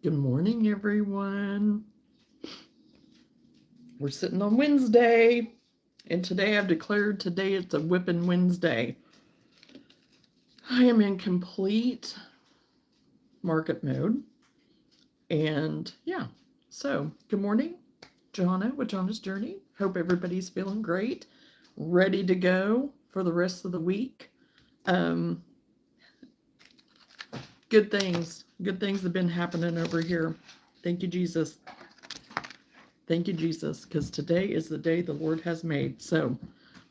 Good morning, everyone. We're sitting on Wednesday, and today I've declared today it's a whipping Wednesday. I am in complete market mode, and yeah, so good morning, Johnna with Johnna's Journey. Hope everybody's feeling great, ready to go for the rest of the week. Good things have been happening over here. Thank you, Jesus. Thank you, Jesus, because today is the day the Lord has made. So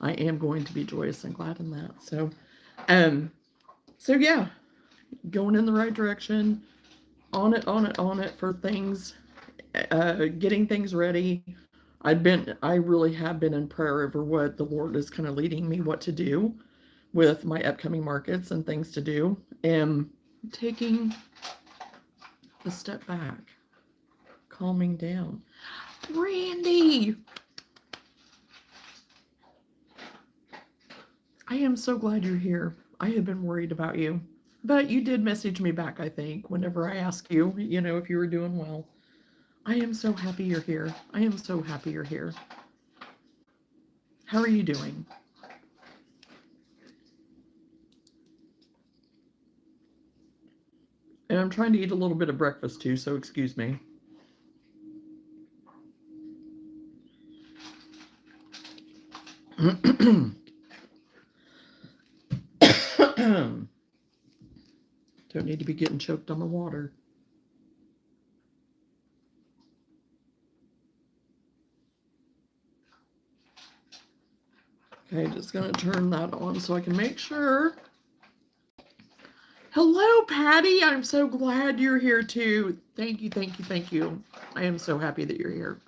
I am going to be joyous and glad in that. So yeah, going in the right direction, on it for things, getting things ready. I really have been in prayer over what the Lord is kind of leading me what to do with my upcoming markets and things to do, and taking a step back, calming down. Randy, I am so glad you're here. I have been worried about you, but you did message me back, I think, whenever I asked you, if you were doing well. I am so happy you're here. I am so happy you're here. How are you doing? And I'm trying to eat a little bit of breakfast too, so excuse me. Don't need to be getting choked on my water. Okay, just going to turn that on so I can make sure. Hello, Patty. I'm so glad you're here too. Thank you, thank you, thank you. I am so happy that you're here.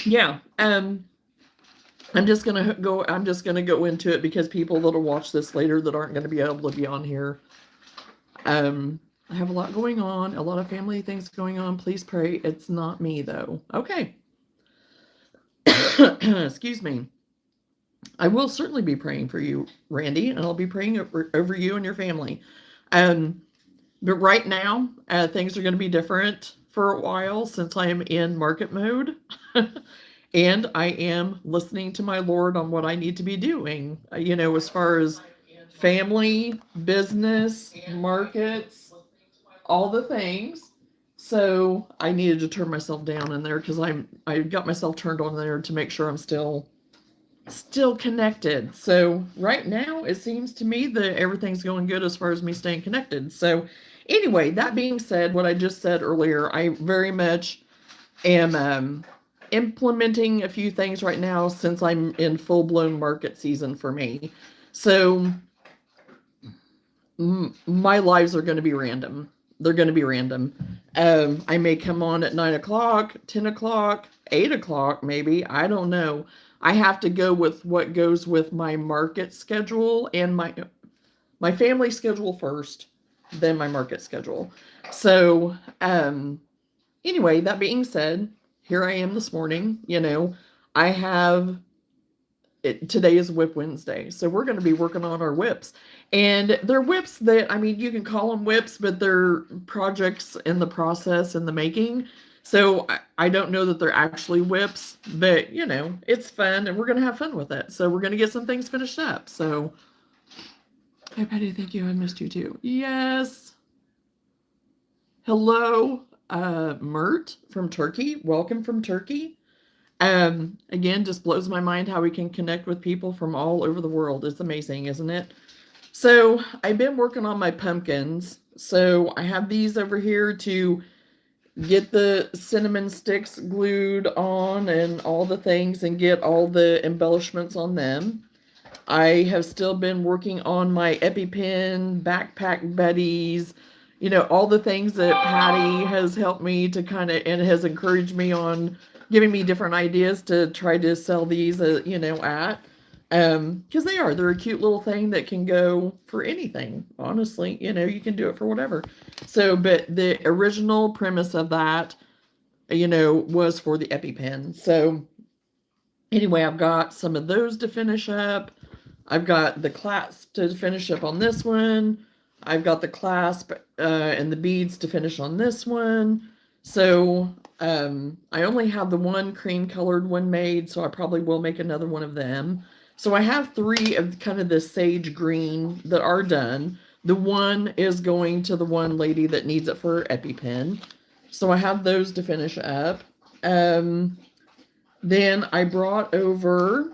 Yeah, I'm just gonna go into it because people that'll watch this later that aren't going to be able to be on here. I have a lot going on, a lot of family things going on. Please pray. It's not me though. Okay. Excuse me. I will certainly be praying for you, Randy, and I'll be praying over you and your family. But right now, things are going to be different for a while since I am in market mode. And I am listening to my Lord on what I need to be doing, as far as family, business, markets, all the things. So I needed to turn myself down in there because I got myself turned on there to make sure I'm still connected. So right now it seems to me that everything's going good as far as me staying connected. So anyway, that being said, what I just said earlier, I very much am implementing a few things right now since I'm in full-blown market season for me. So my lives are going to be random. They're going to be random. I may come on at 9 o'clock, 10 o'clock, 8 o'clock, maybe. I don't know. I have to go with what goes with my market schedule and my family schedule first, then my market schedule. So, anyway, that being said, here I am this morning. I have today is Whip Wednesday, so we're going to be working on our whips. And they're whips that, you can call them whips, but they're projects in the process, in the making. So I don't know that they're actually whips, but, it's fun, and we're going to have fun with it. So we're going to get some things finished up. So, hey, Patty, thank you. I missed you, too. Yes. Hello, Mert from Turkey. Welcome from Turkey. Again, just blows my mind how we can connect with people from all over the world. It's amazing, isn't it? So I've been working on my pumpkins. So I have these over here to get the cinnamon sticks glued on and all the things and get all the embellishments on them. I have still been working on my EpiPen, backpack buddies, all the things that Patty has helped me to and has encouraged me on, giving me different ideas to try to sell these, at. Because they're a cute little thing that can go for anything, honestly. You can do it for whatever. So, but the original premise of that, was for the EpiPen. So, anyway, I've got some of those to finish up. I've got the clasp to finish up on this one. I've got the clasp and the beads to finish on this one. So I only have the one cream colored one made, so I probably will make another one of them. So I have 3 of kind of this sage green that are done. The one is going to the one lady that needs it for her EpiPen. So I have those to finish up. Then I brought over,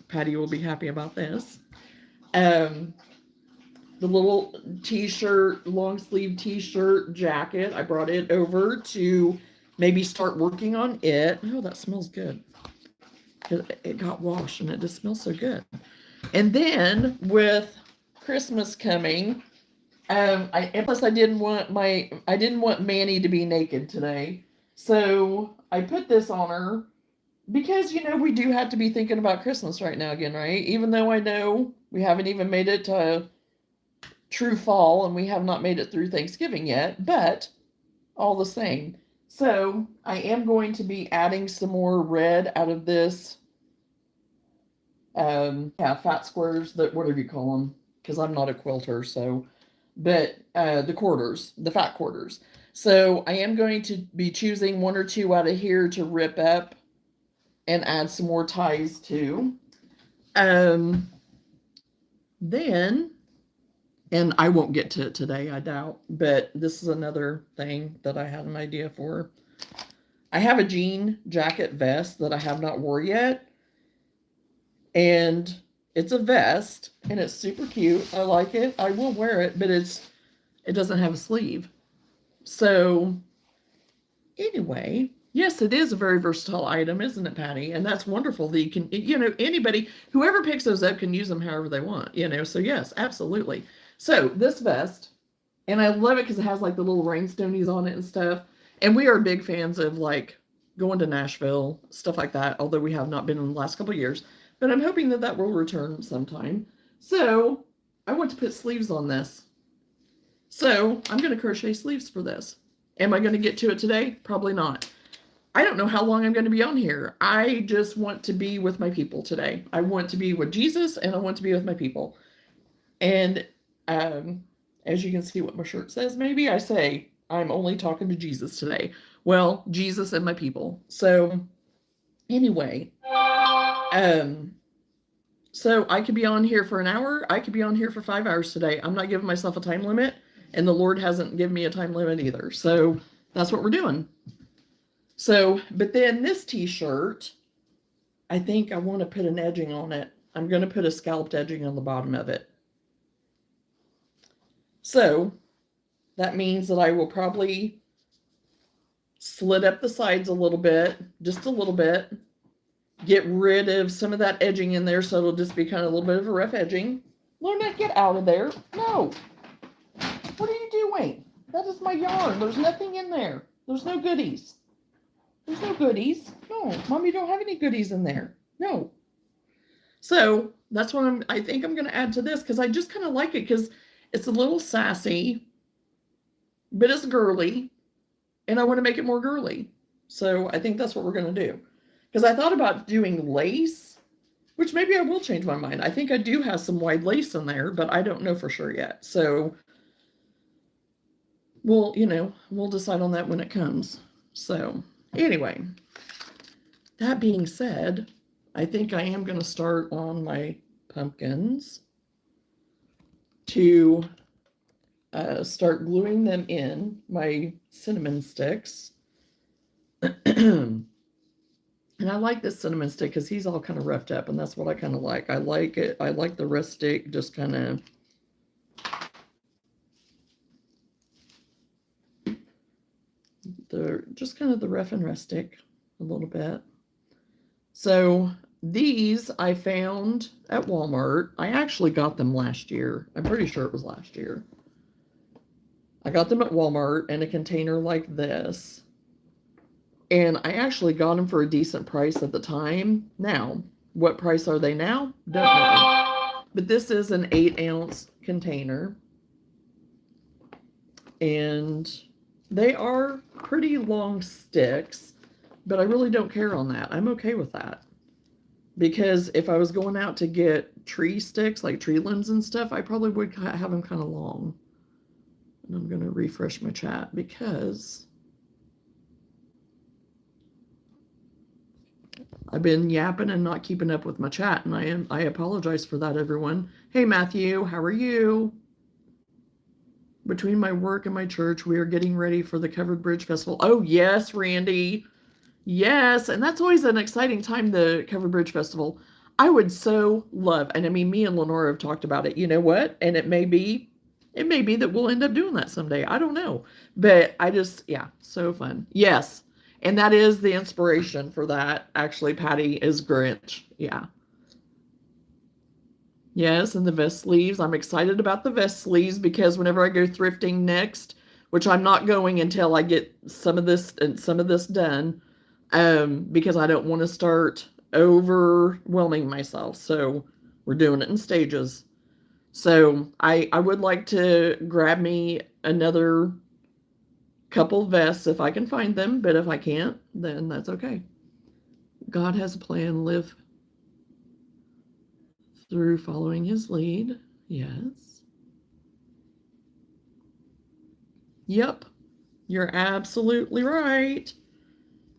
Patty will be happy about this, the little t-shirt, long sleeve t-shirt jacket. I brought it over to maybe start working on it. Oh, that smells good. It got washed and it just smells so good. And then with Christmas coming, plus I didn't want Manny to be naked today. So I put this on her because, you know, we do have to be thinking about Christmas right now again, right? Even though I know we haven't even made it to true fall and we have not made it through Thanksgiving yet, but all the same. So I am going to be adding some more red out of this, fat squares, that whatever you call them, because I'm not a quilter, so, but the quarters, the fat quarters. So I am going to be choosing 1 or 2 out of here to rip up and add some more ties to. Then, and I won't get to it today, I doubt, but this is another thing that I had an idea for. I have a jean jacket vest that I have not wore yet. And it's a vest, and it's super cute. I like it. I will wear it, but it doesn't have a sleeve. So, anyway, yes, it is a very versatile item, isn't it, Patty? And that's wonderful that you can, you know, anybody, whoever picks those up can use them however they want, you know. So, yes, absolutely. So, this vest, and I love it because it has like the little rhinestonies on it and stuff. And we are big fans of like going to Nashville, stuff like that, although we have not been in the last couple of years. But I'm hoping that that will return sometime. So I want to put sleeves on this. So I'm going to crochet sleeves for this. Am I going to get to it today? Probably not. I don't know how long I'm going to be on here. I just want to be with my people today. I want to be with Jesus and I want to be with my people. And as you can see what my shirt says, maybe I say, I'm only talking to Jesus today. Well, Jesus and my people. So anyway, so I could be on here for an hour. I could be on here for 5 hours today. I'm not giving myself a time limit, and the Lord hasn't given me a time limit either. So that's what we're doing. So, but then this t-shirt, I think I want to put an edging on it. I'm going to put a scalloped edging on the bottom of it. So that means that I will probably slit up the sides a little bit, just a little bit, get rid of some of that edging in there so it'll just be kind of a little bit of a rough edging. Lorna, get out of there. No. What are you doing? That is my yarn. There's nothing in there. There's no goodies. There's no goodies. No, Mommy don't have any goodies in there. No. So that's what I think I'm going to add to this because I just kind of like it because it's a little sassy, but it's girly, and I want to make it more girly. So I think that's what we're going to do. Because I thought about doing lace, which maybe I will change my mind. I think I do have some wide lace in there, but I don't know for sure yet. So we'll decide on that when it comes. So anyway, that being said, I think I am going to start on my pumpkins to start gluing them in, my cinnamon sticks. And I like this cinnamon stick because he's all kind of roughed up, and that's what I kind of like. I like it. I like the rustic, just kind of the rough and rustic a little bit. So these I found at Walmart. I actually got them last year. I'm pretty sure it was last year. I got them at Walmart in a container like this. And I actually got them for a decent price at the time. Now, what price are they now? Don't know. But this is an 8-ounce container. And they are pretty long sticks, but I really don't care on that. I'm okay with that. Because if I was going out to get tree sticks, like tree limbs and stuff, I probably would have them kind of long. And I'm going to refresh my chat because I've been yapping and not keeping up with my chat, and I apologize for that, everyone. Hey, Matthew, how are you? Between my work and my church, we are getting ready for the Covered Bridge Festival. Oh, yes, Randy. Yes, and that's always an exciting time, the Covered Bridge Festival. I would so love, and I mean, me and Lenora have talked about it. You know what? And it may be that we'll end up doing that someday. I don't know. But I just, yeah, so fun. Yes. And that is the inspiration for that, actually, Patty, is Grinch. Yeah. Yes, and the vest sleeves. I'm excited about the vest sleeves because whenever I go thrifting next, which I'm not going until I get some of this done, because I don't want to start overwhelming myself. So we're doing it in stages. So I would like to grab me another couple vests if I can find them, but if I can't, then that's okay. God has a plan. Live through following his lead. Yes. Yep. You're absolutely right.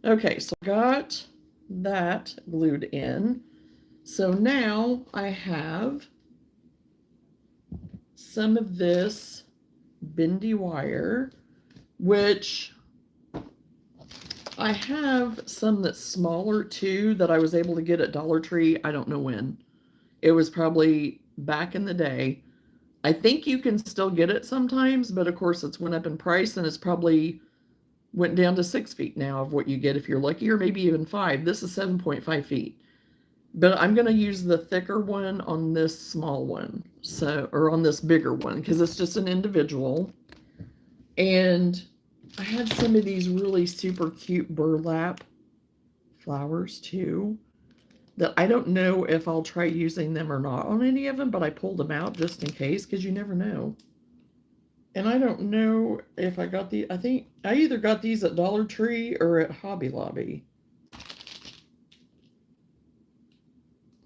Okay, so I got that glued in. So now I have some of this bendy wire, which I have some that's smaller too that I was able to get at Dollar Tree. I don't know when. It was probably back in the day. I think you can still get it sometimes, but of course it's went up in price and it's probably went down to 6 feet now of what you get if you're lucky, or maybe even 5. This is 7.5 feet. But I'm going to use the thicker one on this small one, so, or on this bigger one, because it's just an individual. And I had some of these really super cute burlap flowers too, that I don't know if I'll try using them or not on any of them, but I pulled them out just in case, because you never know. And I don't know if I got I think I either got these at Dollar Tree or at Hobby Lobby.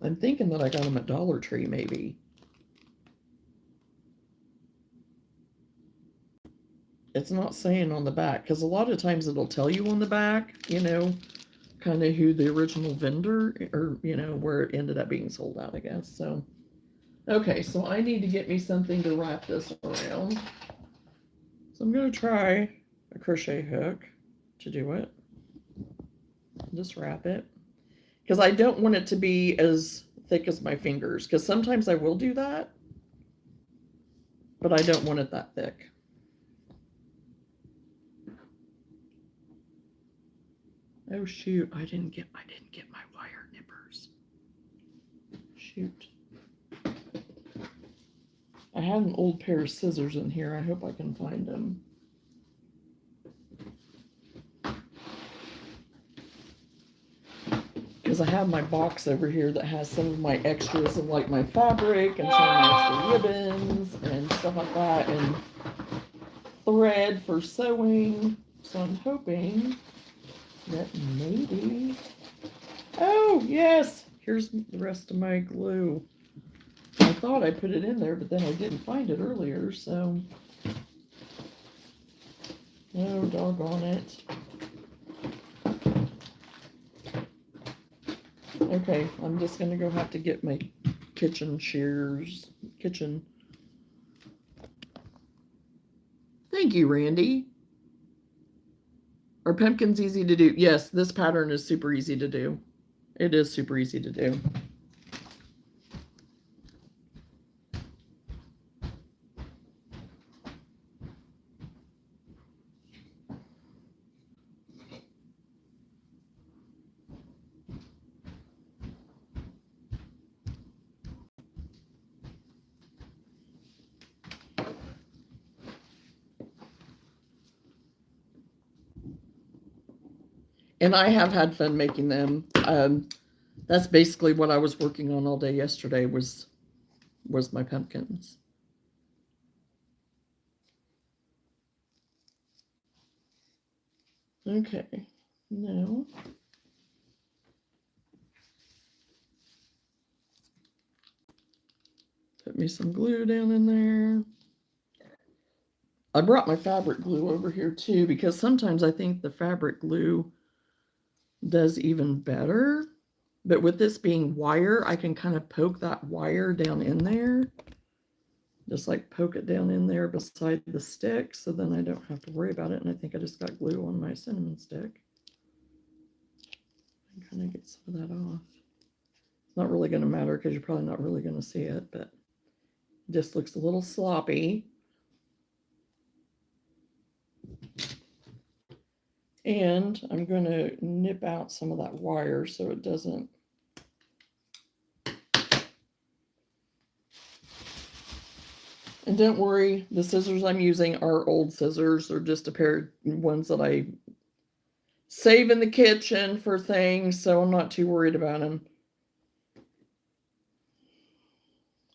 I'm thinking that I got them at Dollar Tree, maybe. It's not saying on the back, because a lot of times it'll tell you on the back, you know, kind of who the original vendor, or, you know, where it ended up being sold out, I guess. So, okay, so I need to get me something to wrap this around. So I'm going to try a crochet hook to do it. Just wrap it. Because I don't want it to be as thick as my fingers, because sometimes I will do that, but I don't want it that thick. Oh shoot, I didn't get my wire nippers. Shoot. I had an old pair of scissors in here. I hope I can find them. Because I have my box over here that has some of my extras of like my fabric and some of my extra ribbons and stuff like that, and thread for sewing. So I'm hoping that maybe, oh yes, here's the rest of my glue. I thought I put it in there, but then I didn't find it earlier, so, oh doggone it. Okay, I'm just gonna go have to get my kitchen shears. Thank you, Randy. Are pumpkins easy to do? Yes, this pattern is super easy to do. It is super easy to do. And I have had fun making them. That's basically what I was working on all day yesterday was my pumpkins. Okay, now me some glue down in there. I brought my fabric glue over here too, because sometimes I think the fabric glue does even better. But with this being wire, I can kind of poke that wire down in there. Just like poke it down in there beside the stick, so then I don't have to worry about it. And I think I just got glue on my cinnamon stick. And kind of get some of that off. It's not really going to matter because you're probably not really going to see it, but it just looks a little sloppy. And I'm going to nip out some of that wire so it doesn't. And don't worry, the scissors I'm using are old scissors. They're just a pair of ones that I save in the kitchen for things, so I'm not too worried about them.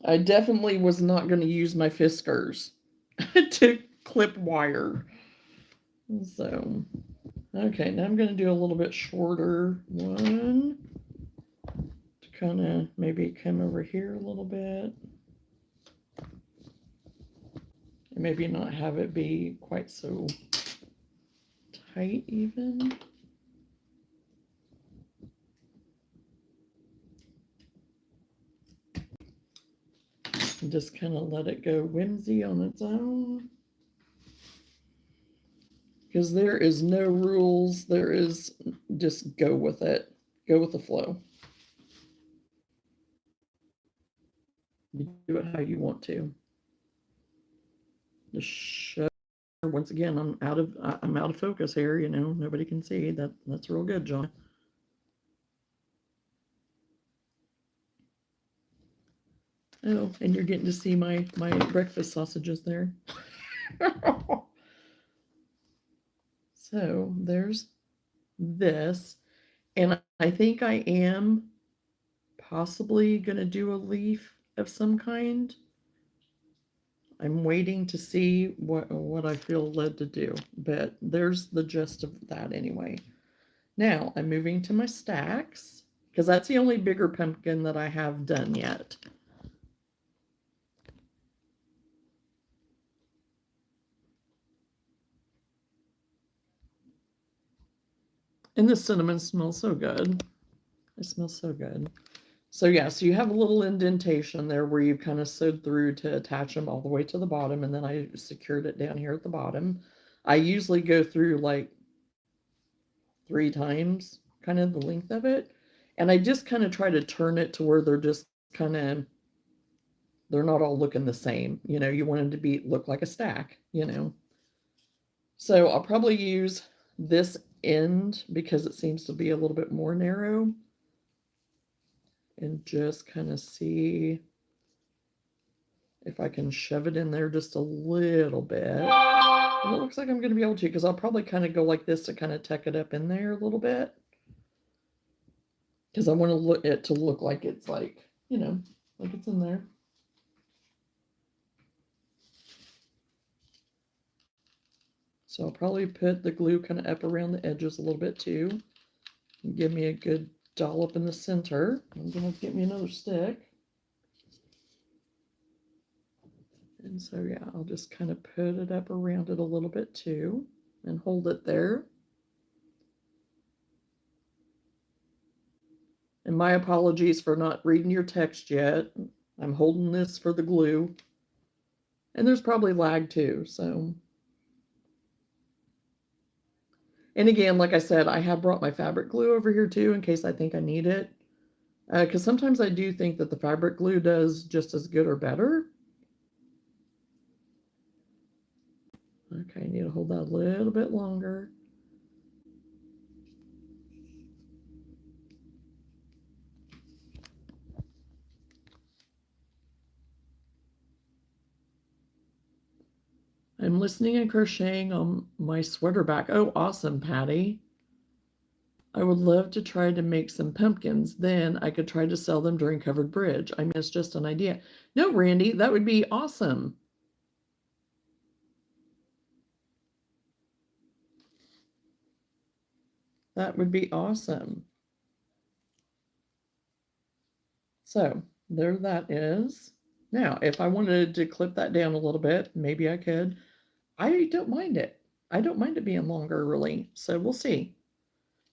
I definitely was not going to use my Fiskars to clip wire. So, okay, now I'm going to do a little bit shorter one to kind of maybe come over here a little bit. And maybe not have it be quite so tight even. And just kind of let it go whimsy on its own. Because there is no rules. There is just go with it. Go with the flow. You do it how you want to. Just show. Once again, I'm out of focus here. You know, nobody can see that. That's real good, John. Oh, and you're getting to see my breakfast sausages there. So there's this, and I think I am possibly going to do a leaf of some kind. I'm waiting to see what I feel led to do, but there's the gist of that anyway. Now I'm moving to my stacks because that's the only bigger pumpkin that I have done yet. And the cinnamon smells so good. It smells so good. So yeah, so you have a little indentation there where you kind of sewed through to attach them all the way to the bottom, and then I secured it down here at the bottom. I usually go through like 3 times, kind of the length of it, and I just kind of try to turn it to where they're just kind of, they're not all looking the same. You know, you want them to look like a stack, you know. So I'll probably use this end because it seems to be a little bit more narrow, and just kind of see if I can shove it in there just a little bit. And it looks like I'm going to be able to, because I'll probably kind of go like this to kind of tuck it up in there a little bit. Because I want it to look like it's like, you know, like it's in there. So I'll probably put the glue kind of up around the edges a little bit too. And give me a good dollop in the center. I'm going to get me another stick. And so, yeah, I'll just kind of put it up around it a little bit too and hold it there. And my apologies for not reading your text yet. I'm holding this for the glue. And there's probably lag too, so. And again, like I said, I have brought my fabric glue over here too in case I think I need it. Because sometimes I do think that the fabric glue does just as good or better. Okay, I need to hold that a little bit longer. I'm listening and crocheting on my sweater back. Oh, awesome, Patty. I would love to try to make some pumpkins. Then I could try to sell them during Covered Bridge. I mean, it's just an idea. No, Randy, that would be awesome. That would be awesome. So there that is. Now, if I wanted to clip that down a little bit, maybe I could. I don't mind it. I don't mind it being longer, really. So we'll see.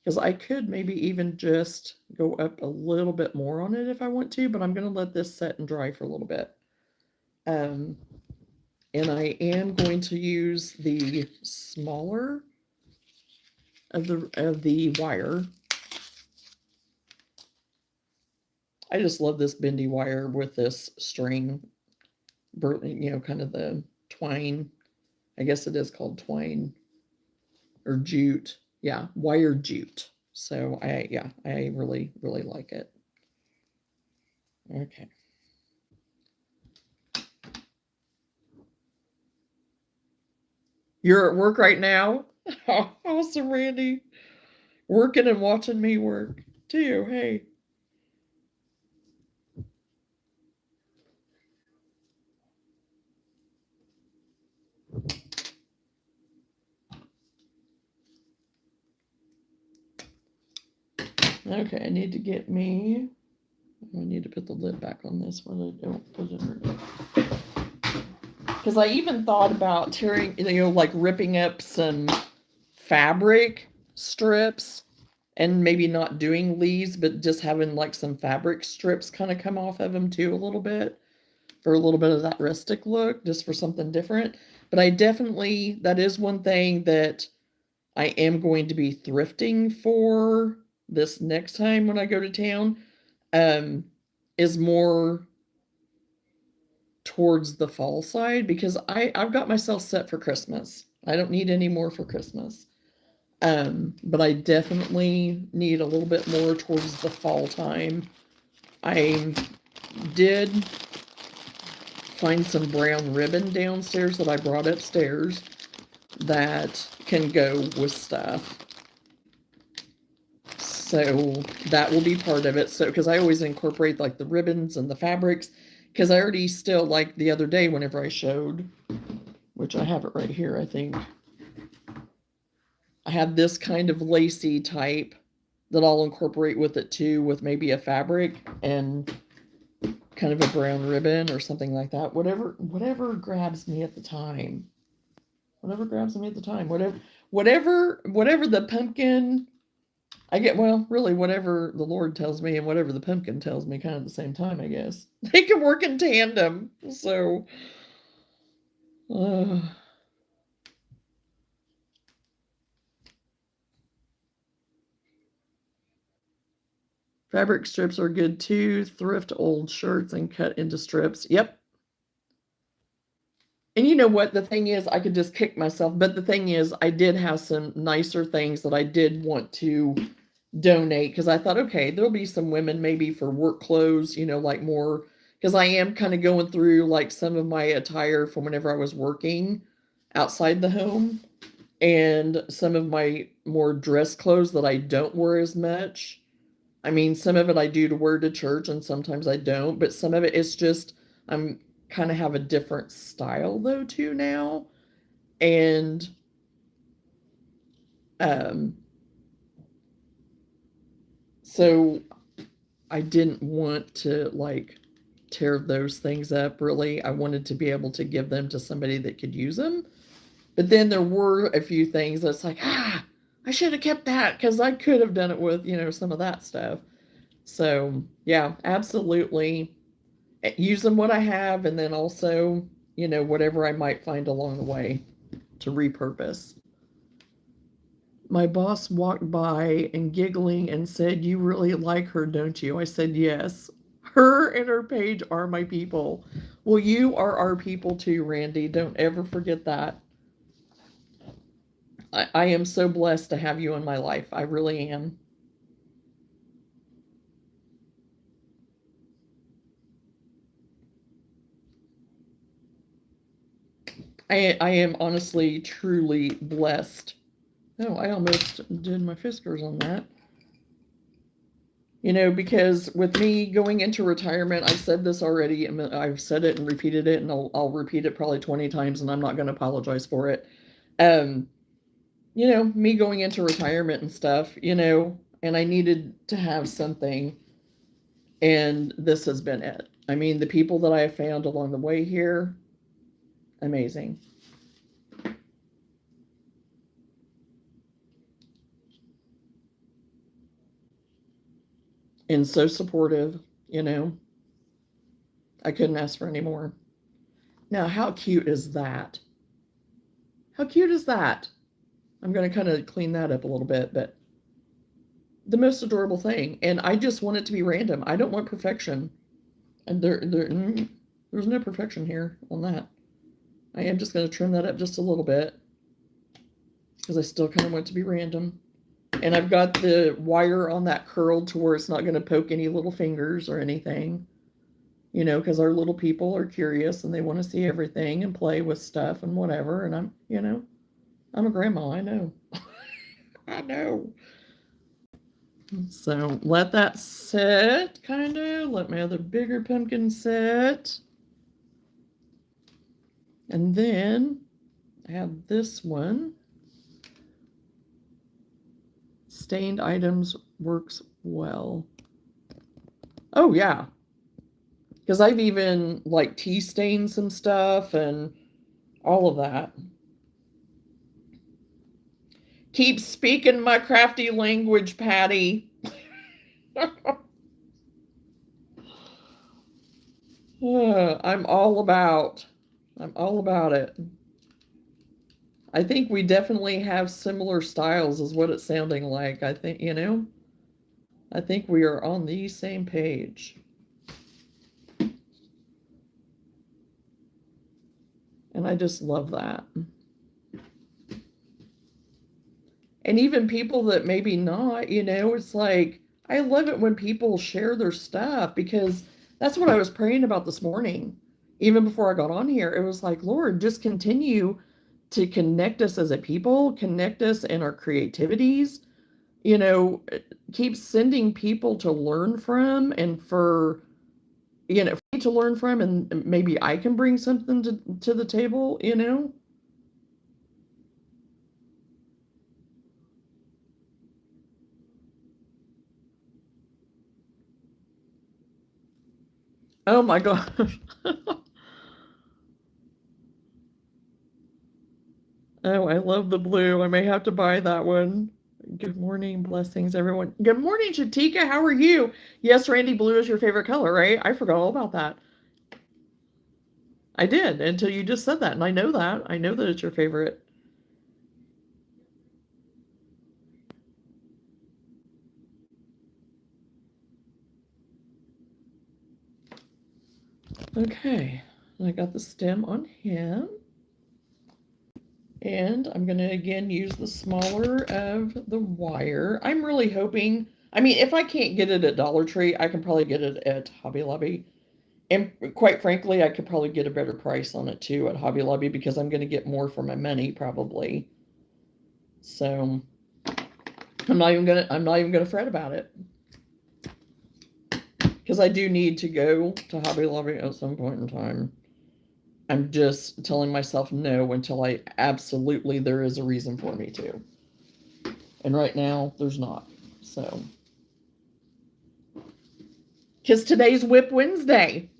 Because I could maybe even just go up a little bit more on it if I want to, but I'm going to let this set and dry for a little bit. And I am going to use the smaller of the wire. I just love this bendy wire with this string, kind of the twine. I guess it is called twine or jute. Yeah, wire jute. So I really, really like it. Okay. You're at work right now? Oh, awesome, Randy. Working and watching me work too. Hey. Okay, I need to get me. I need to put the lid back on this one. I don't put it in. Because I even thought about tearing, like ripping up some fabric strips and maybe not doing leaves, but just having like some fabric strips kind of come off of them too a little bit for a little bit of that rustic look, just for something different. But I definitely, that is one thing that I am going to be thrifting for this next time when I go to town, is more towards the fall side, because I've got myself set for Christmas. I don't need any more for Christmas. But I definitely need a little bit more towards the fall time. I did find some brown ribbon downstairs that I brought upstairs that can go with stuff. So that will be part of it. So, because I always incorporate like the ribbons and the fabrics, because I already still, like the other day whenever I showed, which I have it right here, I think. I have this kind of lacy type that I'll incorporate with it too, with maybe a fabric and kind of a brown ribbon or something like that. Whatever grabs me at the time. Whatever grabs me at the time. Whatever the pumpkin I get, well, really whatever the Lord tells me and whatever the pumpkin tells me kind of at the same time, I guess. They can work in tandem. So fabric strips are good too. Thrift old shirts and cut into strips. Yep. And you know what? The thing is, I could just kick myself. But the thing is, I did have some nicer things that I did want to donate, because I thought, okay, there'll be some women maybe for work clothes, like more, because I am kind of going through like some of my attire from whenever I was working outside the home, and some of my more dress clothes that I don't wear as much. I mean, some of it I do to wear to church and sometimes I don't, but some of it is just, I'm kind of have a different style though too now. And so I didn't want to like tear those things up, really. I wanted to be able to give them to somebody that could use them. But then there were a few things that's like, I should have kept that, because I could have done it with, some of that stuff. So yeah, absolutely. Using what I have, and then also, whatever I might find along the way to repurpose. My boss walked by and giggling and said, "You really like her, don't you?" I said, "Yes. Her and her page are my people." Well, you are our people too, Randy. Don't ever forget that. I am so blessed to have you in my life. I really am. I am honestly, truly blessed. Oh, I almost did my fingers on that. Because with me going into retirement, I've said this already, and I've said it and repeated it, and I'll repeat it probably 20 times, and I'm not going to apologize for it. Me going into retirement and stuff, and I needed to have something, and this has been it. I mean, the people that I have found along the way here, amazing. And so supportive, you know. I couldn't ask for any more. Now, how cute is that? How cute is that? I'm going to kind of clean that up a little bit, but the most adorable thing. And I just want it to be random. I don't want perfection. And there's no perfection here on that. I am just going to trim that up just a little bit because I still kind of want it to be random. And I've got the wire on that curled to where it's not going to poke any little fingers or anything. You know, because our little people are curious and they want to see everything and play with stuff and whatever. And I'm a grandma. I know. I know. So let that sit, kind of. Let my other bigger pumpkin sit. And then I have this one. Stained items works well. Oh, yeah. Because I've even, like, tea stained some stuff and all of that. Keep speaking my crafty language, Patty. I'm all about it. I think we definitely have similar styles is what it's sounding like. I think, I think we are on the same page. And I just love that. And even people that maybe not, it's like, I love it when people share their stuff because that's what I was praying about this morning. Even before I got on here, it was like, Lord, just continue to connect us as a people, connect us in our creativities, keep sending people to learn from and for me to learn from, and maybe I can bring something to the table. Oh my gosh. Oh, I love the blue. I may have to buy that one. Good morning, blessings, everyone. Good morning, Chatika. How are you? Yes, Randy, blue is your favorite color, right? I forgot all about that. I did until you just said that, and I know that. I know that it's your favorite. Okay, I got the stem on him. And I'm going to again use the smaller of the wire. I'm really hoping, I mean, if I can't get it at Dollar Tree, I can probably get it at Hobby Lobby. And quite frankly, I could probably get a better price on it too at Hobby Lobby because I'm going to get more for my money probably. So I'm not even gonna fret about it because I do need to go to Hobby Lobby at some point in time. I'm just telling myself no until there is a reason for me to. And right now, there's not. So, because today's Whip Wednesday.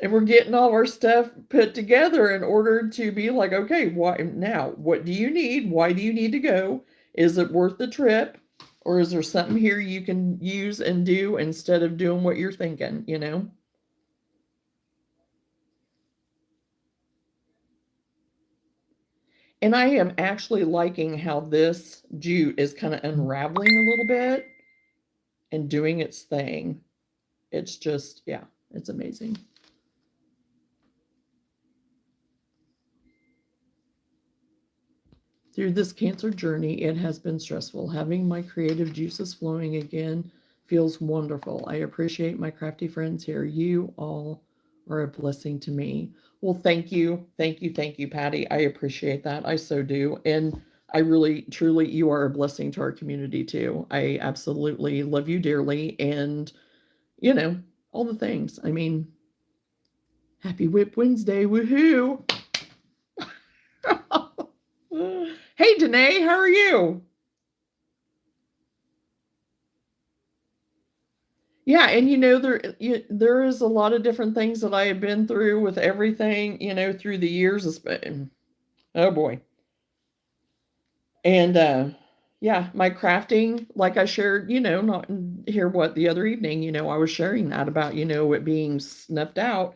And we're getting all our stuff put together in order to be like, okay, what do you need? Why do you need to go? Is it worth the trip? Or is there something here you can use and do instead of doing what you're thinking, And I am actually liking how this jute is kind of unraveling a little bit and doing its thing. It's just, yeah, it's amazing. Through this cancer journey, it has been stressful. Having my creative juices flowing again feels wonderful. I appreciate my crafty friends here. You all are a blessing to me. Well, thank you. Thank you. Thank you, Patty. I appreciate that. I so do. And I really, truly, you are a blessing to our community too. I absolutely love you dearly. And, all the things. I mean, happy Whip Wednesday. Woohoo. Hey, Danae, how are you? Yeah, and you know, there is a lot of different things that I have been through with everything, you know, through the years. Oh boy. And yeah, my crafting, like I shared, you know, not here what the other evening, you know, I was sharing that about, you know, it being snuffed out.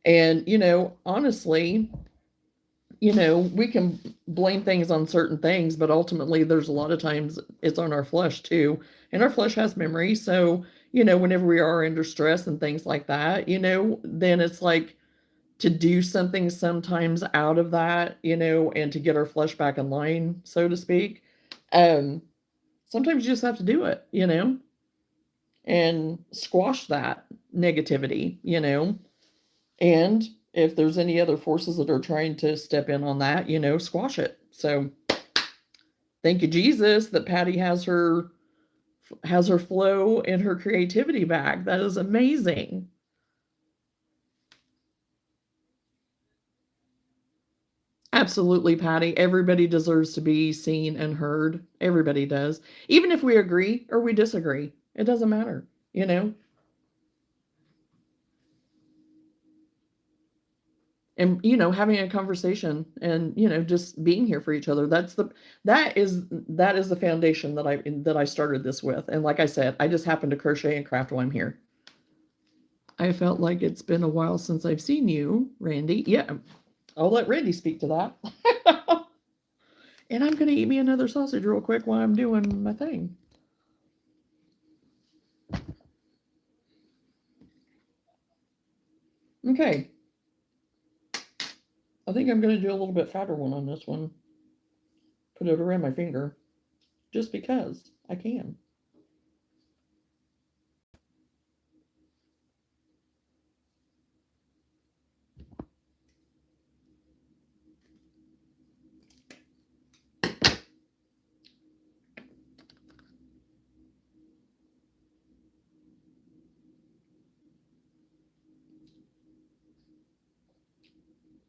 And, you know, honestly, you know, we can blame things on certain things, but ultimately there's a lot of times it's on our flesh too. And our flesh has memory. So, you know, whenever we are under stress and things like that, you know, then it's like to do something sometimes out of that, you know, and to get our flesh back in line, so to speak. Um, Sometimes you just have to do it, you know, and squash that negativity, you know. And if there's any other forces that are trying to step in on that, you know, squash it. So thank you, Jesus, that Patty has her flow and her creativity back. That is amazing. Absolutely, Patty. Everybody deserves to be seen and heard. Everybody does. Even if we agree or we disagree, it doesn't matter, you know? And you know, having a conversation and you know, just being here for each other. That is the foundation that I started this with. And like I said, I just happen to crochet and craft while I'm here. I felt like it's been a while since I've seen you, Randy. Yeah, I'll let Randy speak to that. And I'm gonna eat me another sausage real quick while I'm doing my thing. Okay, I think I'm gonna do a little bit fatter one on this one. Put it around my finger, just because I can.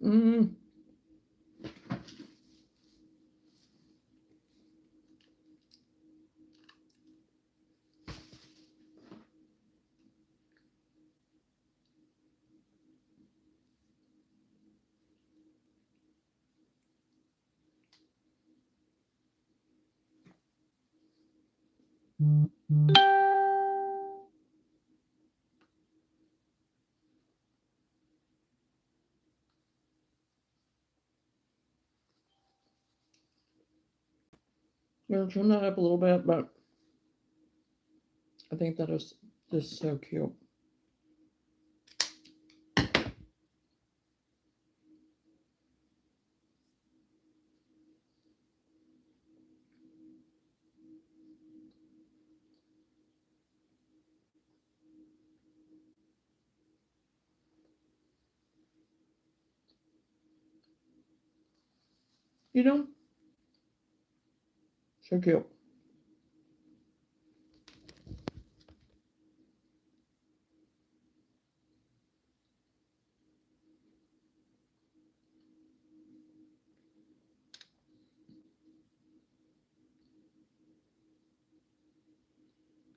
Mm, we'll trim that up a little bit, but I think that is just so cute. You know, so cute.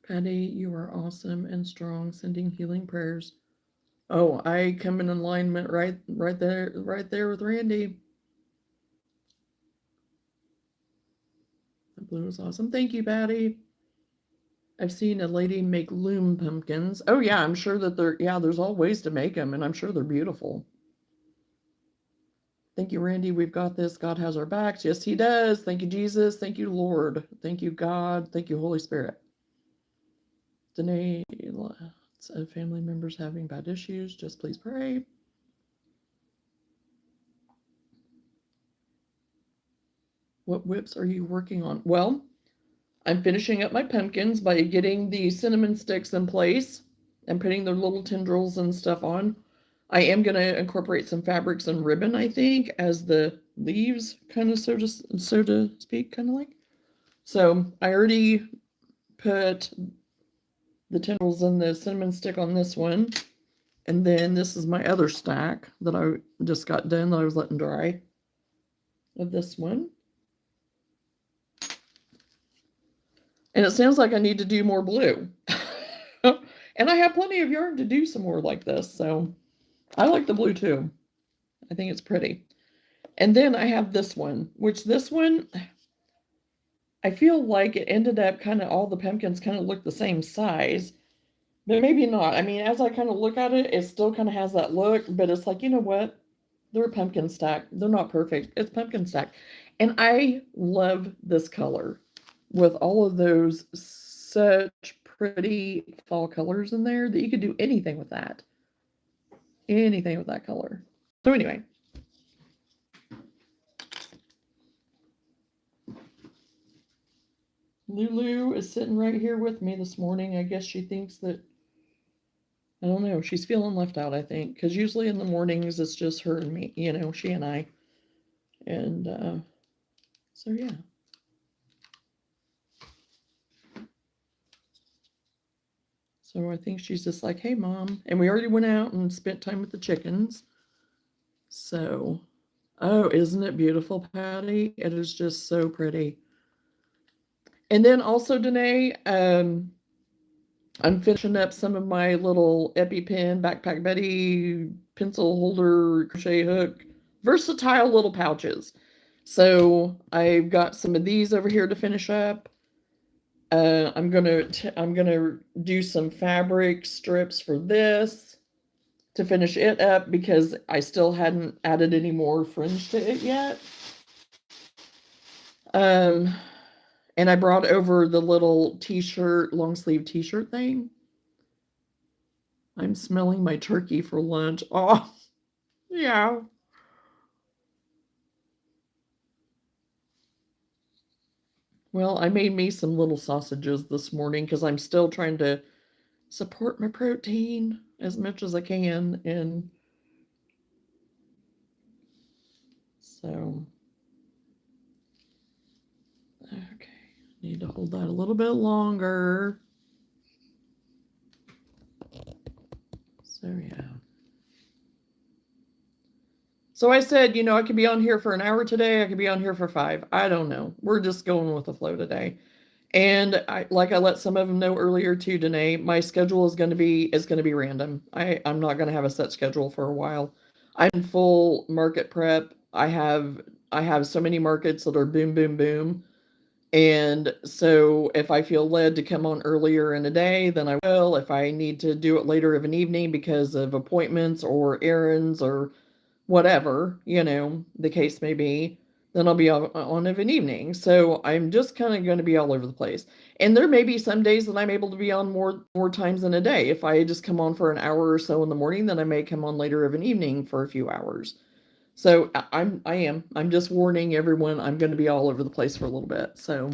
Patty, you are awesome and strong, sending healing prayers. Oh, I come in alignment right there with Randy. The blue is awesome. Thank you, Patty. I've seen a lady make loom pumpkins. Oh yeah, I'm sure that there's all ways to make them, and I'm sure they're beautiful. Thank you, Randy. We've got this. God has our backs. Yes, He does. Thank you, Jesus. Thank you, Lord. Thank you, God. Thank you, Holy Spirit. Danae, lots of family members having bad issues. Just please pray. What whips are you working on? Well, I'm finishing up my pumpkins by getting the cinnamon sticks in place and putting their little tendrils and stuff on. I am going to incorporate some fabrics and ribbon, I think, as the leaves, kind of so to speak, kind of like. So I already put the tendrils and the cinnamon stick on this one. And then this is my other stack that I just got done that I was letting dry of this one. And it sounds like I need to do more blue. And And I have plenty of yarn to do some more like this, so I like the blue too. I think it's pretty. And then I have this one, which this one, I feel like it ended up kind of, all the pumpkins kind of look the same size, but maybe not. I mean, as I kind of look at it, it still kind of has that look, but it's like, you know what? They're pumpkin stack. They're not perfect. It's pumpkin stack. And I love this color with all of those such pretty fall colors in there that you could do anything with that. Anything with that color. So anyway. Lulu is sitting right here with me this morning. I guess she thinks that, I don't know, she's feeling left out, I think. Because usually in the mornings it's just her and me, you know, she and I. And so yeah. So I think she's just like, hey, Mom. And we already went out and spent time with the chickens. So, oh, isn't it beautiful, Patty? It is just so pretty. And then also, Danae, I'm finishing up some of my little EpiPen, Backpack Betty, pencil holder, crochet hook, versatile little pouches. So I've got some of these over here to finish up. I'm gonna do some fabric strips for this to finish it up because I still hadn't added any more fringe to it yet. And I brought over the little t-shirt, long sleeve t-shirt thing. I'm smelling my turkey for lunch. Oh, yeah. Well, I made me some little sausages this morning because I'm still trying to support my protein as much as I can. And so, okay, need to hold that a little bit longer. So, yeah. So I said, you know, I could be on here for an hour today. I could be on here for 5. I don't know. We're just going with the flow today. And I let some of them know earlier too, Danae, my schedule is going to be random. I'm not going to have a set schedule for a while. I'm in full market prep. I have so many markets that are boom, boom, boom. And so if I feel led to come on earlier in a day, then I will. If I need to do it later of an evening because of appointments or errands or whatever, you know, the case may be, then I'll be on of an evening. So I'm just kind of going to be all over the place. And there may be some days that I'm able to be on more times in a day. If I just come on for an hour or so in the morning, then I may come on later of an evening for a few hours. So I'm just warning everyone, I'm going to be all over the place for a little bit. So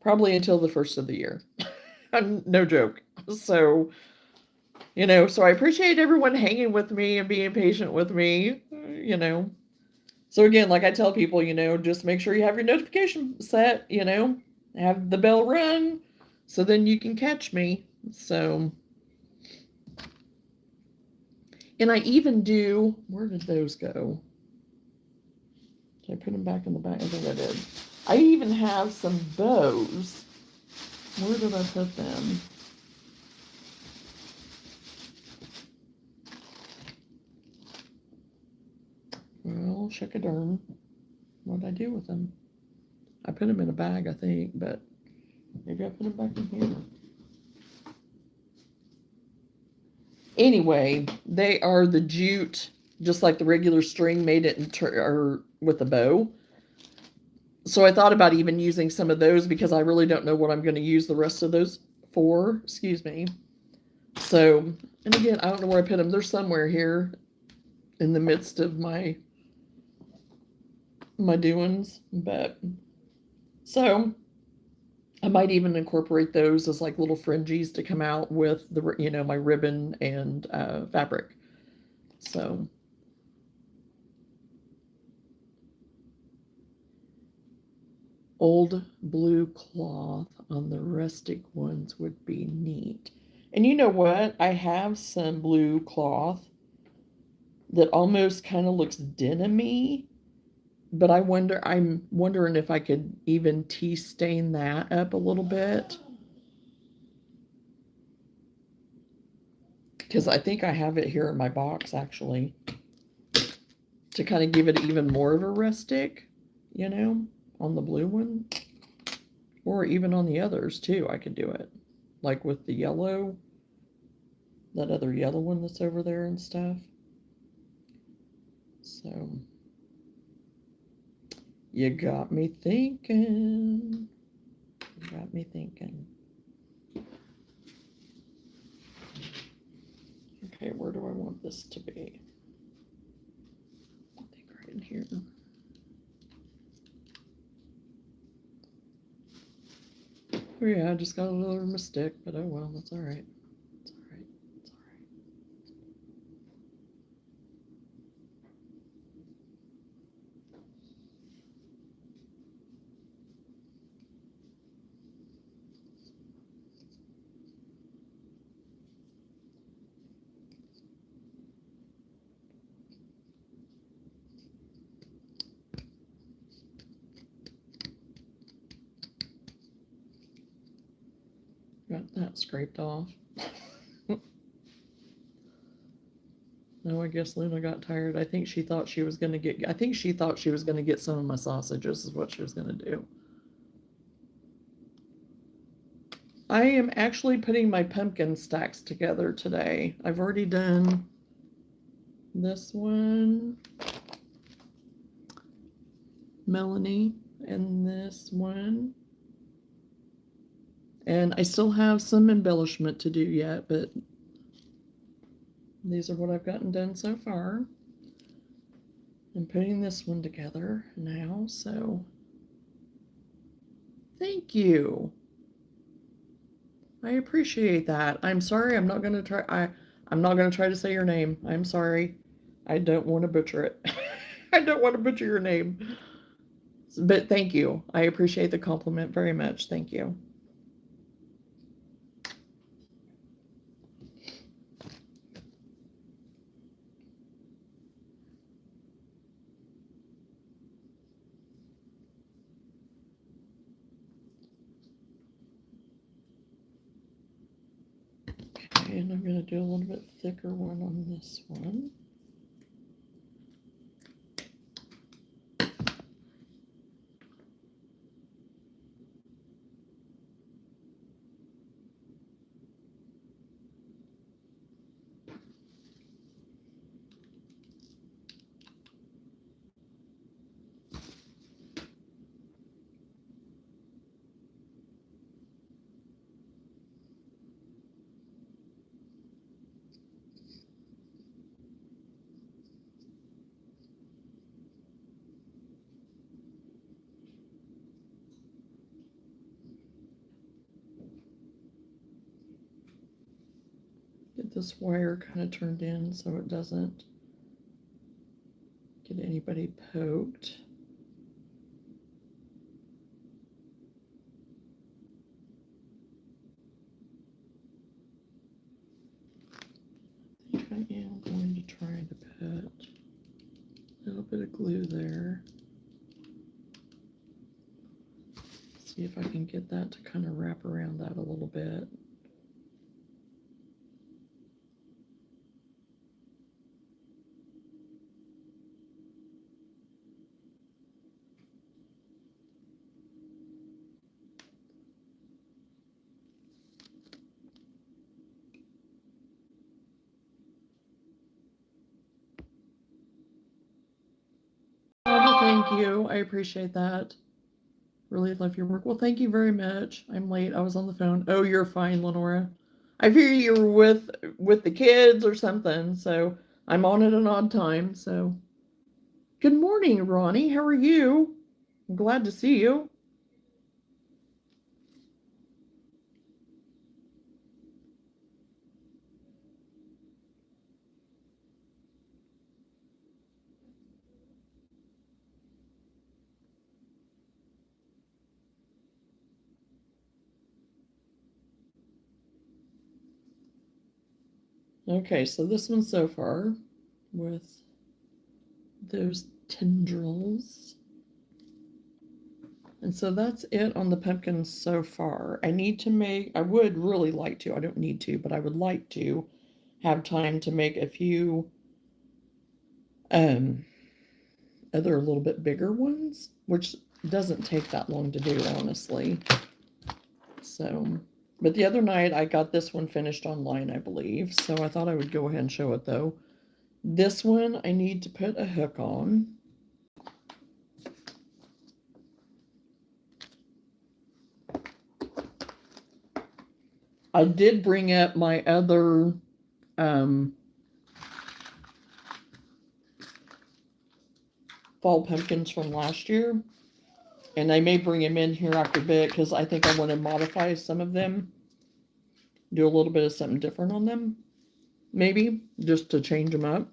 probably until the first of the year. No joke. So, you know, so I appreciate everyone hanging with me and being patient with me, you know. So again, like I tell people, you know, just make sure you have your notification set, you know, have the bell run so then you can catch me. So, and I even do, where did those go? Did I put them back in the bag? I think I did. I even have some bows. Where did I put them? Well, check a darn. What did I do with them? I put them in a bag, I think, but maybe I put them back in here. Anyway, they are the jute, just like the regular string, made it or with a bow. So I thought about even using some of those because I really don't know what I'm going to use the rest of those for. Excuse me. So, and again, I don't know where I put them. They're somewhere here in the midst of my doings, but so I might even incorporate those as like little fringes to come out with the, you know, my ribbon and fabric. So old blue cloth on the rustic ones would be neat. And you know what? I have some blue cloth that almost kind of looks denim-y, but I'm wondering if I could even tea stain that up a little bit because I think I have it here in my box actually, to kind of give it even more of a rustic, you know, on the blue one, or even on the others too. I could do it, like with the yellow, that other yellow one that's over there and stuff. So you got me thinking. You got me thinking. Okay, where do I want this to be? I think right in here. Oh yeah, I just got a little mistake, but oh well, that's all right. It's all right. It's all right. Got that scraped off. No, I guess Luna got tired. I think she thought she was gonna get. I think she thought she was gonna get some of my sausages. Is what she was gonna do. I am actually putting my pumpkin stacks together today. I've already done this one, Melanie, and this one. And I still have some embellishment to do yet, but these are what I've gotten done so far. I'm putting this one together now, so thank you. I appreciate that. I'm sorry, I'm not gonna try. I'm not gonna try to say your name. I'm sorry. I don't want to butcher it. I don't want to butcher your name. But thank you. I appreciate the compliment very much. Thank you. Okay, and I'm going to do a little bit thicker one on this one. Get this wire kind of turned in so it doesn't get anybody poked. I think I am going to try to put a little bit of glue there. See if I can get that to kind of wrap around that a little bit. Oh, thank you. I appreciate that. Really love your work. Well, thank you very much. I'm late. I was on the phone. Oh, you're fine, Lenora. I figure you were with the kids or something, so I'm on at an odd time. So, good morning, Ronnie. How are you? I'm glad to see you. Okay, so this one so far with those tendrils. And so that's it on the pumpkins so far. I need to make, I would really like to, I don't need to, but I would like to have time to make a few other little bit bigger ones, which doesn't take that long to do, honestly. So, but the other night I got this one finished online, I believe. So I thought I would go ahead and show it though. This one I need to put a hook on. I did bring up my other fall pumpkins from last year. And I may bring them in here after a bit because I think I want to modify some of them. Do a little bit of something different on them. Maybe, just to change them up.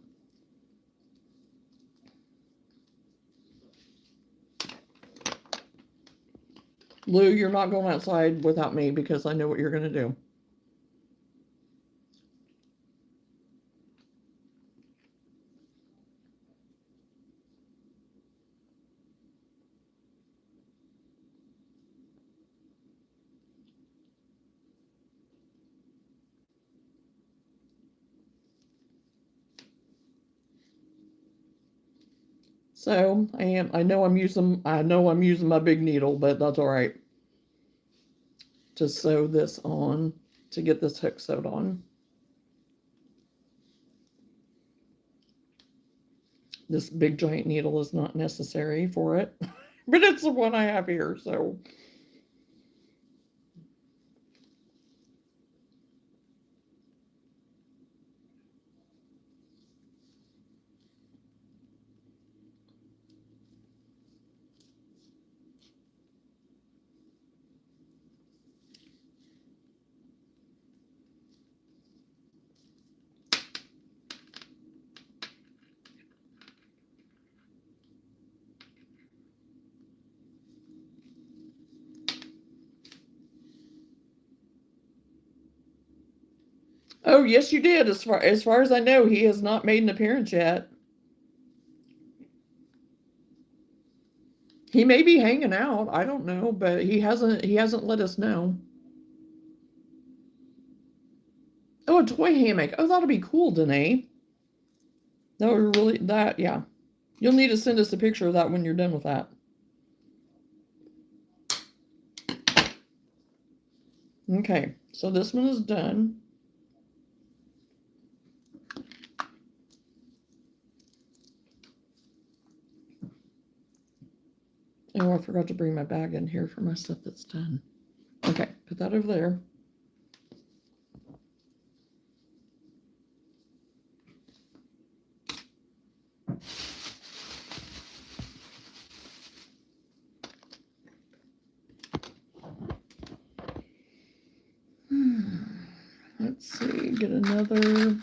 Lou, you're not going outside without me because I know what you're going to do. So I know I'm using my big needle, but that's all right. To sew this on, to get this hook sewed on. This big giant needle is not necessary for it, but it's the one I have here, so. Oh, yes, you did. As far as I know, he has not made an appearance yet. He may be hanging out. I don't know, but he hasn't let us know. Oh, a toy hammock. Oh, that'll be cool, Danae. That would really yeah. You'll need to send us a picture of that when you're done with that. Okay, so this one is done. Oh, I forgot to bring my bag in here for my stuff that's done. Okay, put that over there. Let's see, get another.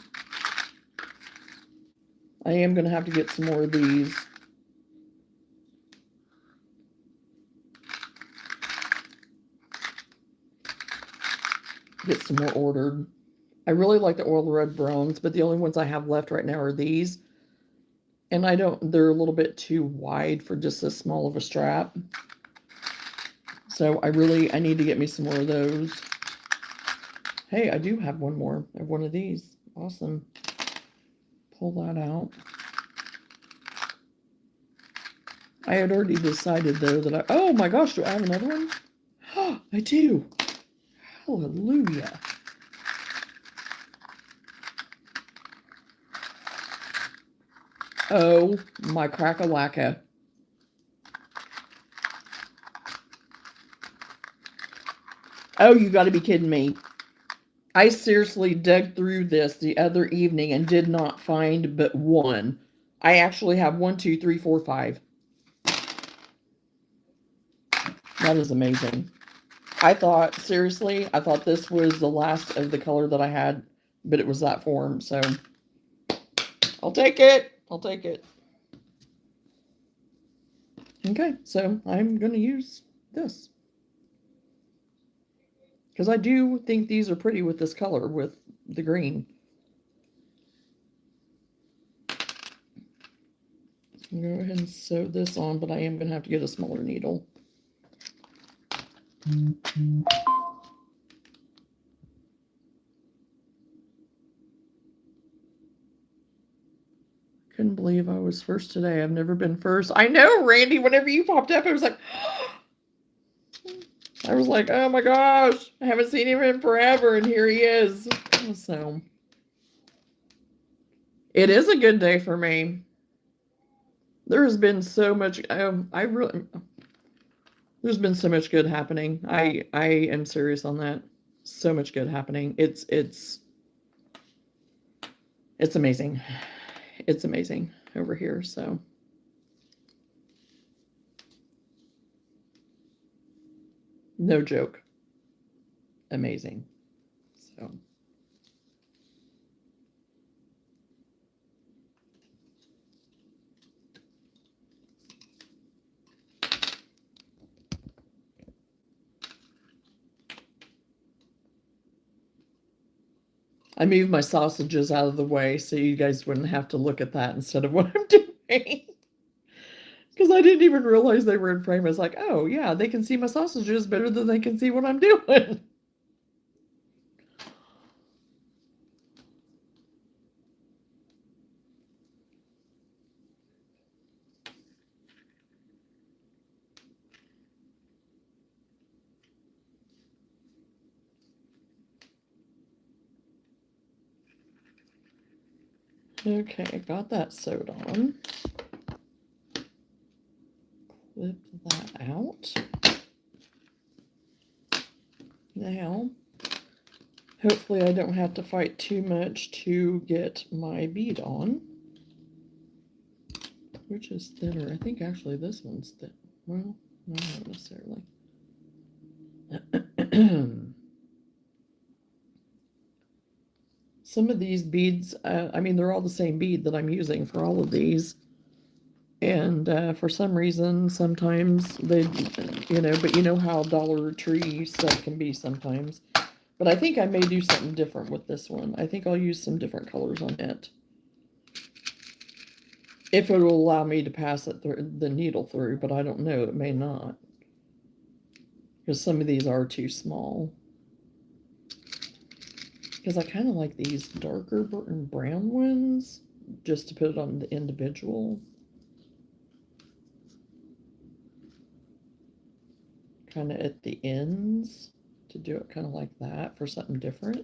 I am going to have to get some more of these. Get some more ordered. I really like the oil red browns, but the only ones I have left right now are these. And they're a little bit too wide for just this small of a strap. So I need to get me some more of those. Hey, I do have one more of one of these. Awesome. Pull that out. I had already decided though that oh my gosh, do I have another one? I do. Hallelujah. Oh my crack-a-lacka. Oh, you got to be kidding me. I seriously dug through this the other evening and did not find but one. I actually have 1, 2, 3, 4, 5. That is amazing. I thought this was the last of the color that I had, but it was that form, so I'll take it. I'll take it. Okay, so I'm going to use this. Because I do think these are pretty with this color, with the green. I'm going to go ahead and sew this on, but I am going to have to get a smaller needle. Couldn't believe I was first today. I've never been first. I know, Randy, whenever you popped up, I was like, oh my gosh, I haven't seen him in forever, and here he is. So, it is a good day for me. There has been so much, there's been so much good happening. I am serious on that. So much good happening. It's amazing. It's amazing over here, so. No joke. Amazing. So. I moved my sausages out of the way so you guys wouldn't have to look at that instead of what I'm doing. Because I didn't even realize they were in frame. I was like, oh, yeah, they can see my sausages better than they can see what I'm doing. Okay, got that sewed on. Clip that out. Now, hopefully I don't have to fight too much to get my bead on. Which is thinner? I think actually this one's thin. Well, no, not necessarily. Some of these beads, I mean, they're all the same bead that I'm using for all of these. And for some reason, sometimes they, but you know how Dollar Tree stuff can be sometimes. But I think I may do something different with this one. I think I'll use some different colors on it. If it will allow me to pass it through the needle through, but I don't know, it may not. Because some of these are too small. Because I kind of like these darker brown ones, just to put it on the individual. Kind of at the ends, to do it kind of like that for something different.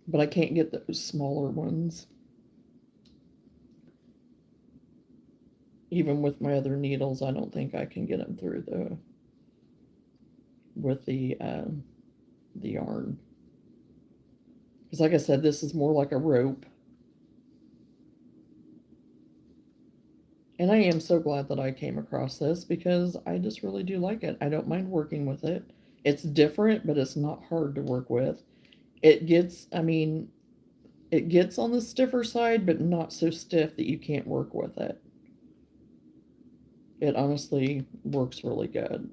But I can't get those smaller ones. Even with my other needles, I don't think I can get them through with the yarn. Because like I said, this is more like a rope. And I am so glad that I came across this because I just really do like it. I don't mind working with it. It's different, but it's not hard to work with. It gets, it gets on the stiffer side, but not so stiff that you can't work with it. It honestly works really good.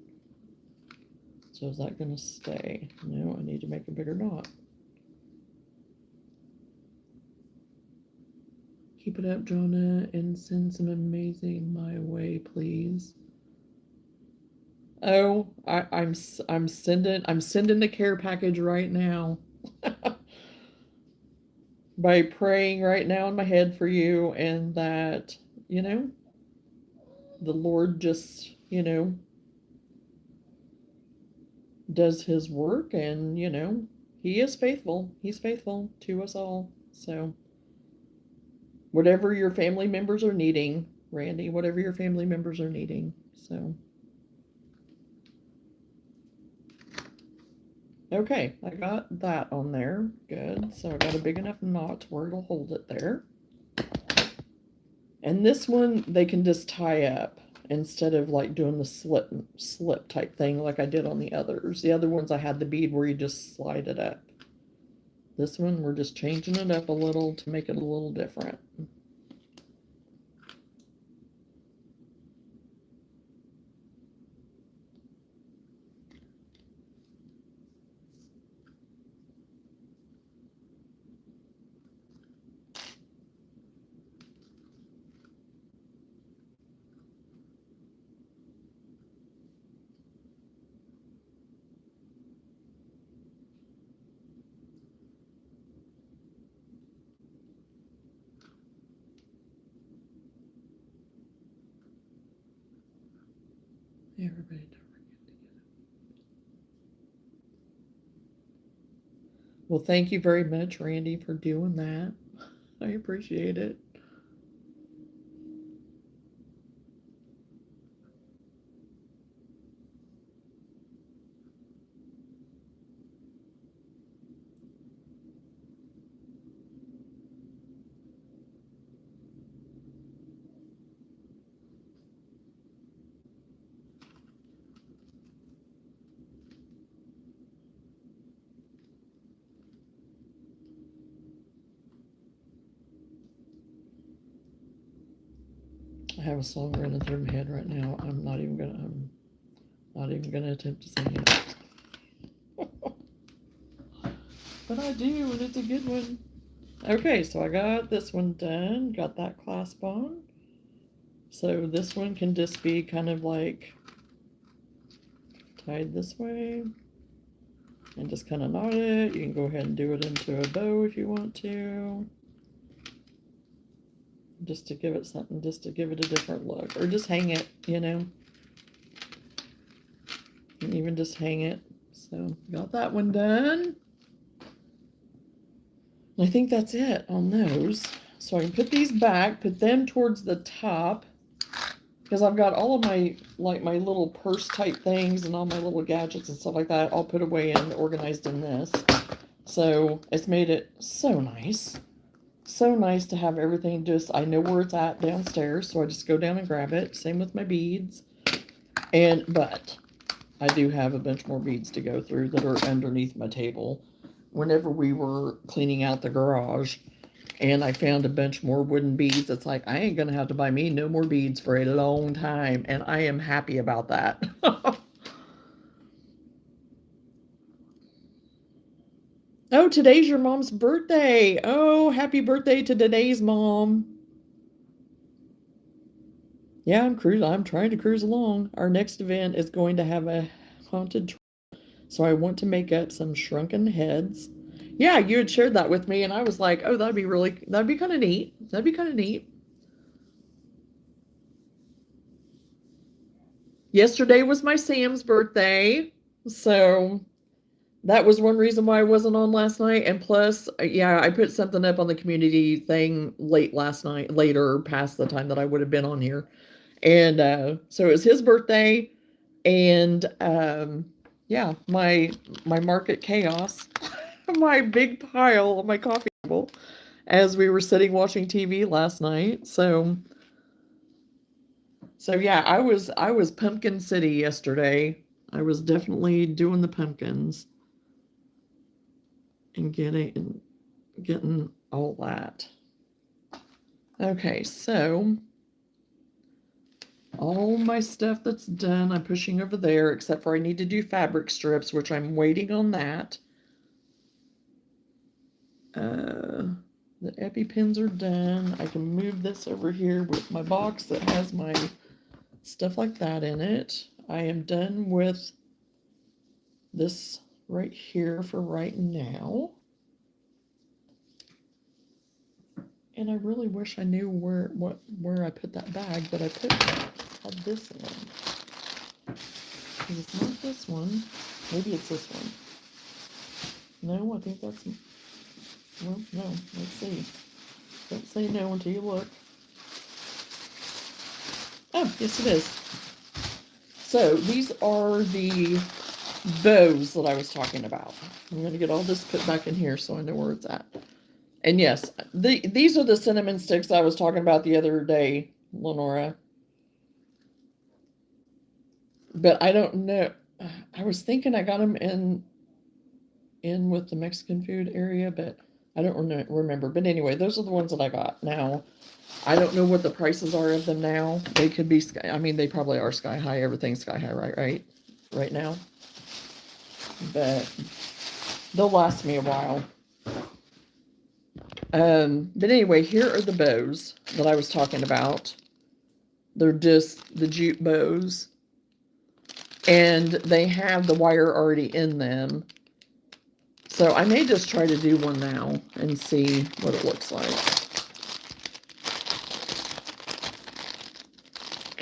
So is that going to stay? No, I need to make a bigger knot. Keep it up, Johnna, and send some amazing my way, please. Oh, I'm sending the care package right now. By praying right now in my head for you, and that, the Lord just, does his work, and, he is faithful. He's faithful to us all. So whatever your family members are needing, Randy, whatever your family members are needing. So, okay, I got that on there. Good. So I got a big enough knot where it'll hold it there. And this one, they can just tie up instead of like doing the slip type thing like I did on the others. The other ones I had the bead where you just slide it up. This one, we're just changing it up a little to make it a little different. Everybody don't forget to get it. Well, thank you very much, Randy, for doing that. I appreciate it. I have a song running through my head right now. I'm not even gonna attempt to sing it. But I do, and it's a good one. Okay, so I got this one done, got that clasp on. So this one can just be kind of like tied this way and just kind of knot it. You can go ahead and do it into a bow if you want to. Just to give it something, just to give it a different look. Or just hang it, you know. And even just hang it. So got that one done. I think that's it on those. So I can put these back, put them towards the top, because I've got all of my, like my little purse type things and all my little gadgets and stuff like that all put away and organized in this. So it's made it so nice. So nice to have everything just, I know where it's at downstairs, so I just go down and grab it. Same with my beads. But I do have a bunch more beads to go through that are underneath my table. Whenever we were cleaning out the garage and I found a bunch more wooden beads, it's like, I ain't gonna have to buy me no more beads for a long time, and I am happy about that. Oh, today's your mom's birthday. Oh, happy birthday to today's mom. Yeah, I'm trying to cruise along. Our next event is going to have a haunted trail, so I want to make up some shrunken heads. Yeah, you had shared that with me, and I was like, oh, that'd be kind of neat. That'd be kind of neat. Yesterday was my Sam's birthday, so that was one reason why I wasn't on last night. And plus, yeah, I put something up on the community thing late last night, later past the time that I would have been on here. And so it was his birthday, and yeah, my market chaos, my big pile on my coffee table as we were sitting watching TV last night. So yeah, I was Pumpkin City yesterday. I was definitely doing the pumpkins and getting all that. Okay, so all my stuff that's done, I'm pushing over there, except for I need to do fabric strips, which I'm waiting on that. The EpiPens are done. I can move this over here with my box that has my stuff like that in it. I am done with this right here for right now. And I really wish I knew where I put that bag, but I had this in. It's not this one. Maybe it's this one. No, I think that's, well, no, let's see. Don't say no until you look. Oh, yes it is. So these are the bows that I was talking about. I'm going to get all this put back in here so I know where it's at. And yes, these are the cinnamon sticks I was talking about the other day, Lenora. But I don't know. I was thinking I got them in with the Mexican food area, but I don't remember. But anyway, those are the ones that I got. Now, I don't know what the prices are of them now. They could be, I mean, they probably are sky high. Everything's sky high, right now. But they'll last me a while. But anyway, here are the bows that I was talking about. They're just the jute bows. And they have the wire already in them. So I may just try to do one now and see what it looks like.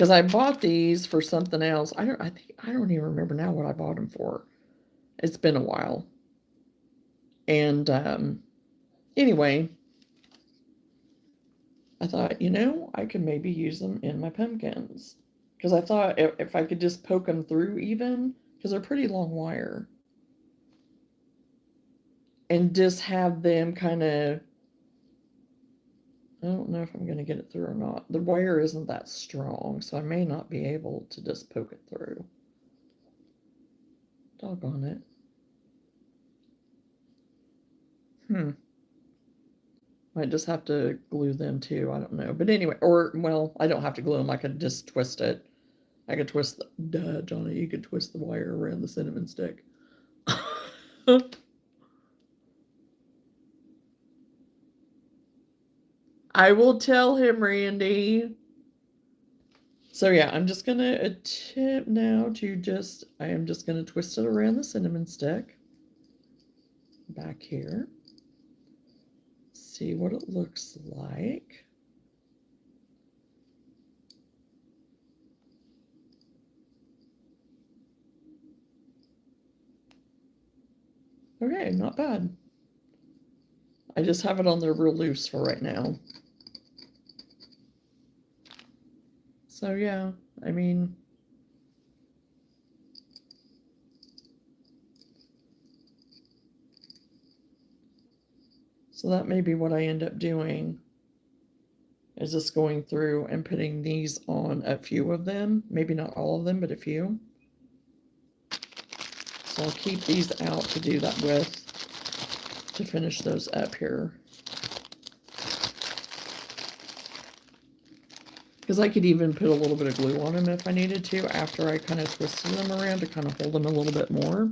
Because I bought these for something else. I don't even remember now what I bought them for. It's been a while. And anyway, I thought, I could maybe use them in my pumpkins. Because I thought if I could just poke them through even, because they're pretty long wire. And just have them kind of, I don't know if I'm going to get it through or not. The wire isn't that strong, so I may not be able to just poke it through. Doggone it. Might just have to glue them too. I don't know. But anyway, well, I don't have to glue them. I could just twist it. I could twist Johnny, you could twist the wire around the cinnamon stick. I will tell him, Randy. So yeah, I'm just going to attempt now to I am just going to twist it around the cinnamon stick. Back here. See what it looks like. Okay, not bad. I just have it on there real loose for right now. So yeah, I mean, so that may be what I end up doing, is just going through and putting these on a few of them. Maybe not all of them, but a few. So I'll keep these out to do that with, to finish those up here. Because I could even put a little bit of glue on them if I needed to after I kind of twisted them around to kind of hold them a little bit more.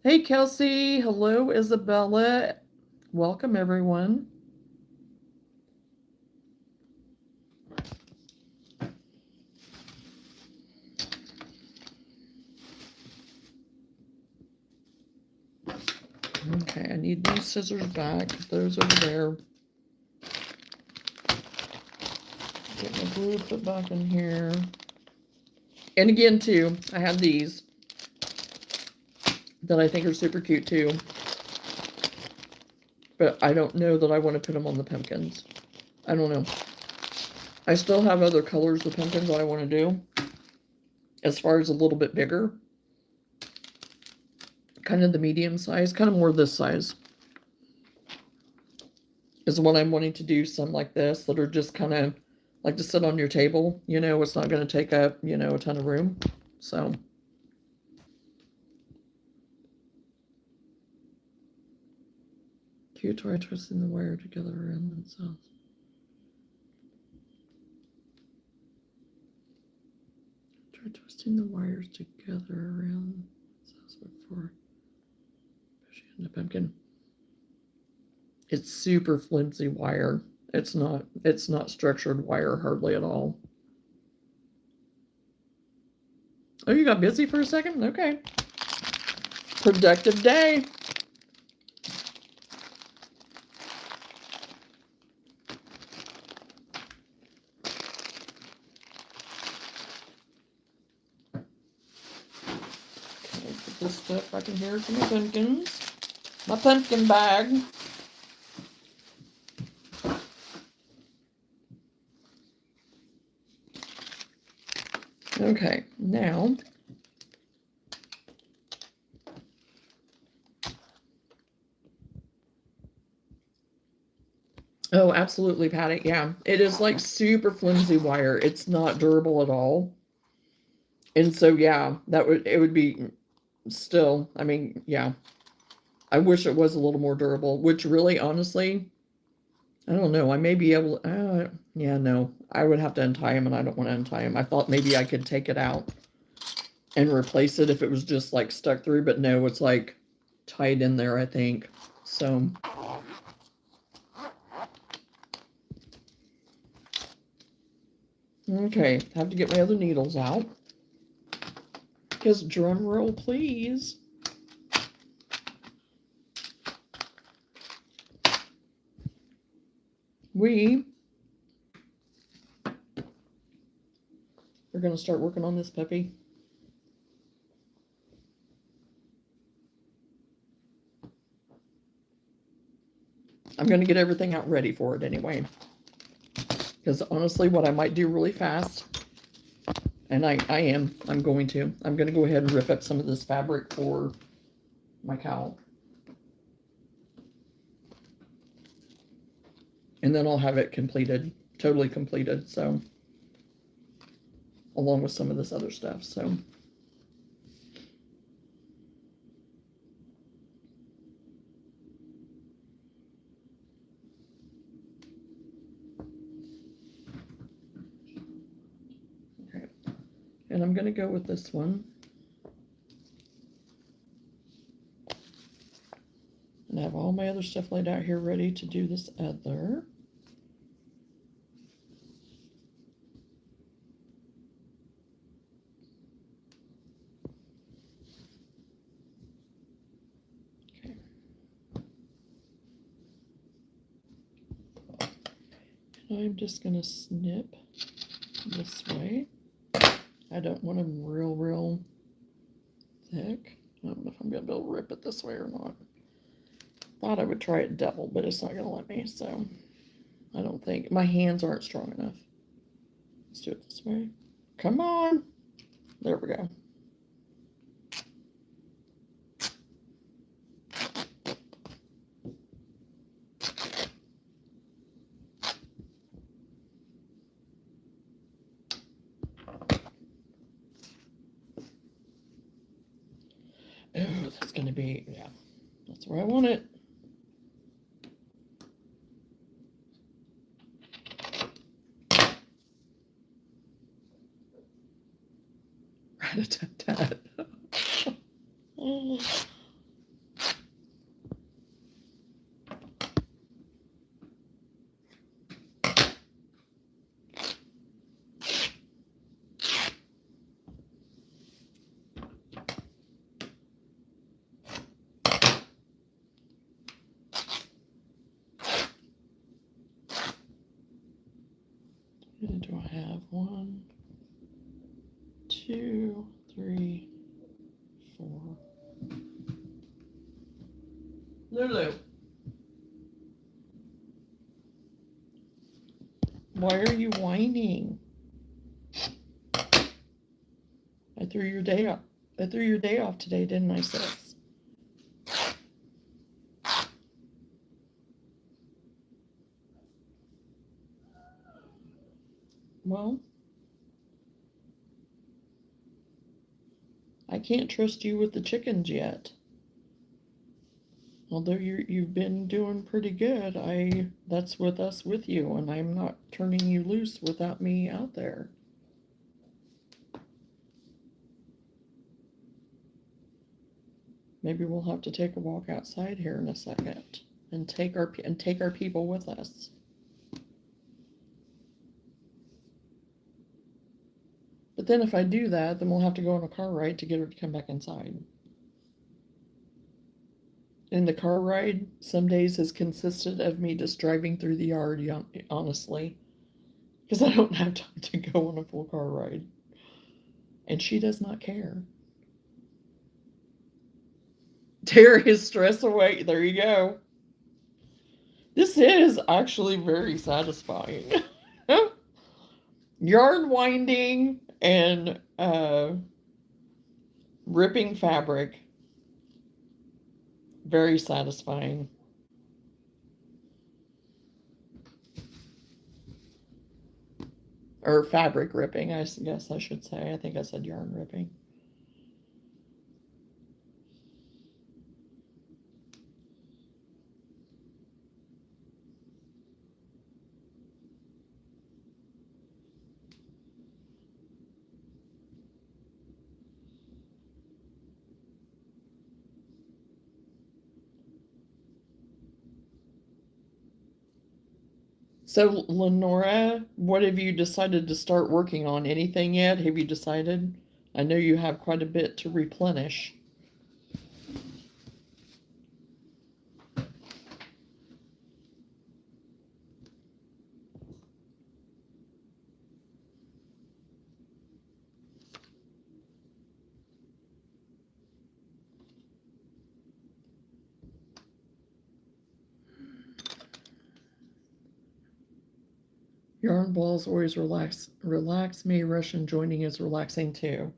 Hey, Kelsey. Hello, Isabella. Welcome, everyone. Okay, I need these scissors back. Put those over there. Get my glue put back in here. And again, too, I have these that I think are super cute, too. But I don't know that I want to put them on the pumpkins. I don't know. I still have other colors of pumpkins that I want to do. As far as a little bit bigger. Kind of the medium size. Kind of more this size. Is what I'm wanting to do. Some like this that are just kind of like to sit on your table. It's not going to take up, a ton of room. So. Cute try twisting the wire together around themselves. Try twisting the wires together around themselves before pushing in the pumpkin. It's super flimsy wire. It's not structured wire hardly at all. Oh, you got busy for a second? Okay. Productive day. This stuff back in here for my pumpkins. My pumpkin bag. Okay, now oh, absolutely, Patty. Yeah, it is like super flimsy wire. It's not durable at all. And so yeah, it would be still, I mean, yeah. I wish it was a little more durable, which really, honestly, I don't know. I may be able to, yeah, no. I would have to untie him, and I don't want to untie him. I thought maybe I could take it out and replace it if it was just, like, stuck through, but no, it's, like, tied in there, I think. So. Okay, have to get my other needles out. Because drum roll, please. we're going to start working on this puppy. I'm going to get everything out ready for it anyway. Because honestly, what I might do really fast, and I'm going to go ahead and rip up some of this fabric for my cowl. And then I'll have it completed, totally completed, so, along with some of this other stuff, so. Okay, and I'm going to go with this one. And I have all my other stuff laid out here ready to do this other. Okay. And I'm just going to snip this way. I don't want them real thick. I don't know if I'm going to be able to rip it this way or not. Thought I would try it double, but it's not going to let me, so I don't think. My hands aren't strong enough. Let's do it this way. Come on. There we go. Oh, that's going to be, yeah, that's where I want it. Rat-a-tat-tat. Oh. Do I have 1, 2, 3, 4? Lulu, why are you whining? I threw your day off. I threw your day off today, didn't I, sis? Well, I can't trust you with the chickens yet. Although you've been doing pretty good, that's with us with you, and I'm not turning you loose without me out there. Maybe we'll have to take a walk outside here in a second and take our people with us. But then if I do that, then we'll have to go on a car ride to get her to come back inside. And the car ride some days has consisted of me just driving through the yard, honestly, because I don't have time to go on a full car ride. And she does not care. Tear his stress away. There you go. This is actually very satisfying. Yarn winding and ripping fabric. Very satisfying. Or fabric ripping, I guess I should say. I think I said yarn ripping. So, Lenora, what have you decided to start working on? Anything yet? Have you decided? I know you have quite a bit to replenish. Yarn balls always relax me. Russian joining is relaxing too.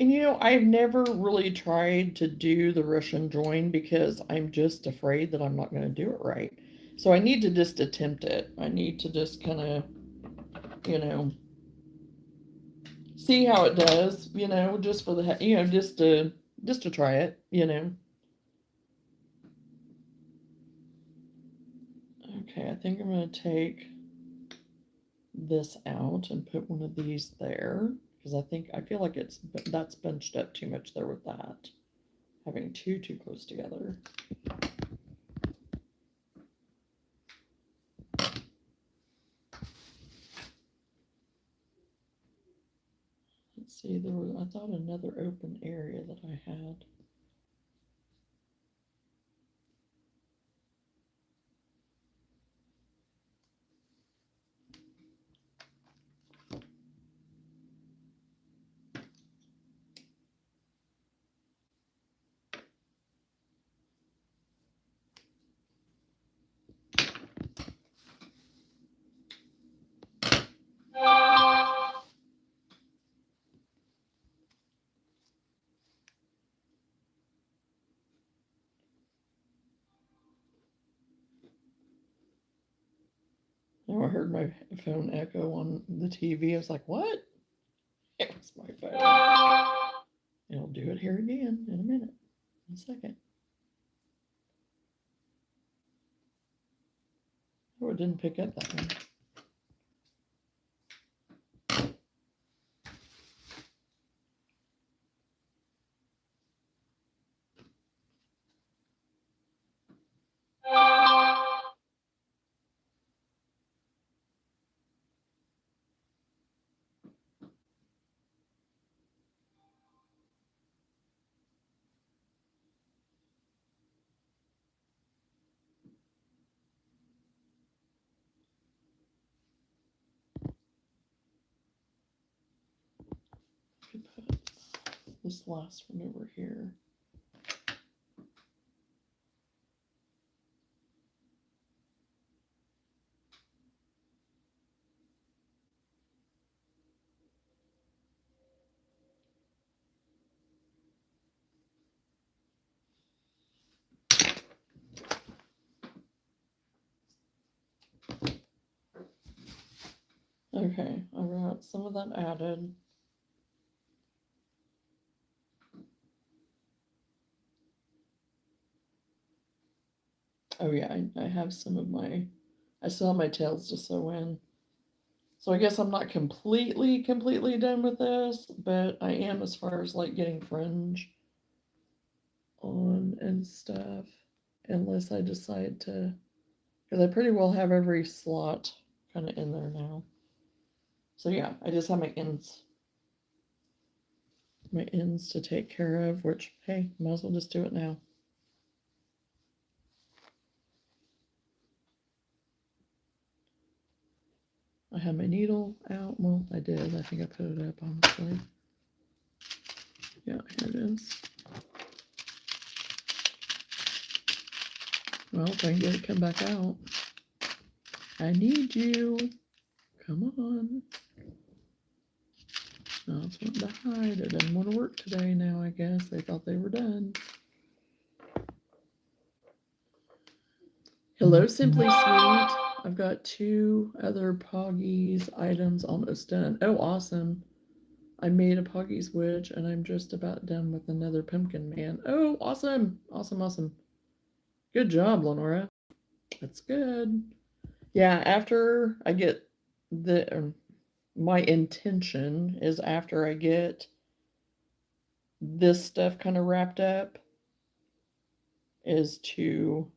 And I've never really tried to do the Russian join because I'm just afraid that I'm not going to do it right. So I need to just attempt it. I need to just kind of, you know, see how it does, just for the, just to try it. Okay, I think I'm going to take this out and put one of these there because I feel like that's bunched up too much there with that, having two too close together. Let's see, I thought another open area that I had. Oh, I heard my phone echo on the TV. I was like, what? It was my phone. It'll do it here again in a minute, in a second. Oh, it didn't pick up that one. Put this last one over here. Okay, I got some of that added. Oh yeah, I have some of I still have my tails to sew in. So I guess I'm not completely done with this, but I am as far as like getting fringe on and stuff. Unless I decide to, because I pretty well have every slot kind of in there now. So yeah, I just have my ends to take care of, which, hey, might as well just do it now. I have my needle out. Well, I did. I think I put it up, honestly. Yeah, here it is. Well, if I can get it come back out. I need you. Come on. No, it's wanting to hide. It didn't want to work today now, I guess. They thought they were done. Hello, Simply Sweet. I've got 2 other Poggies items almost done. Oh, awesome. I made a Poggies witch, and I'm just about done with another pumpkin man. Oh, awesome. Awesome, awesome. Good job, Lenora. That's good. Yeah, after I get my intention is after I get this stuff kind of wrapped up is to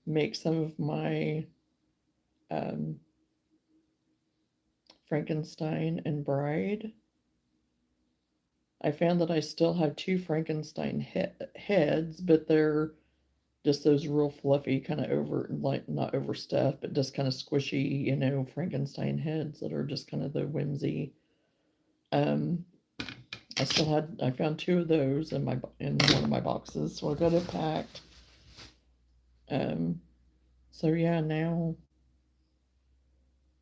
make some of my Frankenstein and Bride. I found that I still have 2 Frankenstein heads, but they're just those real fluffy, kind of like not overstuffed, but just kind of squishy, Frankenstein heads that are just kind of the whimsy. I found 2 of those in one of my boxes, so I got it packed. So yeah, now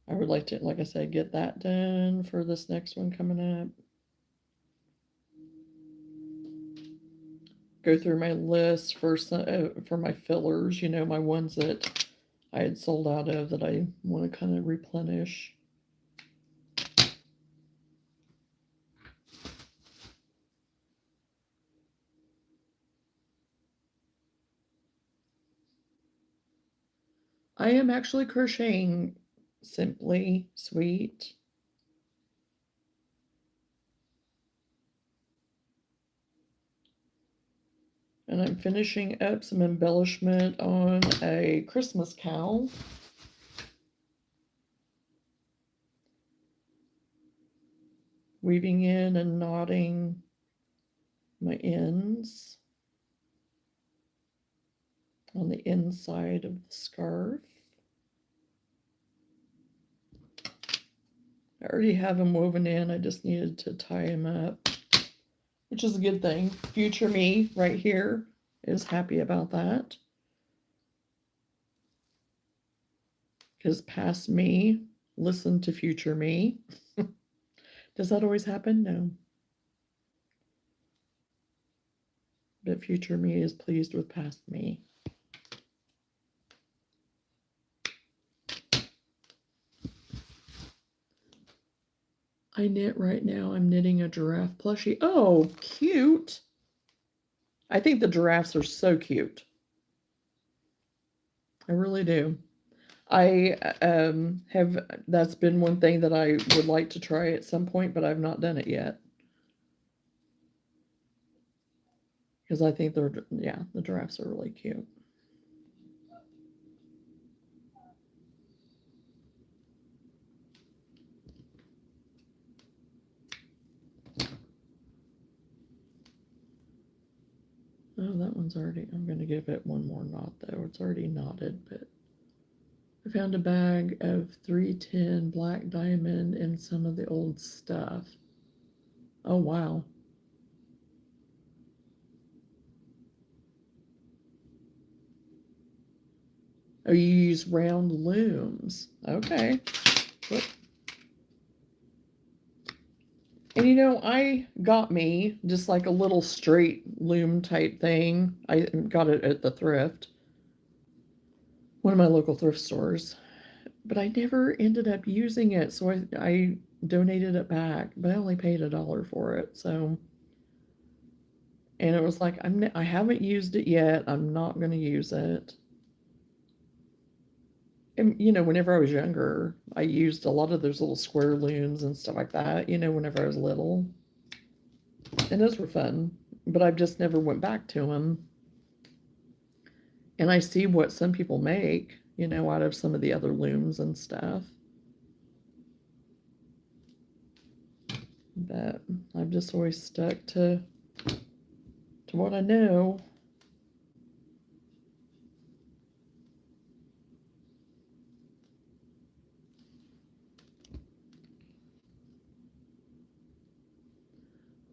I would like to, like I said, get that done for this next one coming up. Go through my list for my fillers, you know, my ones that I had sold out of that I want to kind of replenish. I am actually crocheting Simply Sweet. And I'm finishing up some embellishment on a Christmas cowl. Weaving in and knotting my ends on the inside of the scarf. I already have them woven in. I just needed to tie them up, which is a good thing. Future me right here is happy about that. Because past me listened to future me. Does that always happen? No. But future me is pleased with past me. I knit right now. I'm knitting a giraffe plushie. Oh, cute. I think the giraffes are so cute. I really do. I that's been one thing that I would like to try at some point, but I've not done it yet. Because I think the giraffes are really cute. Oh, that one's already, I'm going to give it one more knot though. It's already knotted, but I found a bag of 310 black diamond and some of the old stuff. Oh, wow. Oh, you use round looms. Okay. Whoop. And you know, I got me just like a little straight loom type thing. I got it at the thrift, one of my local thrift stores. But I never ended up using it, so I donated it back, but I only paid $1 for it. So, and it was like I haven't used it yet. I'm not going to use it. And you know, whenever I was younger, I used a lot of those little square looms and stuff like that. You know, whenever I was little, and those were fun. But I've just never went back to them. And I see what some people make, you know, out of some of the other looms and stuff. But I've just always stuck to what I know.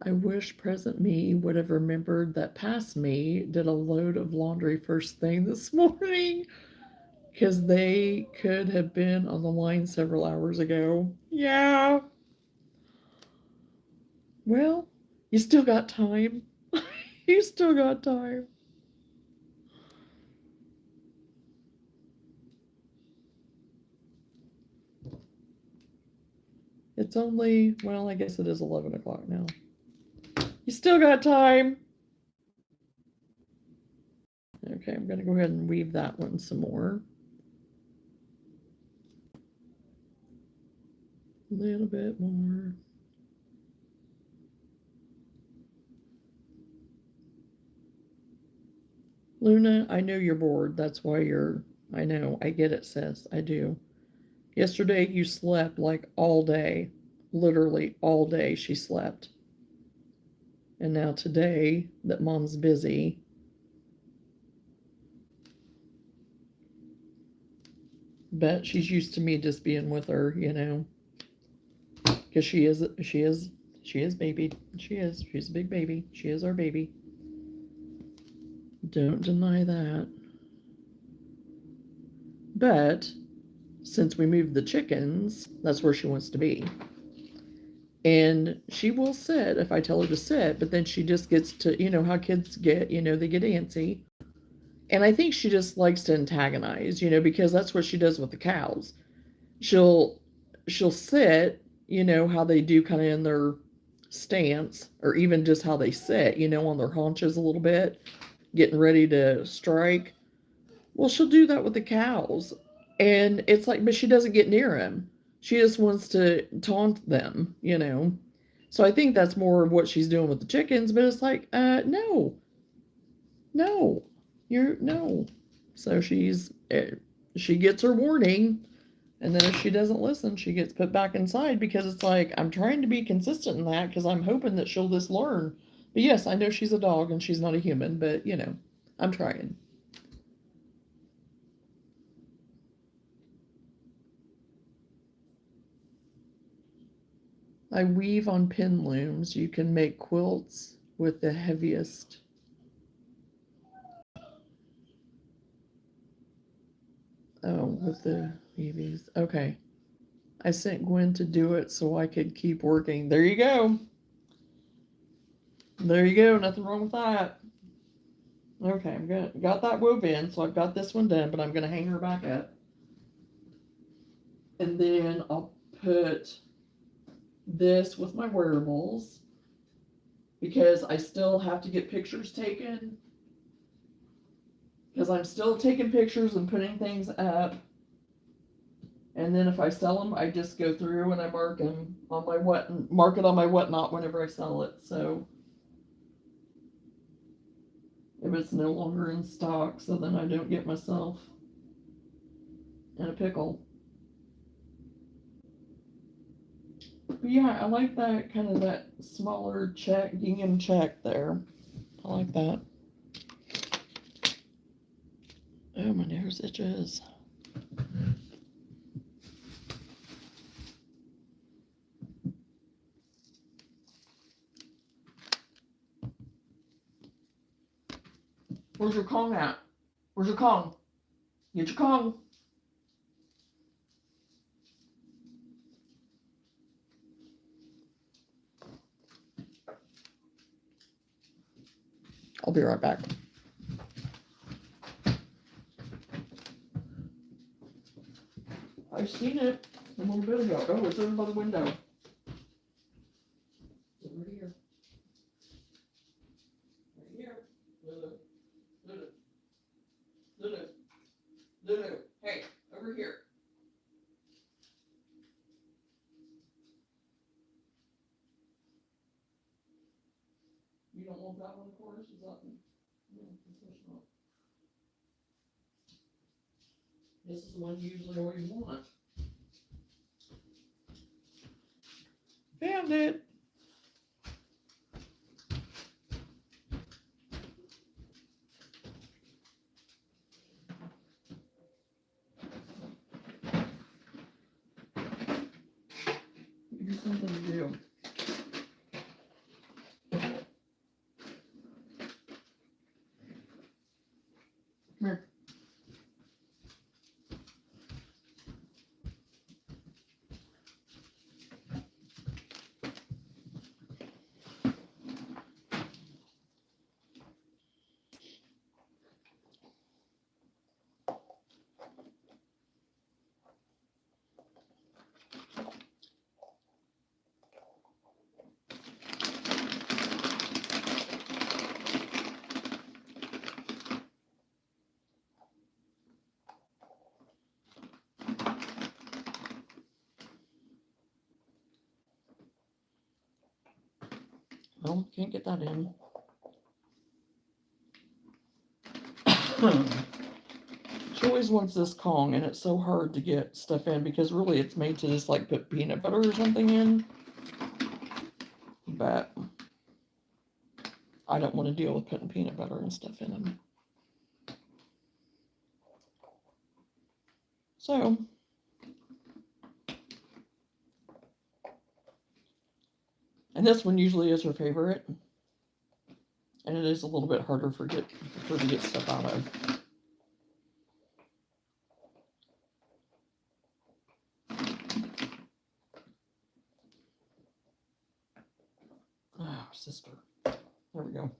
I wish present me would have remembered that past me did a load of laundry first thing this morning, because they could have been on the line several hours ago. Yeah. Well, you still got time. You still got time. It's only, well, I guess it is 11 o'clock now. You still got time. Okay, I'm going to go ahead and weave that one some more. A little bit more. Luna, I know you're bored. That's why you're, I know, I get it, sis. I do. Yesterday you slept like all day. Literally all day she slept. And now today that mom's busy, but she's used to me just being with her, you know, because she's baby. She's a big baby. She is our baby. Don't deny that. But since we moved the chickens, that's where she wants to be. And she will sit if I tell her to sit, but then she just gets to, you know, how kids get, you know, they get antsy. And I think she just likes to antagonize, you know, because that's what she does with the cows. She'll she'll sit, you know, how they do kind of in their stance, or even just how they sit, you know, on their haunches a little bit, getting ready to strike. Well, she'll do that with the cows. And it's like, but she doesn't get near them. She just wants to taunt them, you know. So I think that's more of what she's doing with the chickens, but it's like, no, no, no. So she gets her warning, and then if she doesn't listen, she gets put back inside, because it's like, I'm trying to be consistent in that because I'm hoping that she'll just learn. But yes, I know she's a dog and she's not a human, but you know, I'm trying. I weave on pin looms. You can make quilts with the heaviest. Oh, with the weavies. Okay. I sent Gwen to do it so I could keep working. There you go. There you go. Nothing wrong with that. Okay, got that wove in, so I've got this one done, but I'm gonna hang her back up. And then I'll put this with my wearables, because I still have to get pictures taken, because I'm still taking pictures and putting things up. And then if I sell them, I just go through and I mark them on my mark it on my whatnot whenever I sell it. So if it's no longer in stock, so then I don't get myself in a pickle. But yeah, I like that kind of that smaller check, gingham check there. I like that. Oh, my nose itches. Where's your Kong at? Where's your Kong? Get your Kong. I'll be right back. I seen it a little bit ago. Oh, it's over by the window. It's over here. Right here. Lulu. Lulu. Lulu. Lulu. Hey, over here. You don't want that one, of course? Is that one? No, of course not. This is the one you usually always want. Found it. Here's something to do. Come here. Well, can't get that in. She always wants this Kong, and it's so hard to get stuff in, because really it's made to just like put peanut butter or something in. But I don't want to deal with putting peanut butter and stuff in them. So and this one usually is her favorite. And it is a little bit harder for her to get stuff out of. sister. There we go.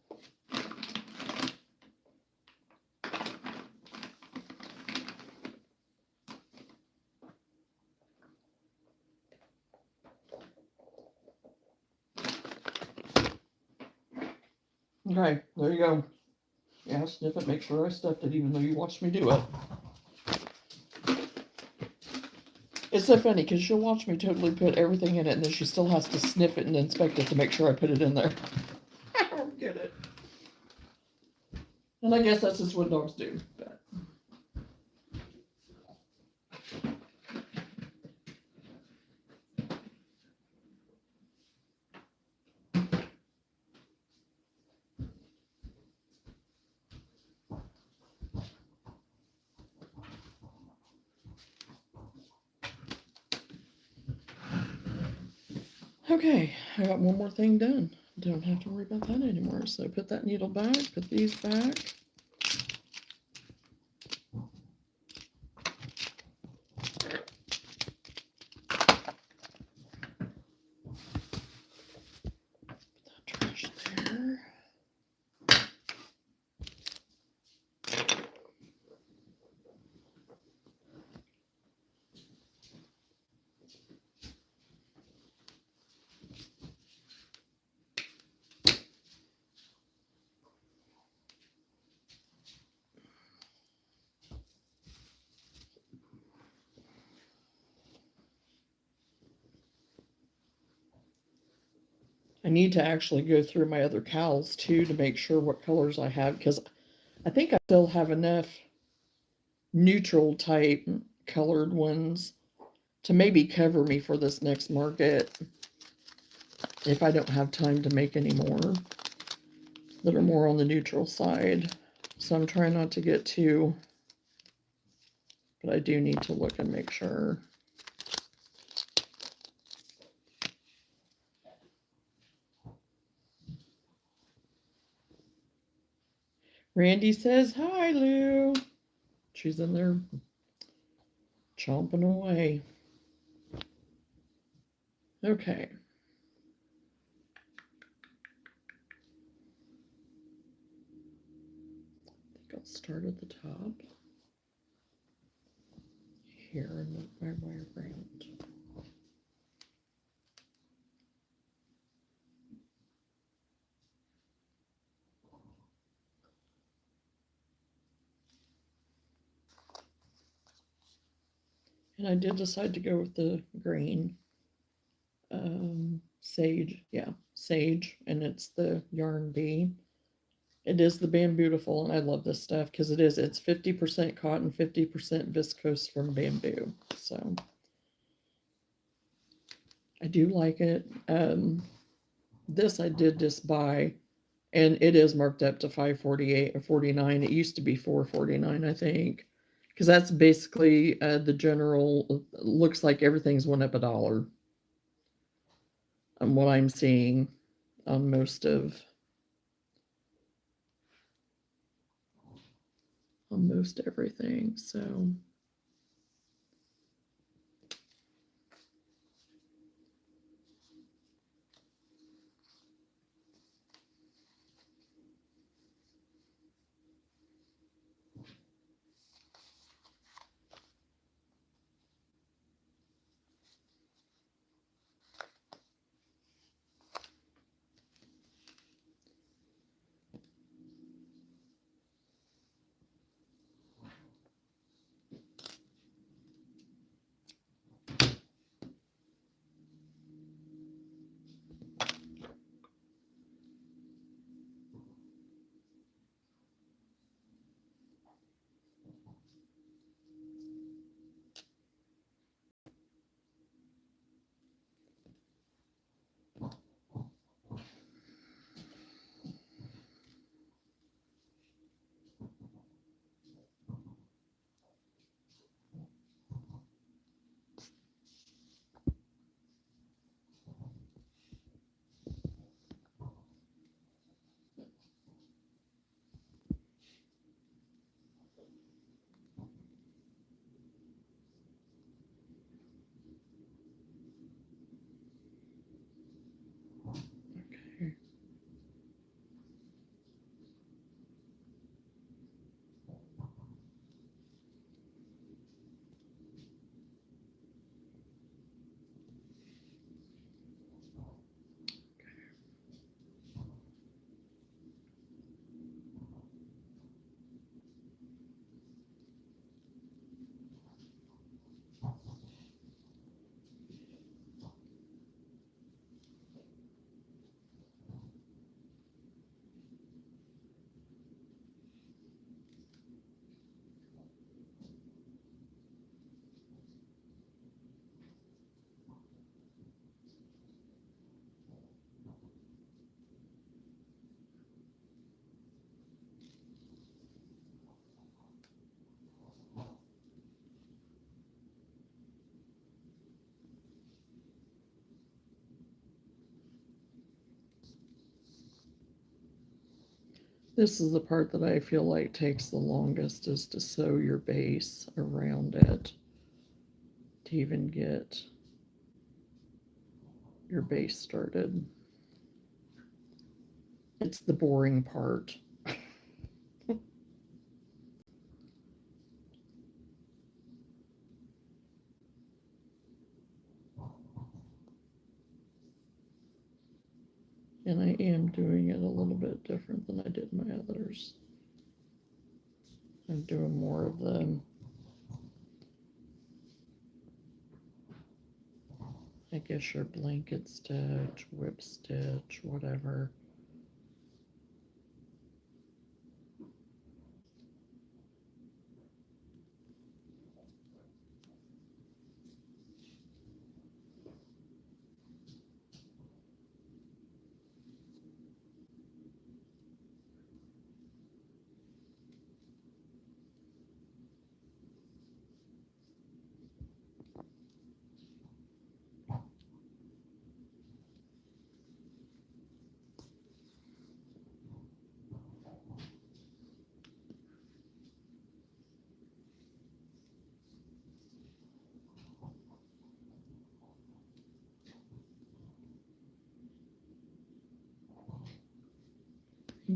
Okay, there you go. Yeah, sniff it, make sure I stuffed it, even though you watched me do it. It's so funny, because she'll watch me totally put everything in it, and then she still has to sniff it and inspect it to make sure I put it in there. I don't get it. And I guess that's just what dogs do. But. Okay, I got one more thing done. Don't have to worry about that anymore. So put that needle back, put these back. Put that trash there. I need to actually go through my other cowls too to make sure what colors I have, because I think I still have enough neutral type colored ones to maybe cover me for this next market if I don't have time to make any more that are more on the neutral side. So I'm trying not to get too, but I do need to look and make sure. Randy says, hi, Lou. She's in there chomping away. Okay. I think I'll start at the top here and work my way around. And I did decide to go with the green sage. Yeah, sage, and it's the Yarn Bee. It is the Bambootiful, and I love this stuff because it's 50% cotton, 50% viscose from bamboo. So I do like it. This I did just buy, and it is marked up to $5.48 or $4.49. It used to be $4.49, I think, because that's basically the general. Looks like everything's went up $1. What I'm seeing on most everything. So This is the part that I feel like takes the longest, is to sew your base around it to even get your base started. It's the boring part. And I am doing it a little bit different than I did my others. I'm doing more of the, I guess, your blanket stitch, whip stitch, whatever.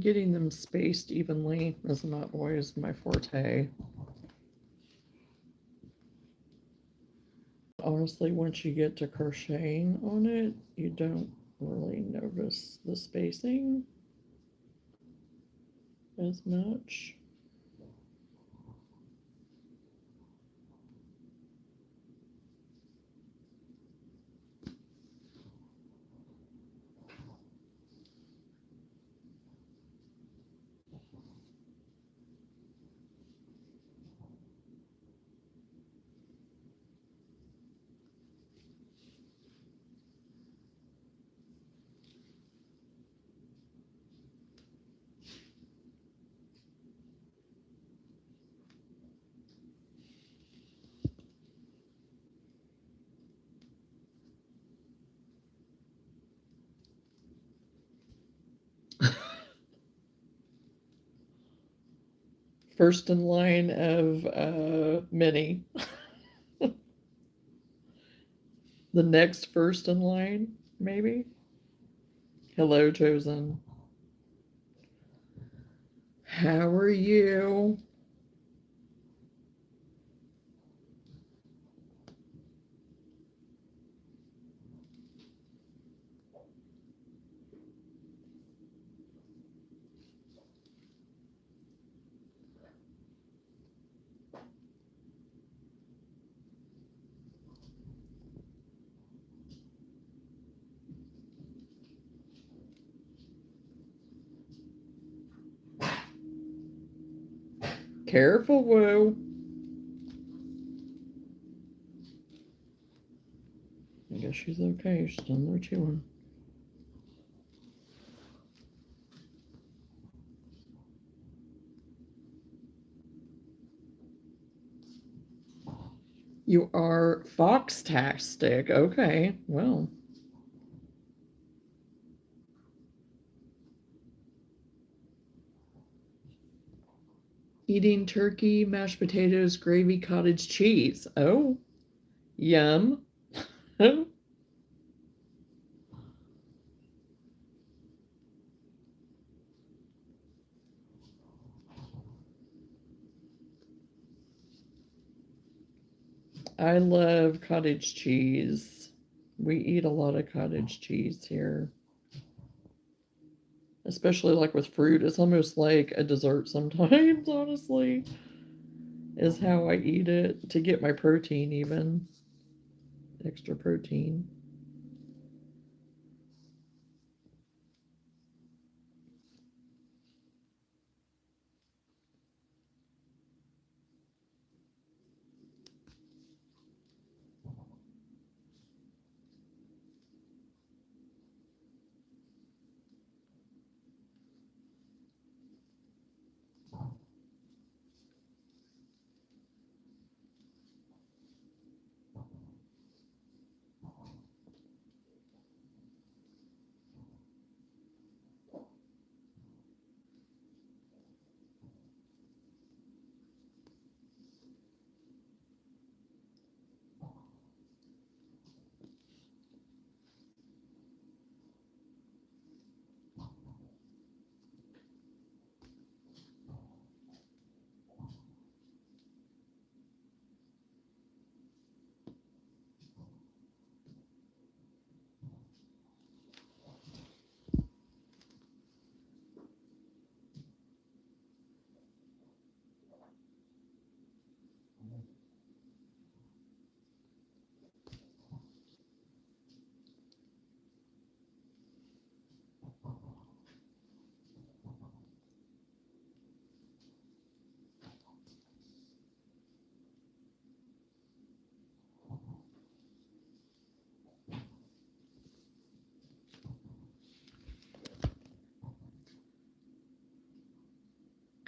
Getting them spaced evenly is not always my forte. Honestly, once you get to crocheting on it, you don't really notice the spacing as much. First in line of many. The next first in line, maybe? Hello, Chosen. How are you? Careful, Woo. I guess she's okay. She's in there chewing. You are foxtastic. Okay, well. Eating turkey, mashed potatoes, gravy, cottage cheese. Oh, yum. I love cottage cheese. We eat a lot of cottage cheese here, especially like with fruit. It's almost like a dessert sometimes, honestly, is how I eat it to get my protein, even extra protein.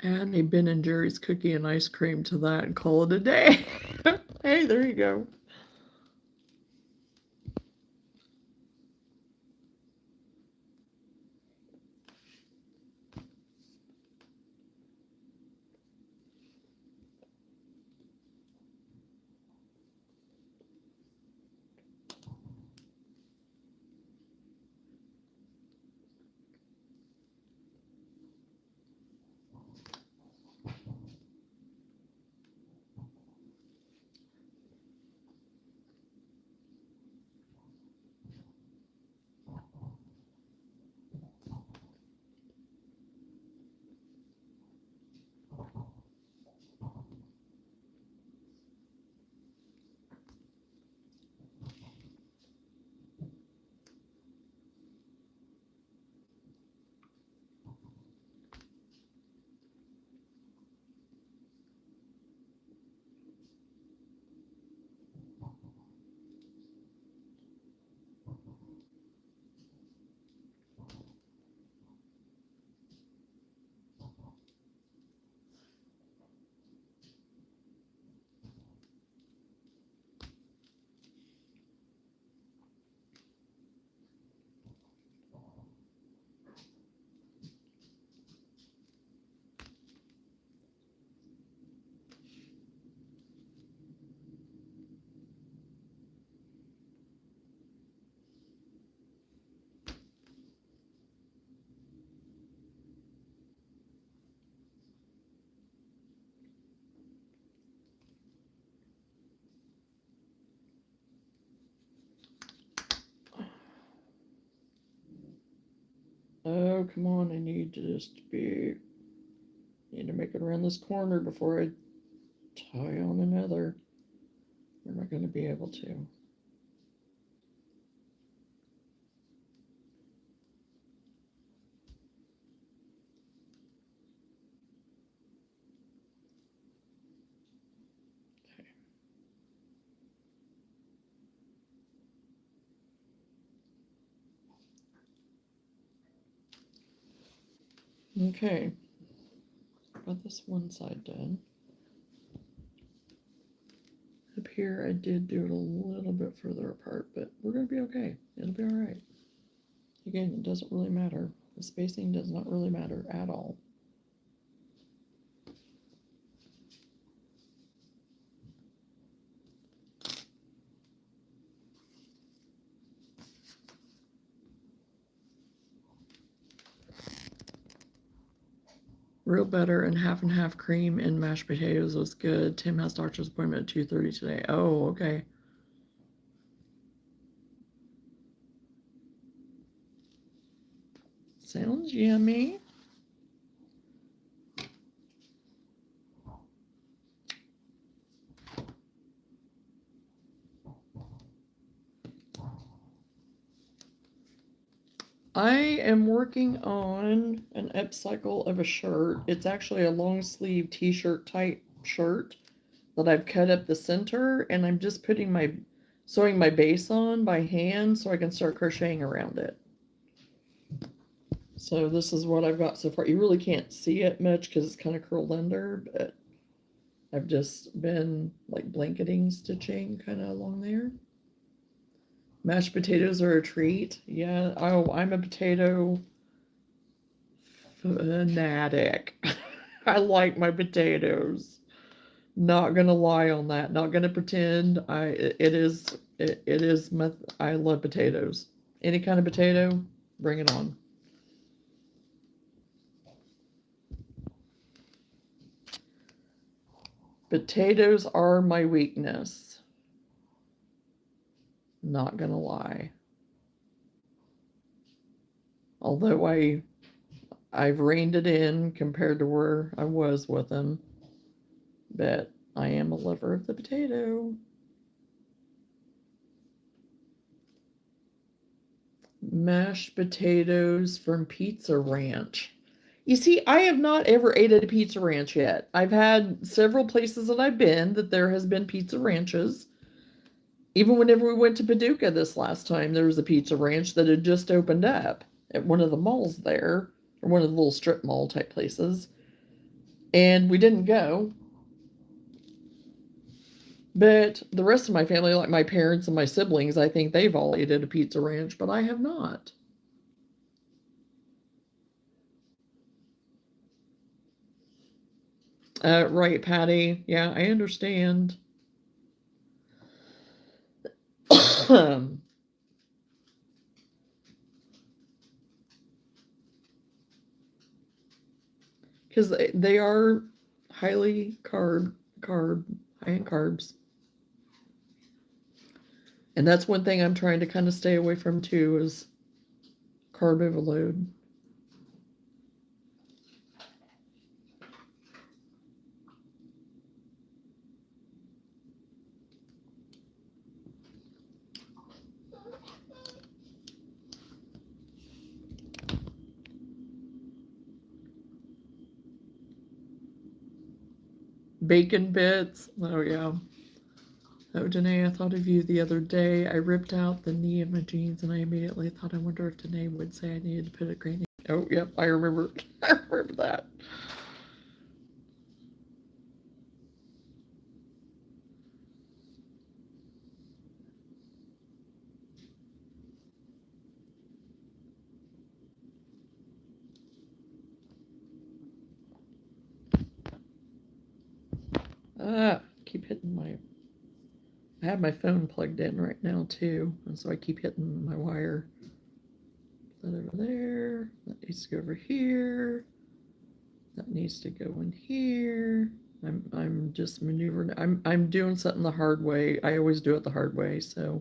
Add a Ben & Jerry's cookie and ice cream to that and call it a day. Hey, there you go. Oh, come on, I need to need to make it around this corner before I tie on another. We're not going to be able to. Okay, got this one side done. Up here, I did do it a little bit further apart, but we're going to be okay. It'll be all right. Again, it doesn't really matter. The spacing does not really matter at all. Real butter and half cream and mashed potatoes was good. Tim has doctor's appointment at 2:30 today. Oh, okay. Sounds yummy. I am working on an upcycle of a shirt. It's actually a long sleeve t-shirt type shirt that I've cut up the center, and I'm just sewing my base on by hand so I can start crocheting around it. So this is what I've got so far. You really can't see it much because it's kind of curled under, but I've just been like blanketing stitching kind of along there. Mashed potatoes are a treat. Yeah. Oh, I'm a potato fanatic. I like my potatoes. Not gonna lie on that. Not gonna pretend. I love potatoes. Any kind of potato, bring it on. Potatoes are my weakness. Not gonna lie. Although I've reined it in compared to where I was with them, but I am a lover of the potato. Mashed potatoes from Pizza Ranch. You see, I have not ever ate at a Pizza Ranch yet. I've had several places that I've been that there has been Pizza Ranches. Even whenever we went to Paducah this last time, there was a Pizza Ranch that had just opened up at one of the malls there, or one of the little strip mall type places. and we didn't go. But the rest of my family, like my parents and my siblings, I think they've all ate at a pizza ranch, but I have not. Right, Patty. Yeah, I understand. Because they are highly high in carbs. And that's one thing I'm trying to kind of stay away from too is carb overload. Bacon bits. Oh, yeah. Oh, Danae, I thought of you the other day. I ripped out the knee of my jeans and I immediately thought, I wonder if Danae would say I needed to put a granny. Oh, yep, I remember. I remember that. Keep hitting my. I have my phone plugged in right now too, and so I keep hitting my wire. That over there. That needs to go over here. That needs to go in here. I'm just maneuvering. I'm doing something the hard way. I always do it the hard way, so.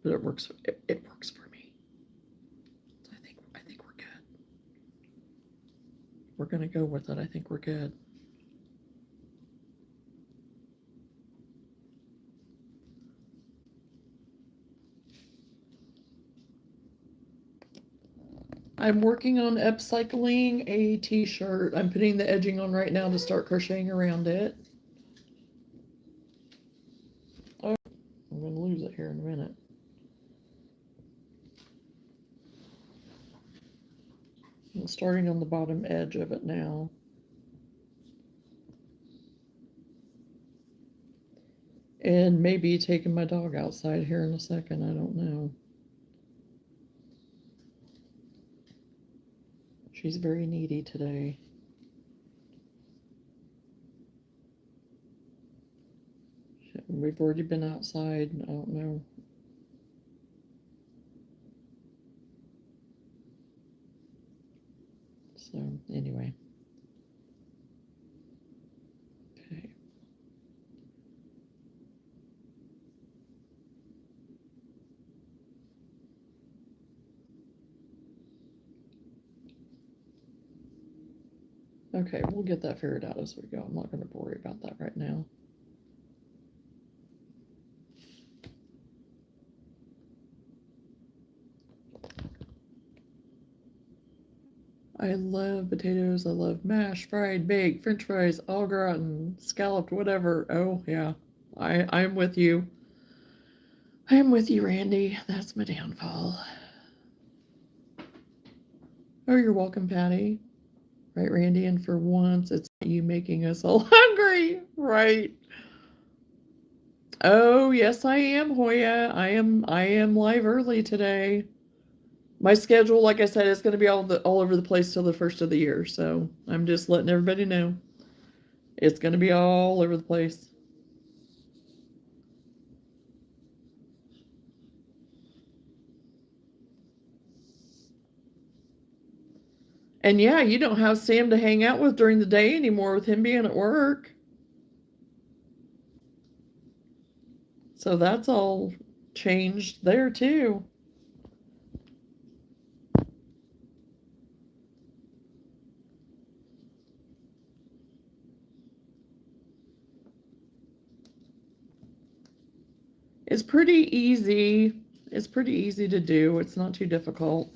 But it works. It works for me. So I think we're good. We're gonna go with it. I think we're good. I'm working on upcycling a t-shirt. I'm putting the edging on right now to start crocheting around it. Oh, I'm going to lose it here in a minute. I'm starting on the bottom edge of it now. And maybe taking my dog outside here in a second. I don't know. She's very needy today. We've already been outside. I don't know. So, anyway. Okay. Okay, we'll get that figured out as we go. I'm not going to worry about that right now. I love potatoes. I love mashed, fried, baked, French fries, au gratin, scalloped, whatever. Oh, yeah. I'm with you. I am with you, Randy. That's my downfall. Oh, you're welcome, Patty. Right, Randy? And for once, it's not you making us all hungry. Right. Oh, yes, I am, Hoya. I am live early today. My schedule, like I said, is going to be all over the place till the first of the year. So I'm just letting everybody know. It's going to be all over the place. And yeah, you don't have Sam to hang out with during the day anymore with him being at work. So that's all changed there too. It's pretty easy. It's pretty easy to do. It's not too difficult.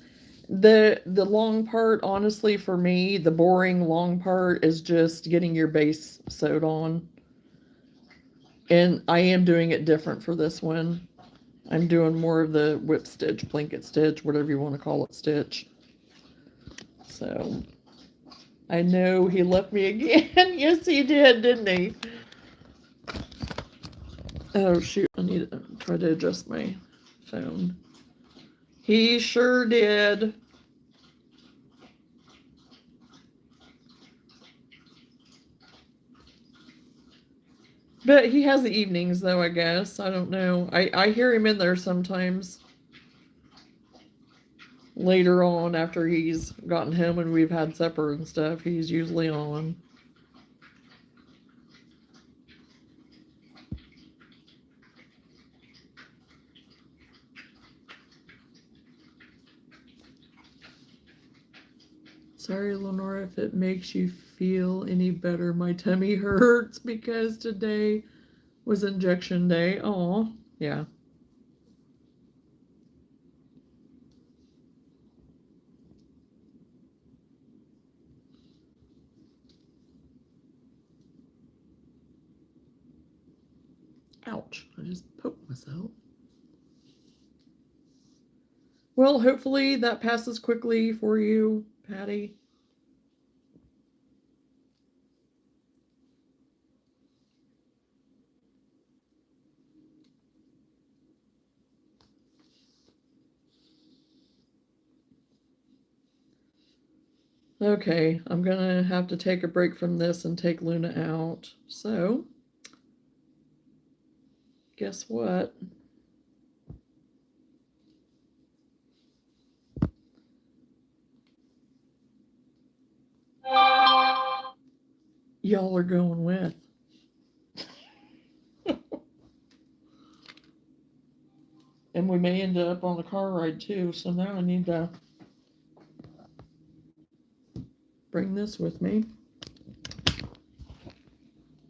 The long part, honestly, for me, the boring long part is just getting your base sewed on. And I am doing it different for this one. I'm doing more of the whip stitch, blanket stitch, whatever you want to call it, stitch. So I know he left me again. Yes, he did, didn't he? Oh, shoot. I need to try to adjust my phone. He sure did. But he has the evenings, though, I guess. I don't know. I hear him in there sometimes. Later on, after he's gotten home and we've had supper and stuff, he's usually on. Sorry, Lenora, if it makes you feel any better. My tummy hurts because today was injection day. Oh, yeah. Ouch, I just poked myself. Well, hopefully that passes quickly for you, Patty. Okay, I'm gonna have to take a break from this and take Luna out. So, guess what? Y'all are going with. And we may end up on a car ride too, so now I need to bring this with me.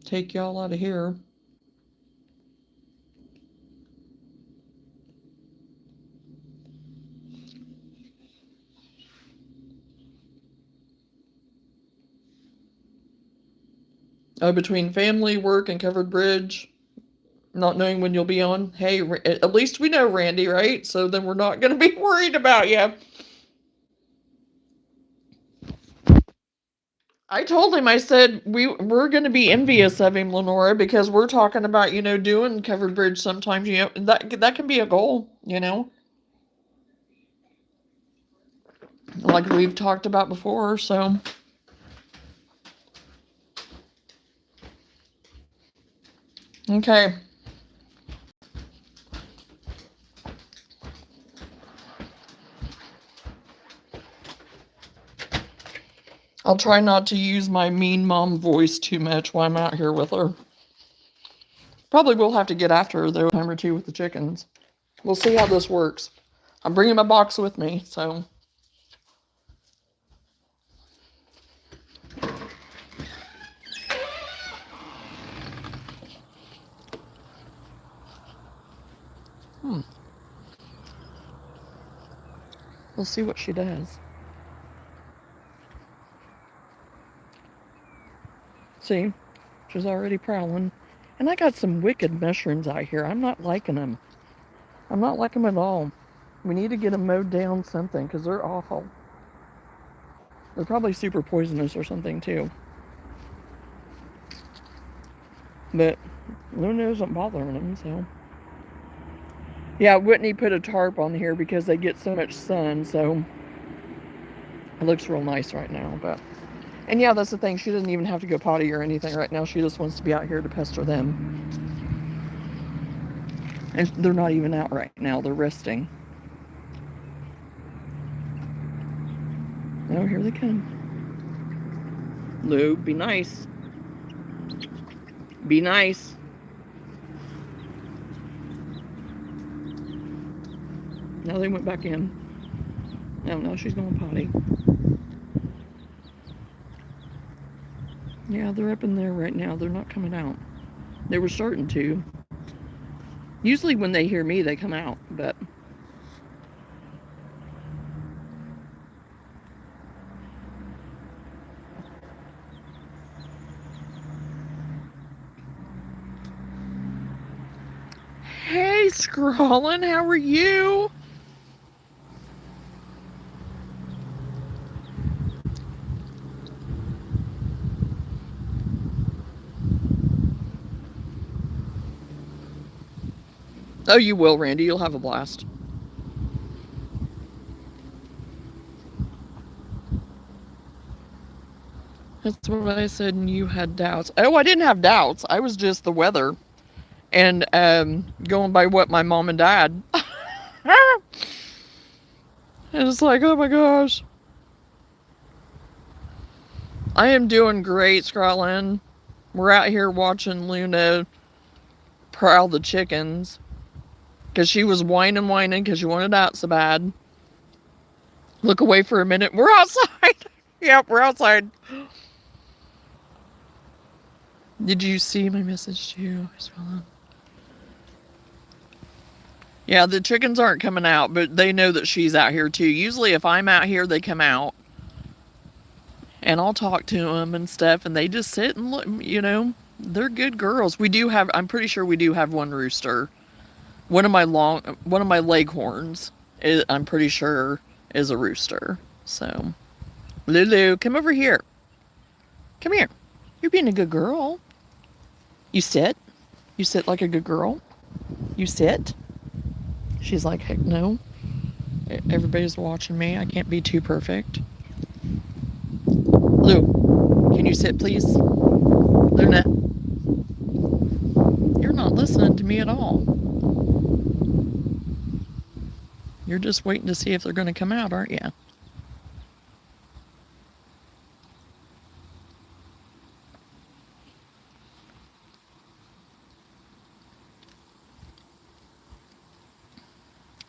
Take y'all out of here. Between family, work, and covered bridge, not knowing when you'll be on. Hey, at least we know Randy, right? So then we're not going to be worried about you. I told him, I said, we're going to be envious of him, Lenora, because we're talking about, doing covered bridge sometimes, that can be a goal, like we've talked about before, so. Okay. I'll try not to use my mean mom voice too much while I'm out here with her. Probably will have to get after her, though, a time or two with the chickens. We'll see how this works. I'm bringing my box with me, so. We'll see what she does. See, she's already prowling. And I got some wicked mushrooms out here. I'm not liking them. I'm not liking them at all. We need to get them mowed down something, because they're awful. They're probably super poisonous or something, too. But Luna isn't bothering them, so. Yeah, Whitney put a tarp on here because they get so much sun, so it looks real nice right now. And yeah, that's the thing. She doesn't even have to go potty or anything right now. She just wants to be out here to pester them. And they're not even out right now. They're resting. Oh, here they come. Lou, be nice. Be nice. Now they went back in. Oh, no, she's going potty. Yeah, they're up in there right now. They're not coming out. They were starting to. Usually when they hear me, they come out, but. Hey, Scrawlin', how are you? Oh, you will, Randy. You'll have a blast. That's what I said, and you had doubts. Oh, I didn't have doubts. I was just the weather. And going by what my mom and dad. And it's like, oh my gosh. I am doing great, Scotland. We're out here watching Luna prowl the chickens. Because she was whining because she wanted out so bad. Look away for a minute. We're outside. Yep, we're outside. Did you see my message to you? Yeah, the chickens aren't coming out, but they know that she's out here too. Usually if I'm out here, they come out. And I'll talk to them and stuff, and they just sit and look, you know. They're good girls. We do have, I'm pretty sure we do have one rooster. One of my leghorns, I'm pretty sure, is a rooster. So, Lulu, come over here. Come here. You're being a good girl. You sit. You sit like a good girl. You sit. She's like, heck no. Everybody's watching me. I can't be too perfect. Lou, can you sit, please? Luna. You're not listening to me at all. You're just waiting to see if they're going to come out, aren't you?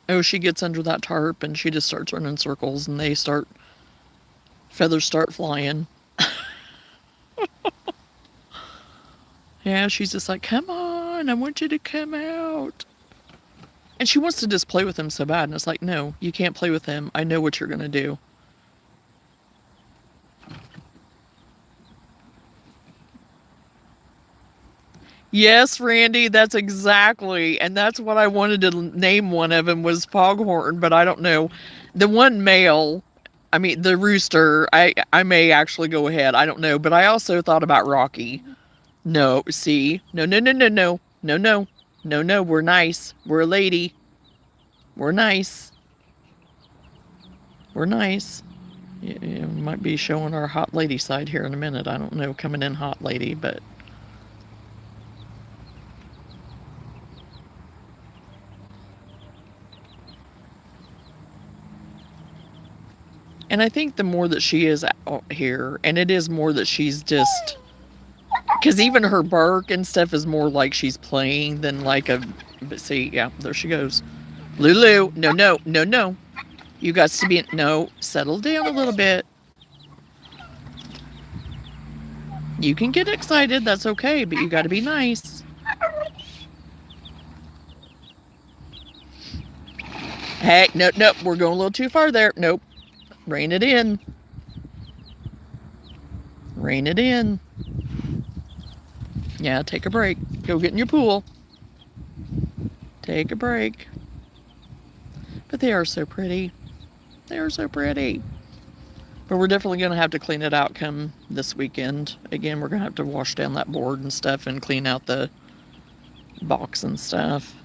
Oh, she gets under that tarp and she just starts running circles and feathers start flying. Yeah, she's just like, come on, I want you to come out. And she wants to just play with him so bad. And it's like, no, you can't play with him. I know what you're going to do. Yes, Randy, that's exactly. And that's what I wanted to name one of them was Foghorn, but I don't know. The one male, I mean, the rooster, I may actually go ahead. I don't know. But I also thought about Rocky. No, see? No, no, no, no, no. No, no. No, no, we're nice. We're a lady. We're nice. We're nice. You might be showing our hot lady side here in a minute. I don't know, coming in hot lady, but... And I think the more that she is out here, and it is more that she's just... Because even her bark and stuff is more like she's playing than like a... But see, yeah, there she goes. Lulu, no, no, no, no. You got to be... No, settle down a little bit. You can get excited, that's okay, but you got to be nice. Hey, no, no, we're going a little too far there. Nope. Rein it in. Rein it in. Yeah, take a break. Go get in your pool. Take a break. But they are so pretty. They are so pretty. But we're definitely going to have to clean it out come this weekend. Again, we're going to have to wash down that board and stuff and clean out the box and stuff.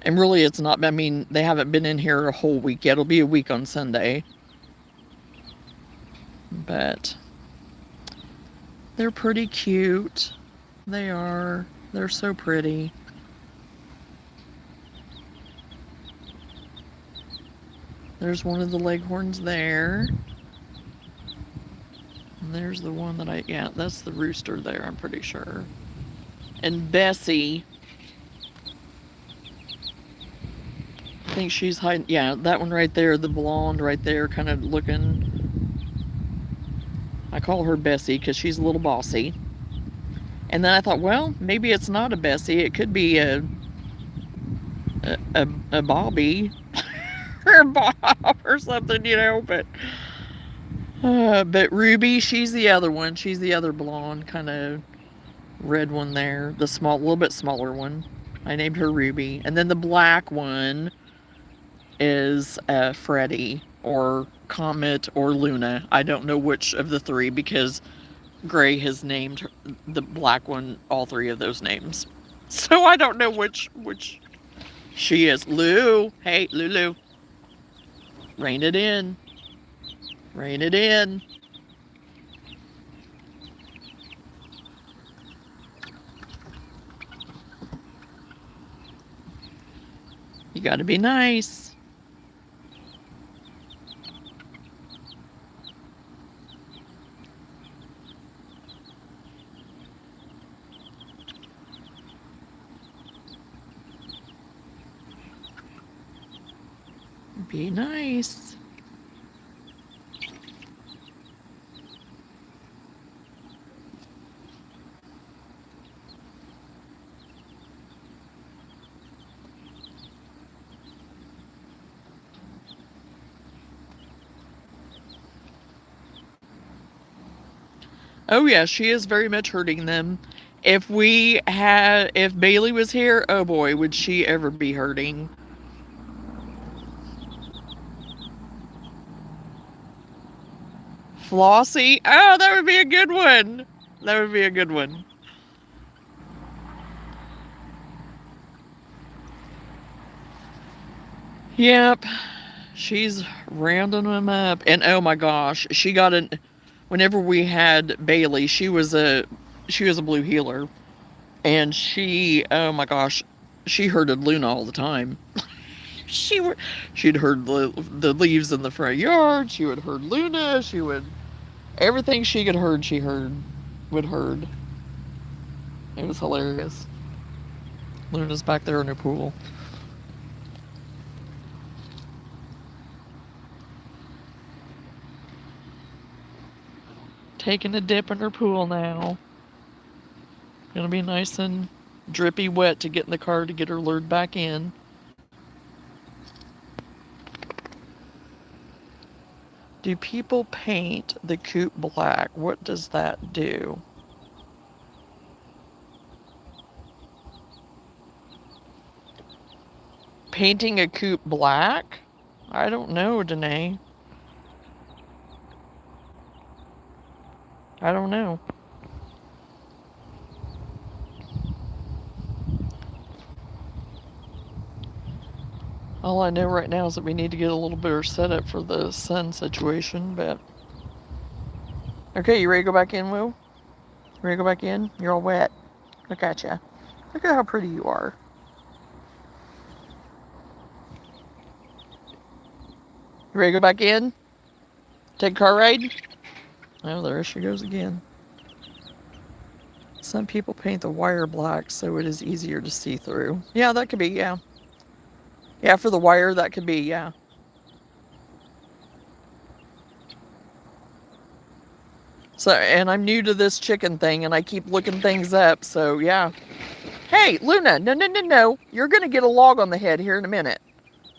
And really, it's not, I mean, they haven't been in here a whole week yet. It'll be a week on Sunday. But they're pretty cute. They are. They're so pretty. There's one of the leghorns there. And there's the one that yeah, that's the rooster there, I'm pretty sure. And Bessie, I think she's hiding, yeah, that one right there, the blonde right there, kind of looking. I call her Bessie because she's a little bossy. And then I thought, well, maybe it's not a Bessie. It could be a Bobby or a Bob or something, you know. But Ruby, she's the other one. She's the other blonde, kind of red one there. The little bit smaller one. I named her Ruby. And then the black one is Freddie or Comet or Luna. I don't know which of the three because Gray has named the black one all three of those names. So I don't know which she is. Lou, hey, Lulu, rein it in. Rein it in. You got to be nice. Be nice. Oh yeah, she is very much hurting them. If Bailey was here, oh boy, would she ever be hurting. Flossie, oh, that would be a good one. That would be a good one. Yep, she's rounding them up. And oh my gosh, she got an. Whenever we had Bailey, she was a blue healer, and oh my gosh, she herded Luna all the time. she she'd herd the leaves in the front yard. She would herd Luna. She would everything she could herd. Would herd. It was hilarious. Luna's back there in her pool. Taking a dip in her pool now. Gonna be nice and drippy wet to get in the car to get her lured back in. Do people paint the coop black? What does that do? Painting a coop black? I don't know, Danae. I don't know. All I know right now is that we need to get a little better setup for the sun situation, but... Okay, you ready to go back in, Will? You ready to go back in? You're all wet. Look at you. Look at how pretty you are. You ready to go back in? Take a car ride? Oh, there she goes again. Some people paint the wire black so it is easier to see through. Yeah, that could be, yeah. Yeah, for the wire, that could be, yeah. So, and I'm new to this chicken thing, and I keep looking things up, so yeah. Hey, Luna, no. You're going to get a log on the head here in a minute.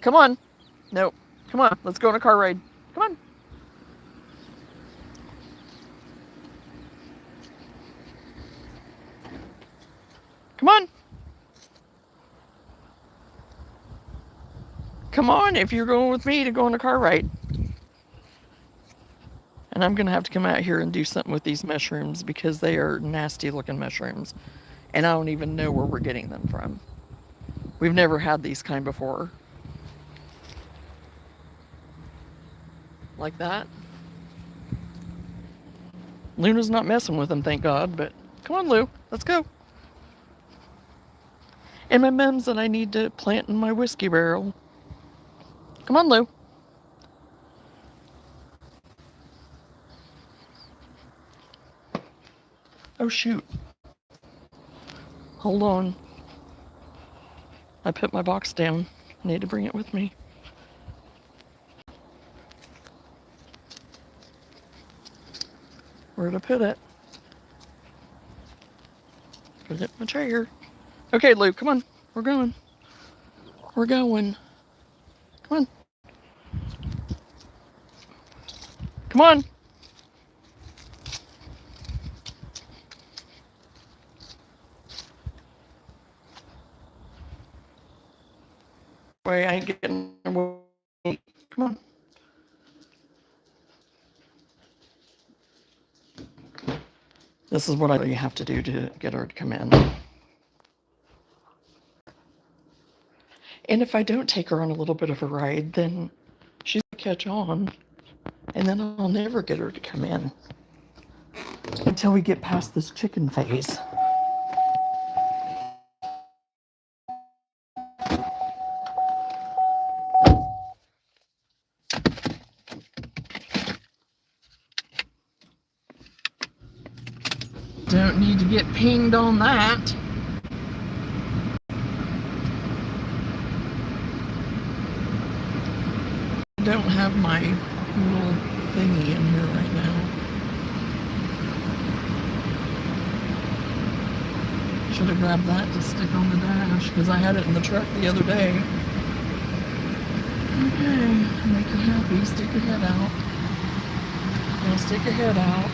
Come on. Nope. Come on, let's go on a car ride. Come on. Come on. Come on, if you're going with me to go on a car ride. And I'm going to have to come out here and do something with these mushrooms because they are nasty looking mushrooms. And I don't even know where we're getting them from. We've never had these kind before. Like that. Luna's not messing with them, thank God, but come on, Lou, let's go. And my mum said I need to plant in my whiskey barrel. Come on, Lou. Oh, shoot. Hold on. I put my box down. I need to bring it with me. Where'd I put it? Put it in my chair. Okay, Lou, come on. We're going. We're going. Come on. Come on. Wait, I ain't getting away. Come on. This is what I have to do to get her to come in. And if I don't take her on a little bit of a ride, then she's going to catch on. And then I'll never get her to come in until we get past this chicken phase. Don't need to get pinged on that. I don't have my little thingy in here right now. Should have grabbed that to stick on the dash because I had it in the truck the other day. Okay, make you happy. Stick your head out. Now stick your head out.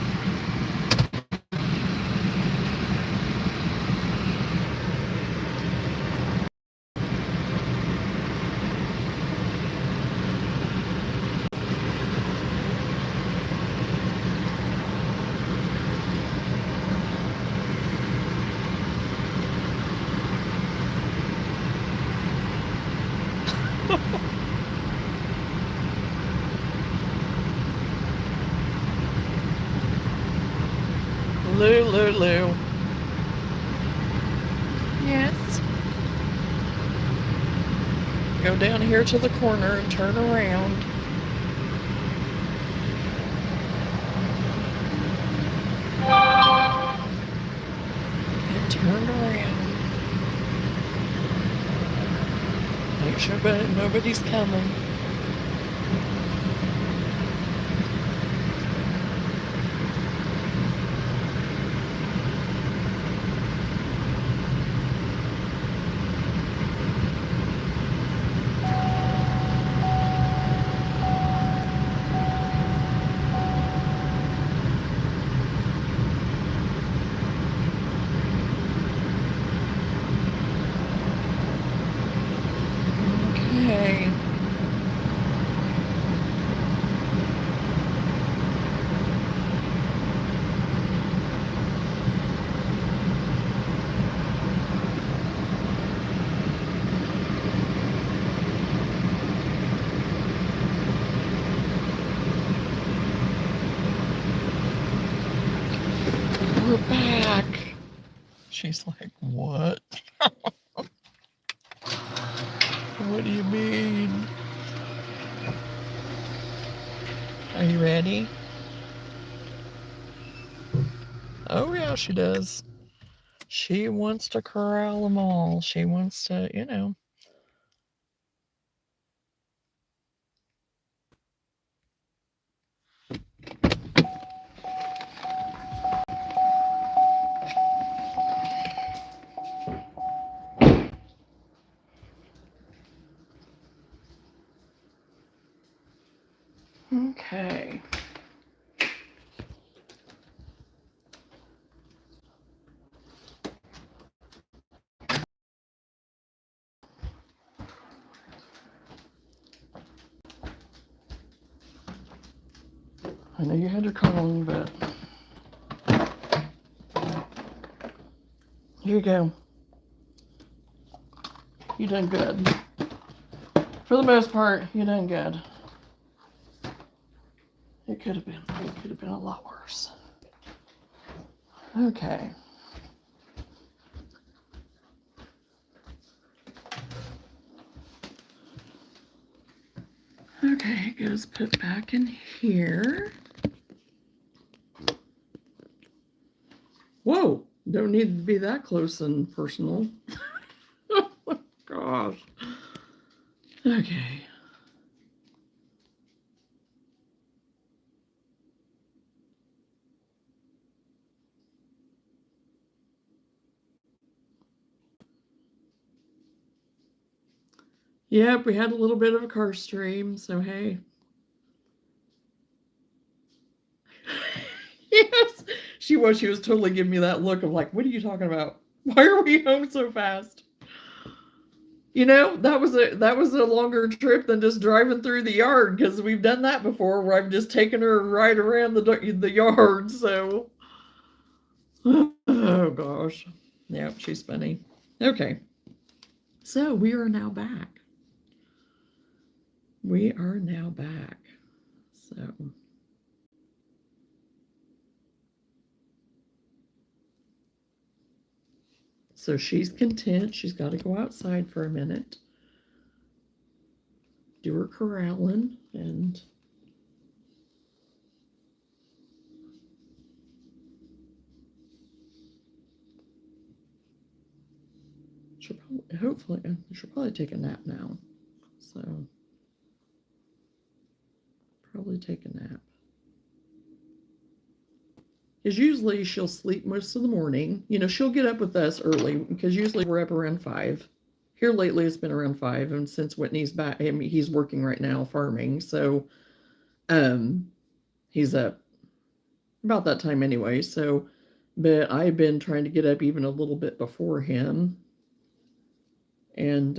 Lou. Yes. Go down here to the corner and turn around. And turn around. Make sure nobody's coming. We're back. She's like, what? What do you mean? Are you ready? Oh, yeah, she does. She wants to corral them all. She wants to, you know. Okay. I know you had your calling, but here you go. You done good. For the most part, you done good. It could have been a lot worse. Okay. Okay, it goes put back in here. Whoa, don't need to be that close and personal. Oh, gosh. Okay. Yep, we had a little bit of a car stream, so hey. Yes, she was totally giving me that look of like, what are you talking about? Why are we home so fast? You know, that was a longer trip than just driving through the yard, because we've done that before where I've just taken her right around the yard. So, oh gosh, yeah, she's funny. Okay, so we are now back. We are now back. So she's content. She's got to go outside for a minute, do her corralling, and she'll probably take a nap now. So probably take a nap. Because usually she'll sleep most of the morning. You know, she'll get up with us early because usually we're up around 5. Here lately it's been around 5, and since Whitney's back, I mean, he's working right now farming, so he's up about that time anyway. So, but I've been trying to get up even a little bit before him, and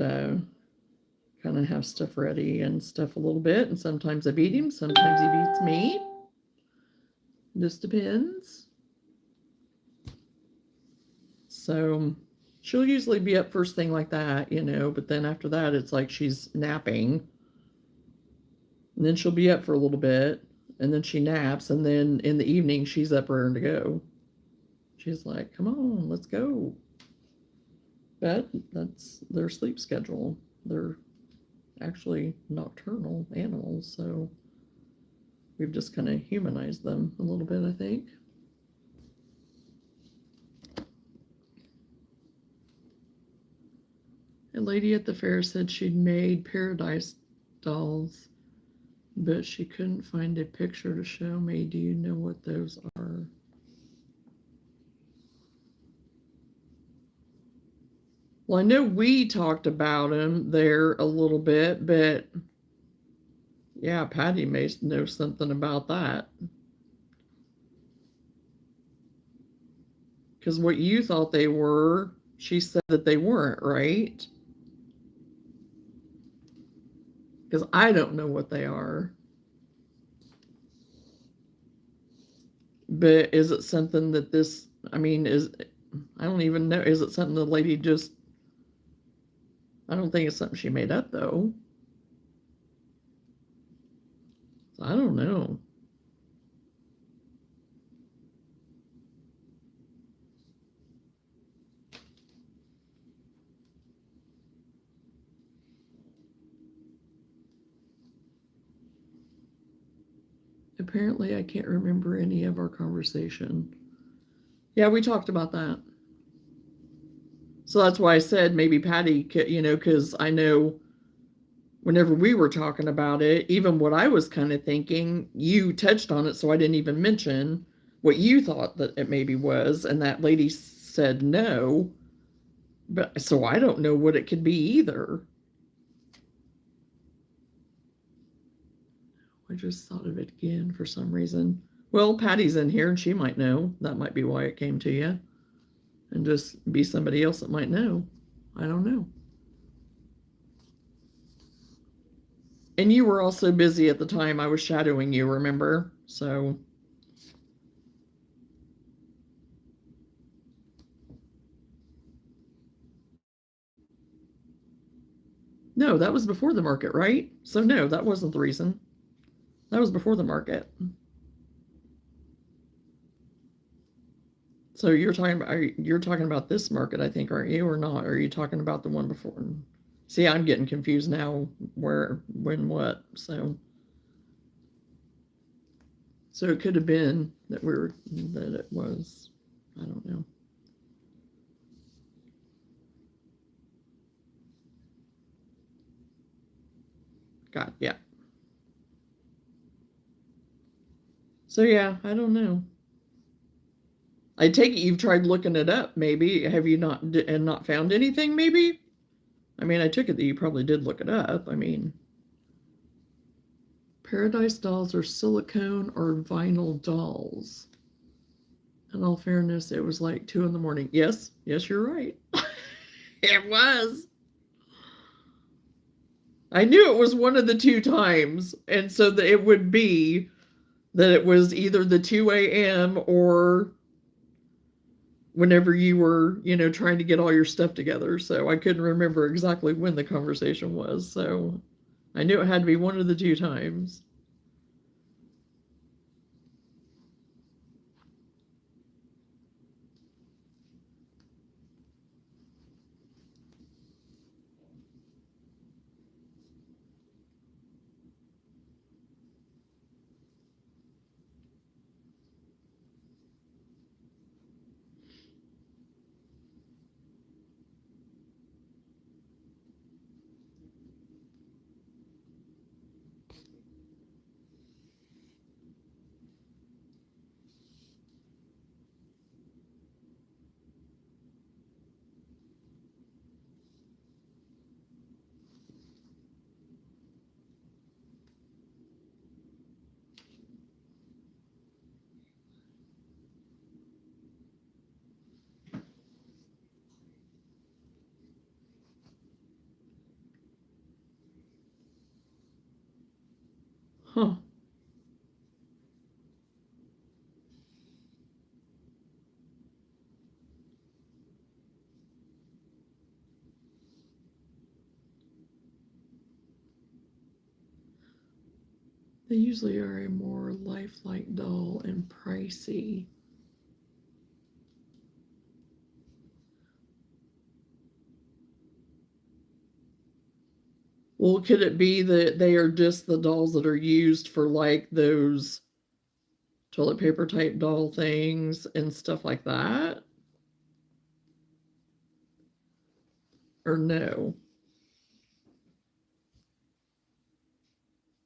kind of have stuff ready and stuff a little bit. And sometimes I beat him, sometimes he beats me. Just depends. So she'll usually be up first thing like that, you know, but then after that it's like she's napping. And then she'll be up for a little bit, and then she naps, and then in the evening she's up raring to go. She's like, come on, let's go. But that's their sleep schedule. They're actually nocturnal animals, so we've just kind of humanized them a little bit, I think. A lady at the fair said she'd made paradise dolls, but she couldn't find a picture to show me. Do you know what those are? Well, I know we talked about them there a little bit, but yeah, Patty may know something about that. Because what you thought they were, she said that they weren't, right? Because I don't know what they are. But is it something that this, I mean, I don't even know. Is it something the lady just, I don't think it's something she made up, though. So I don't know. Apparently, I can't remember any of our conversation. Yeah, we talked about that. So that's why I said maybe Patty, you know, because I know whenever we were talking about it, even what I was kind of thinking, you touched on it, so I didn't even mention what you thought that it maybe was, and that lady said no. But so I don't know what it could be either. I just thought of it again for some reason. Well, Patty's in here and she might know. That might be why it came to you. And just be somebody else that might know. I don't know. And you were also busy at the time I was shadowing you, remember? So. No, that was before the market, right? So no, that wasn't the reason. That was before the market. So you're talking about this market, I think, aren't you, or not? Or are you talking about the one before? See, I'm getting confused now. Where, when, what? So it could have been that it was. I don't know. God, yeah. So yeah, I don't know. I take it you've tried looking it up, maybe. Have you not found anything, maybe? I mean, I took it that you probably did look it up. I mean, Paradise dolls are silicone or vinyl dolls. In all fairness, it was like 2 in the morning. Yes, you're right. It was. I knew it was one of the 2 times, and so that it would be that it was either the 2 a.m. or whenever you were, you know, trying to get all your stuff together. So I couldn't remember exactly when the conversation was. So I knew it had to be one of the two times. Huh. They usually are a more lifelike doll and pricey. Well, could it be that they are just the dolls that are used for like those toilet paper type doll things and stuff like that? Or no?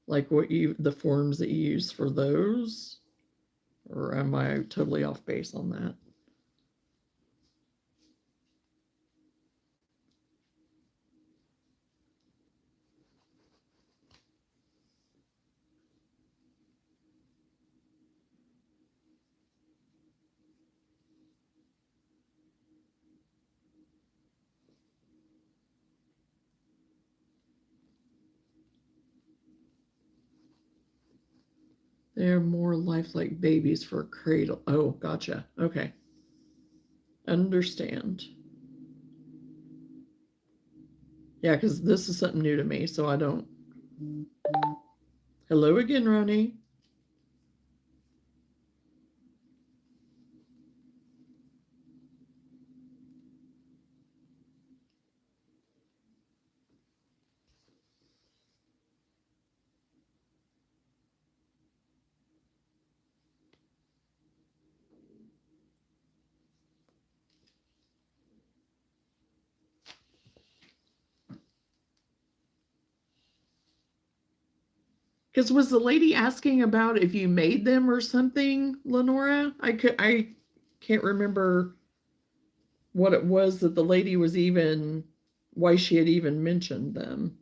Like the forms that you use for those? Or am I totally off base on that? They're more lifelike babies for a cradle. Oh, gotcha. Okay. Understand. Yeah, because this is something new to me, so I don't. Hello again, Ronnie. Because was the lady asking about if you made them or something, Lenora? I can't remember what it was that the lady was even why she had even mentioned them.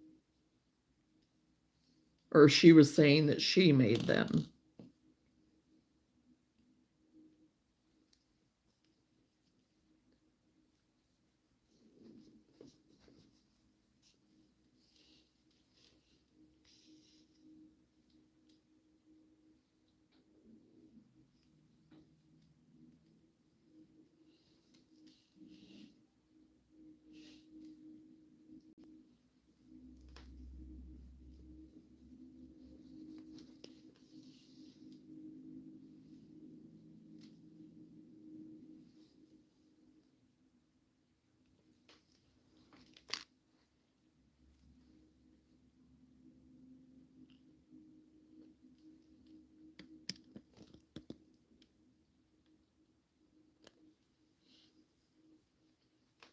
Or she was saying that she made them.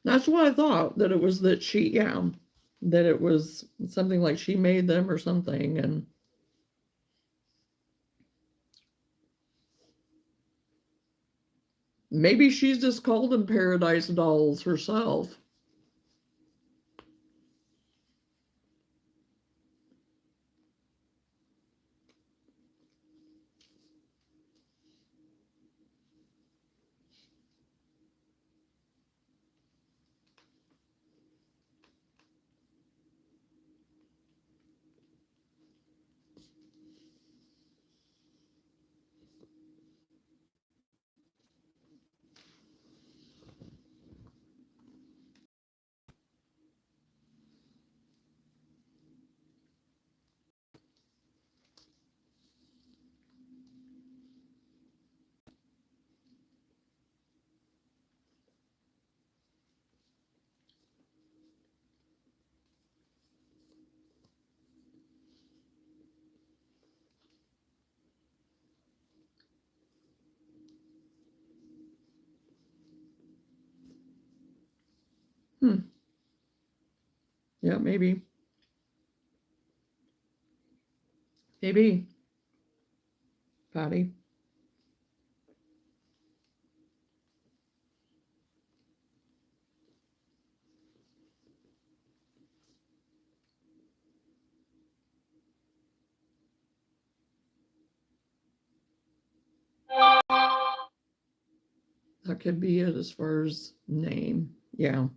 That's what I thought, that it was that she, yeah, that it was something like she made them or something. And maybe she's just called them Paradise Dolls herself. Yeah, maybe. Maybe. Patty. That could be it as far as name. Yeah.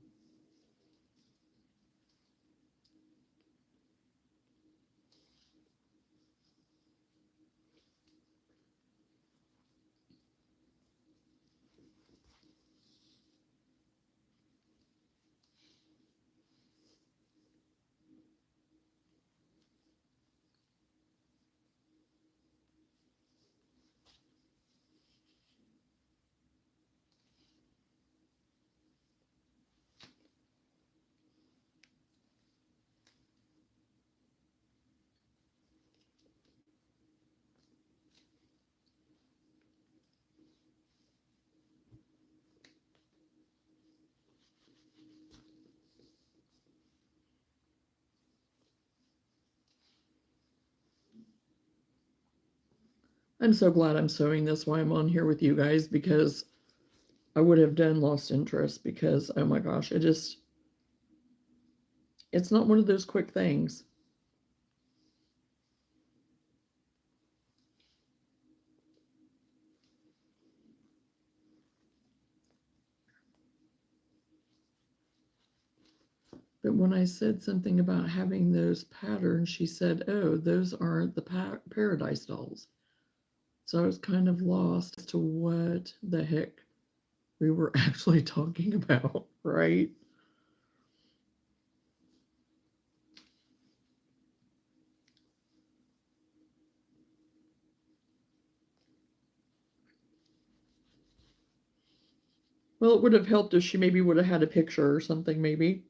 I'm so glad I'm sewing this while I'm on here with you guys, because I would have done lost interest, because oh my gosh, it's not one of those quick things. But when I said something about having those patterns, she said, oh, those aren't the Paradise dolls. So I was kind of lost as to what the heck we were actually talking about, right? Well, it would have helped if she maybe would have had a picture or something, maybe.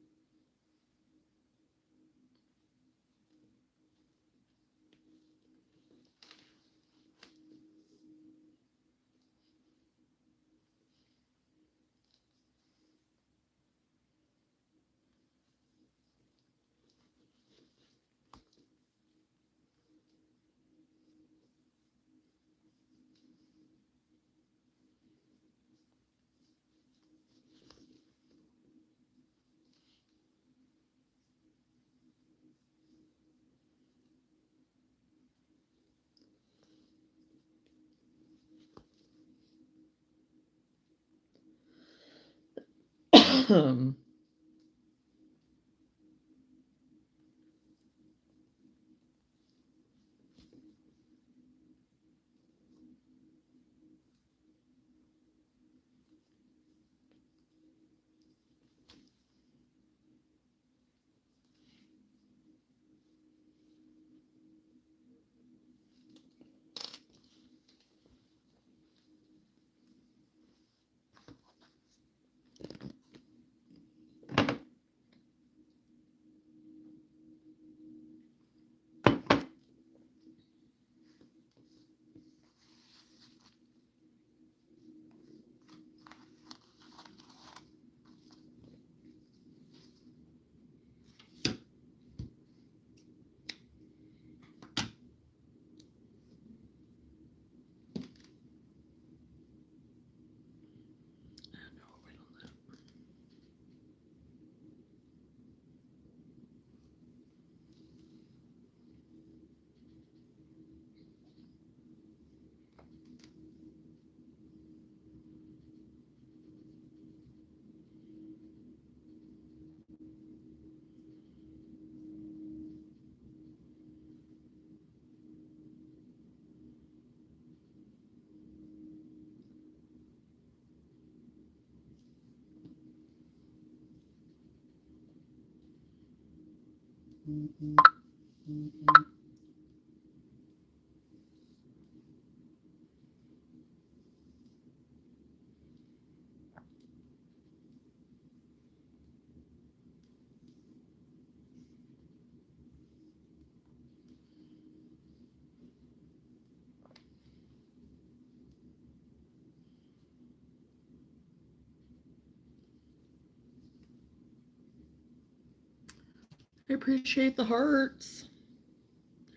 appreciate the hearts.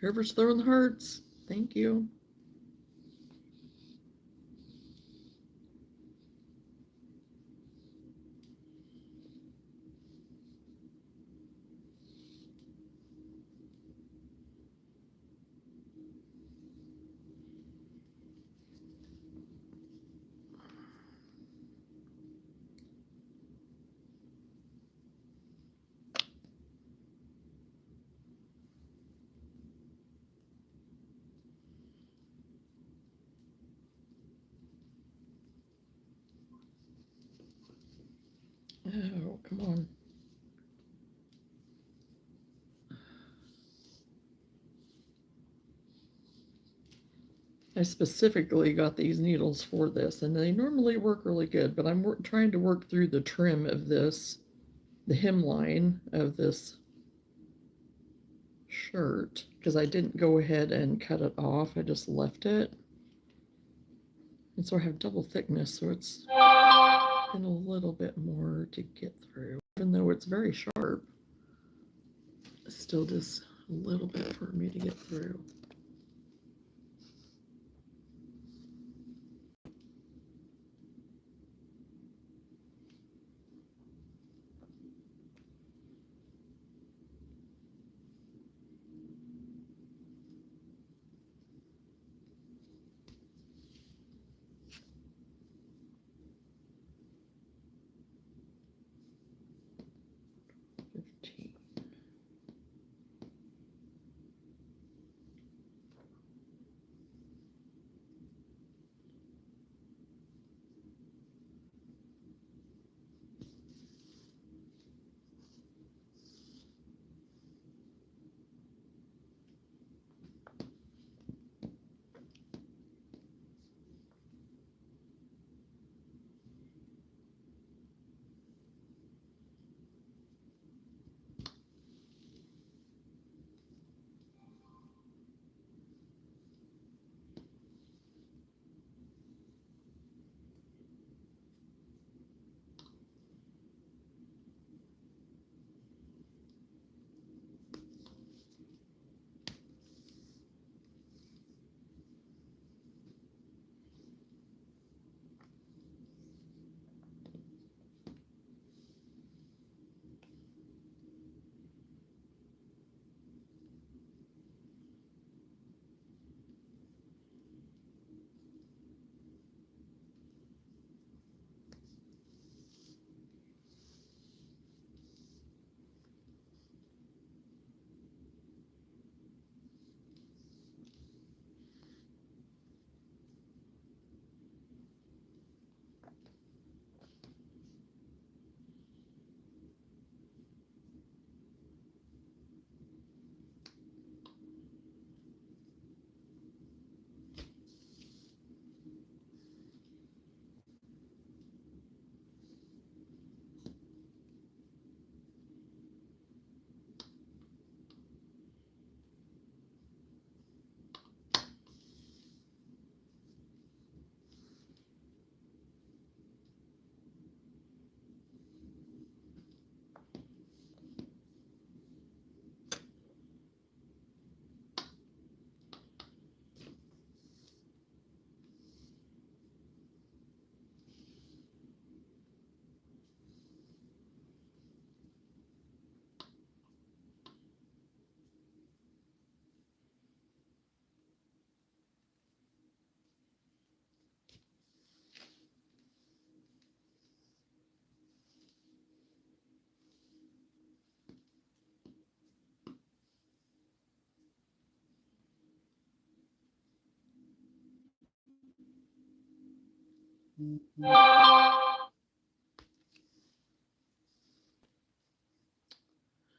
Whoever's throwing the hearts, thank you. Oh, come on. I specifically got these needles for this, and they normally work really good, but I'm trying to work through the trim of this, the hemline of this shirt, because I didn't go ahead and cut it off. I just left it. And so I have double thickness, so it's been a little bit more to get through. Even though it's very sharp, it's still just a little bit for me to get through.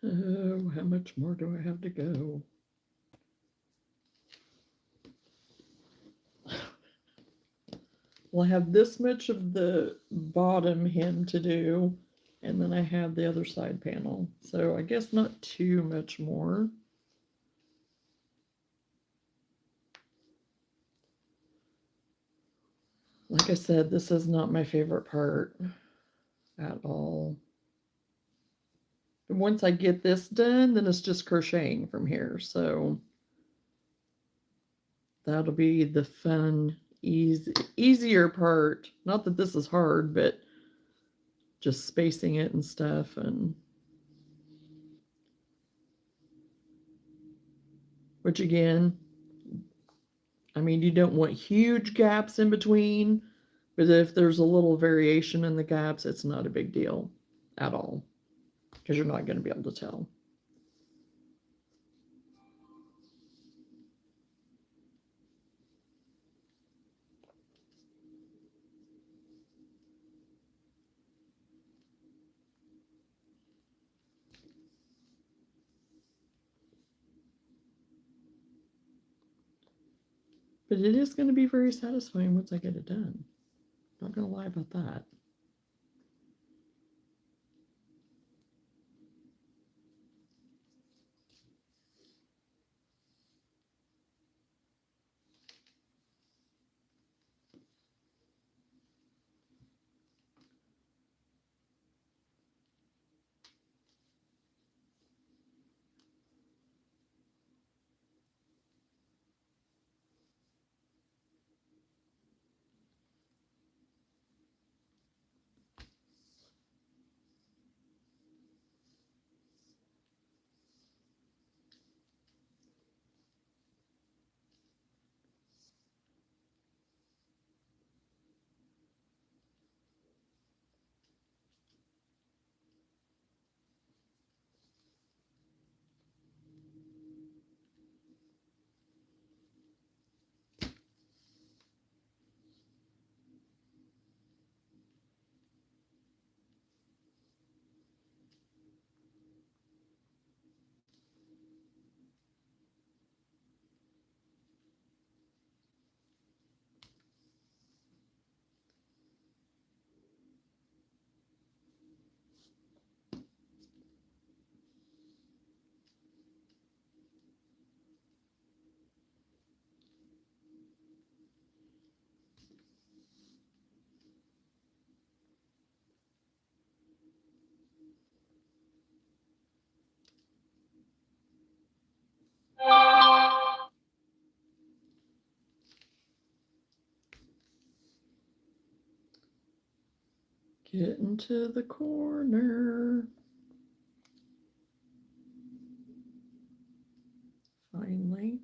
Oh, how much more do I have to go? Well, I have this much of the bottom hem to do, and then I have the other side panel. So I guess not too much more. Like I said, this is not my favorite part at all. once I get this done, then it's just crocheting from here. So that'll be the fun, easier part. Not that this is hard, but just spacing it and stuff. And which again, I mean, you don't want huge gaps in between, but if there's a little variation in the gaps, it's not a big deal at all because you're not going to be able to tell. But it is going to be very satisfying once I get it done. Not going to lie about that. Get into the corner. Finally.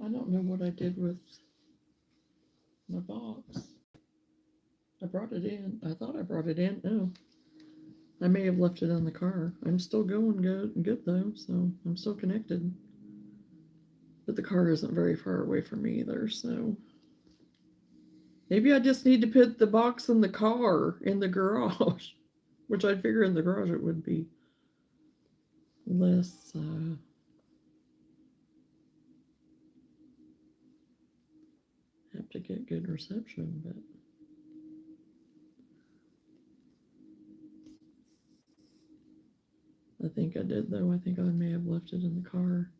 I don't know what I did with my box. I brought it in. I thought I brought it in. No. I may have left it in the car. I'm still going good though, so I'm still connected. But the car isn't very far away from me either, so maybe I just need to put the box in the car in the garage, which I'd figure in the garage it would be less have to get good reception, but I think I did though. I think I may have left it in the car.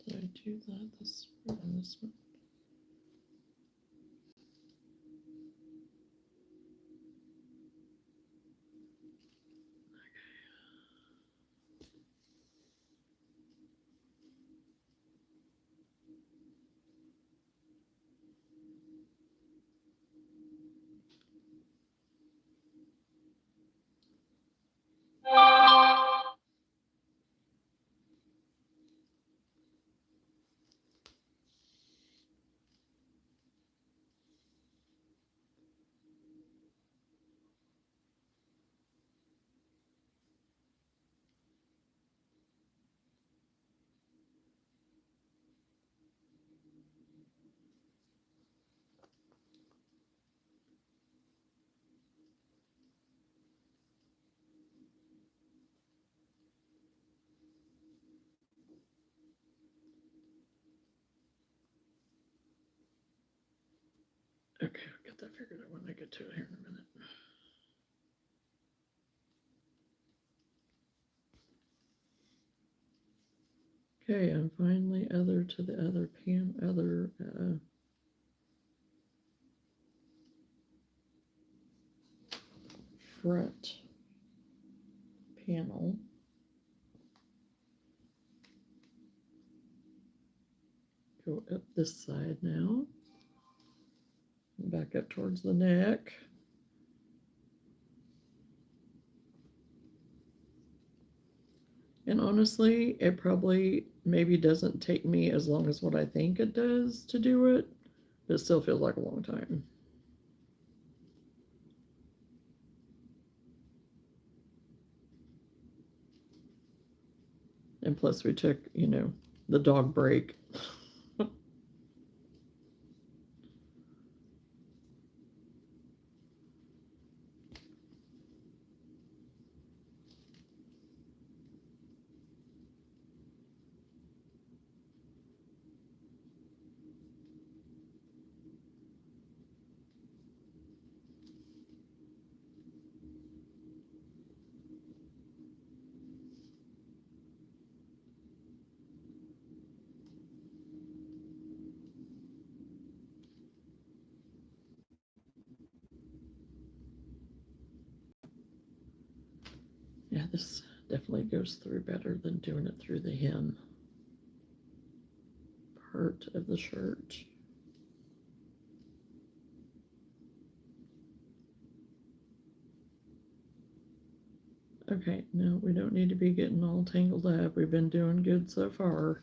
Did I do that this one? Okay, I'll get that figured out when I get to it here in a minute. Okay, I'm finally other to the other front panel. Go up this side now. Back up towards the neck. And honestly, it probably maybe doesn't take me as long as what I think it does to do it, but it still feels like a long time. And plus we took, the dog break. Yeah, this definitely goes through better than doing it through the hem part of the shirt. Okay, no, we don't need to be getting all tangled up. We've been doing good so far.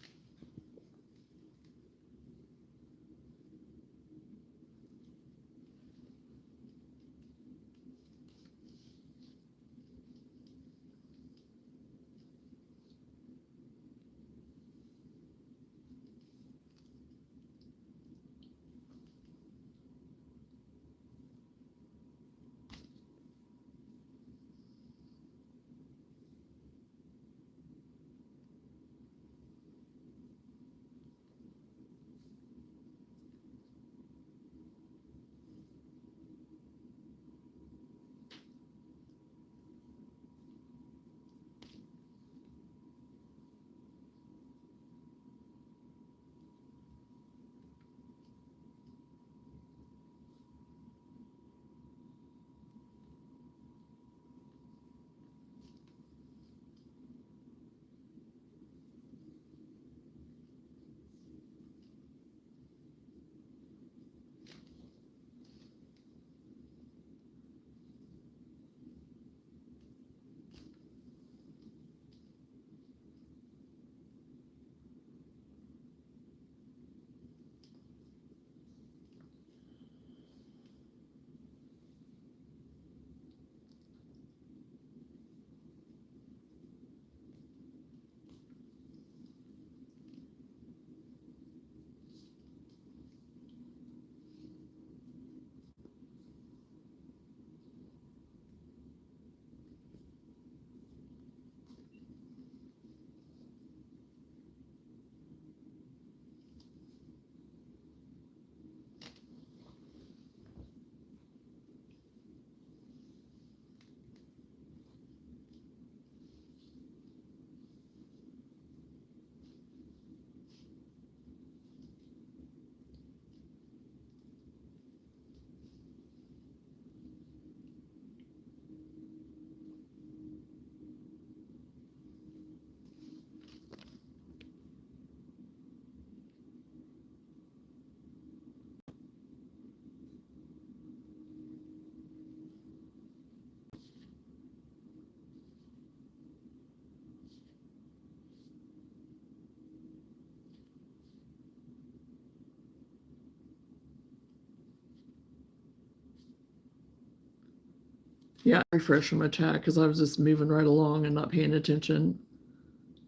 Yeah, refresh my chat because I was just moving right along and not paying attention.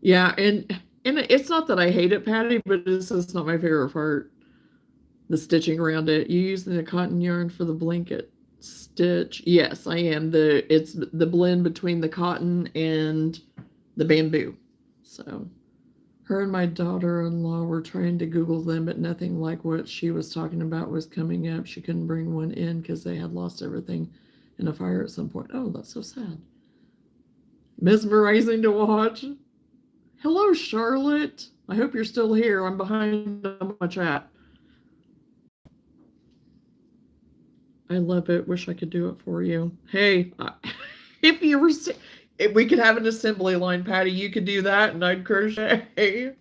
Yeah, and it's not that I hate it, Patty, but it's just not my favorite part. The stitching around it. You using the cotton yarn for the blanket stitch? Yes, I am. It's the blend between the cotton and the bamboo. So Her and my daughter-in-law were trying to Google them, but nothing like what she was talking about was coming up. She couldn't bring one in because they had lost everything in a fire at some point. Oh, that's so sad. Mesmerizing to watch. Hello, Charlotte. I hope you're still here. I'm behind on my chat. I love it. Wish I could do it for you. Hey, if you were, if we could have an assembly line, Patty, you could do that, and I'd crochet.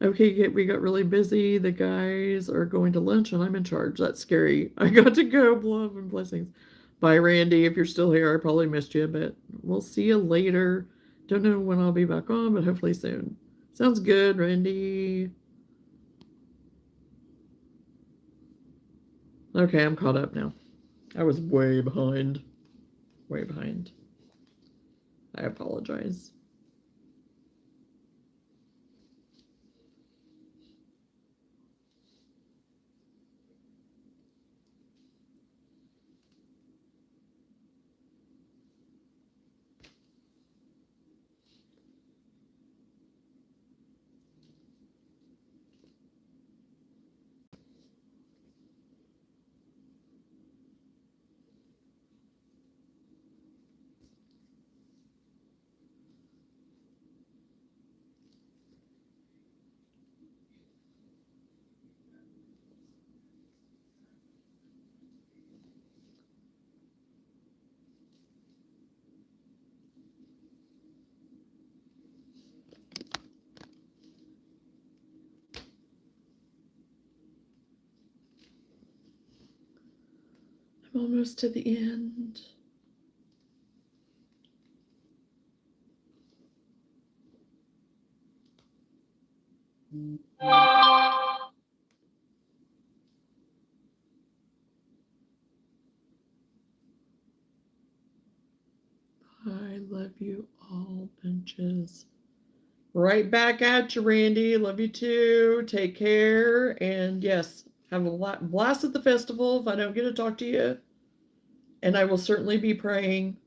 Okay, we got really busy. The guys are going to lunch, and I'm in charge. That's scary. I got to go. Love and blessings. Bye, Randy. If you're still here, I probably missed you, but we'll see you later. Don't know when I'll be back on, but hopefully soon. Sounds good, Randy. Okay, I'm caught up now. I was way behind. Way behind. I apologize. I'm almost to the end. I love you all, benches. Right back at you, Randy. Love you too. Take care. And yes, have a blast at the festival if I don't get to talk to you. And I will certainly be praying.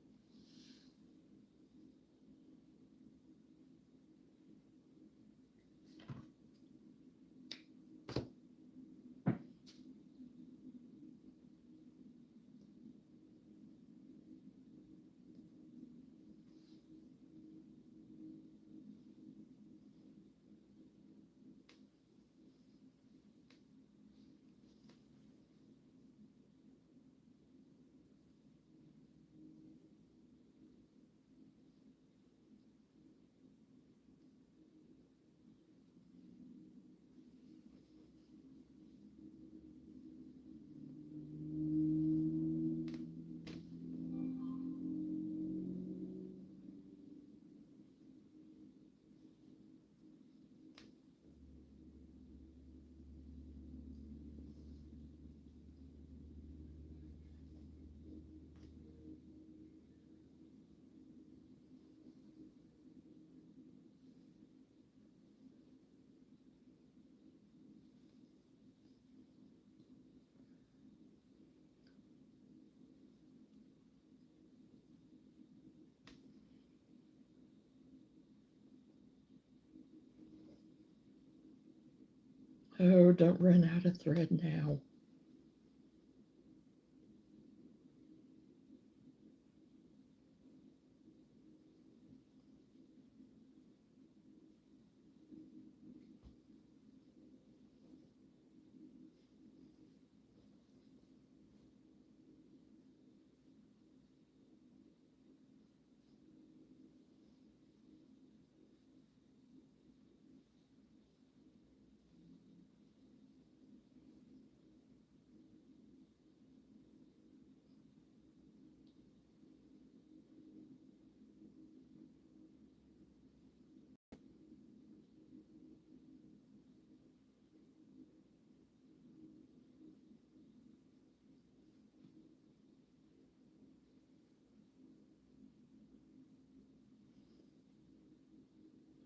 Oh, don't run out of thread now.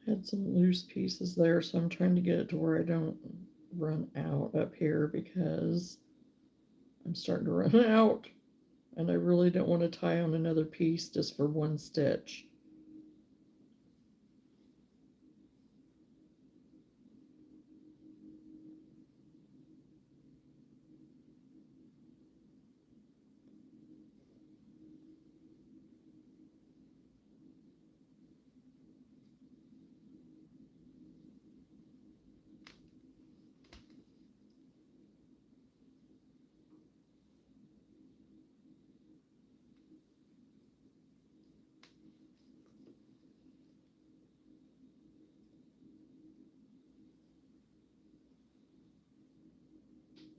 Had some loose pieces there, so I'm trying to get it to where I don't run out up here because I'm starting to run out. And I really don't want to tie on another piece just for one stitch.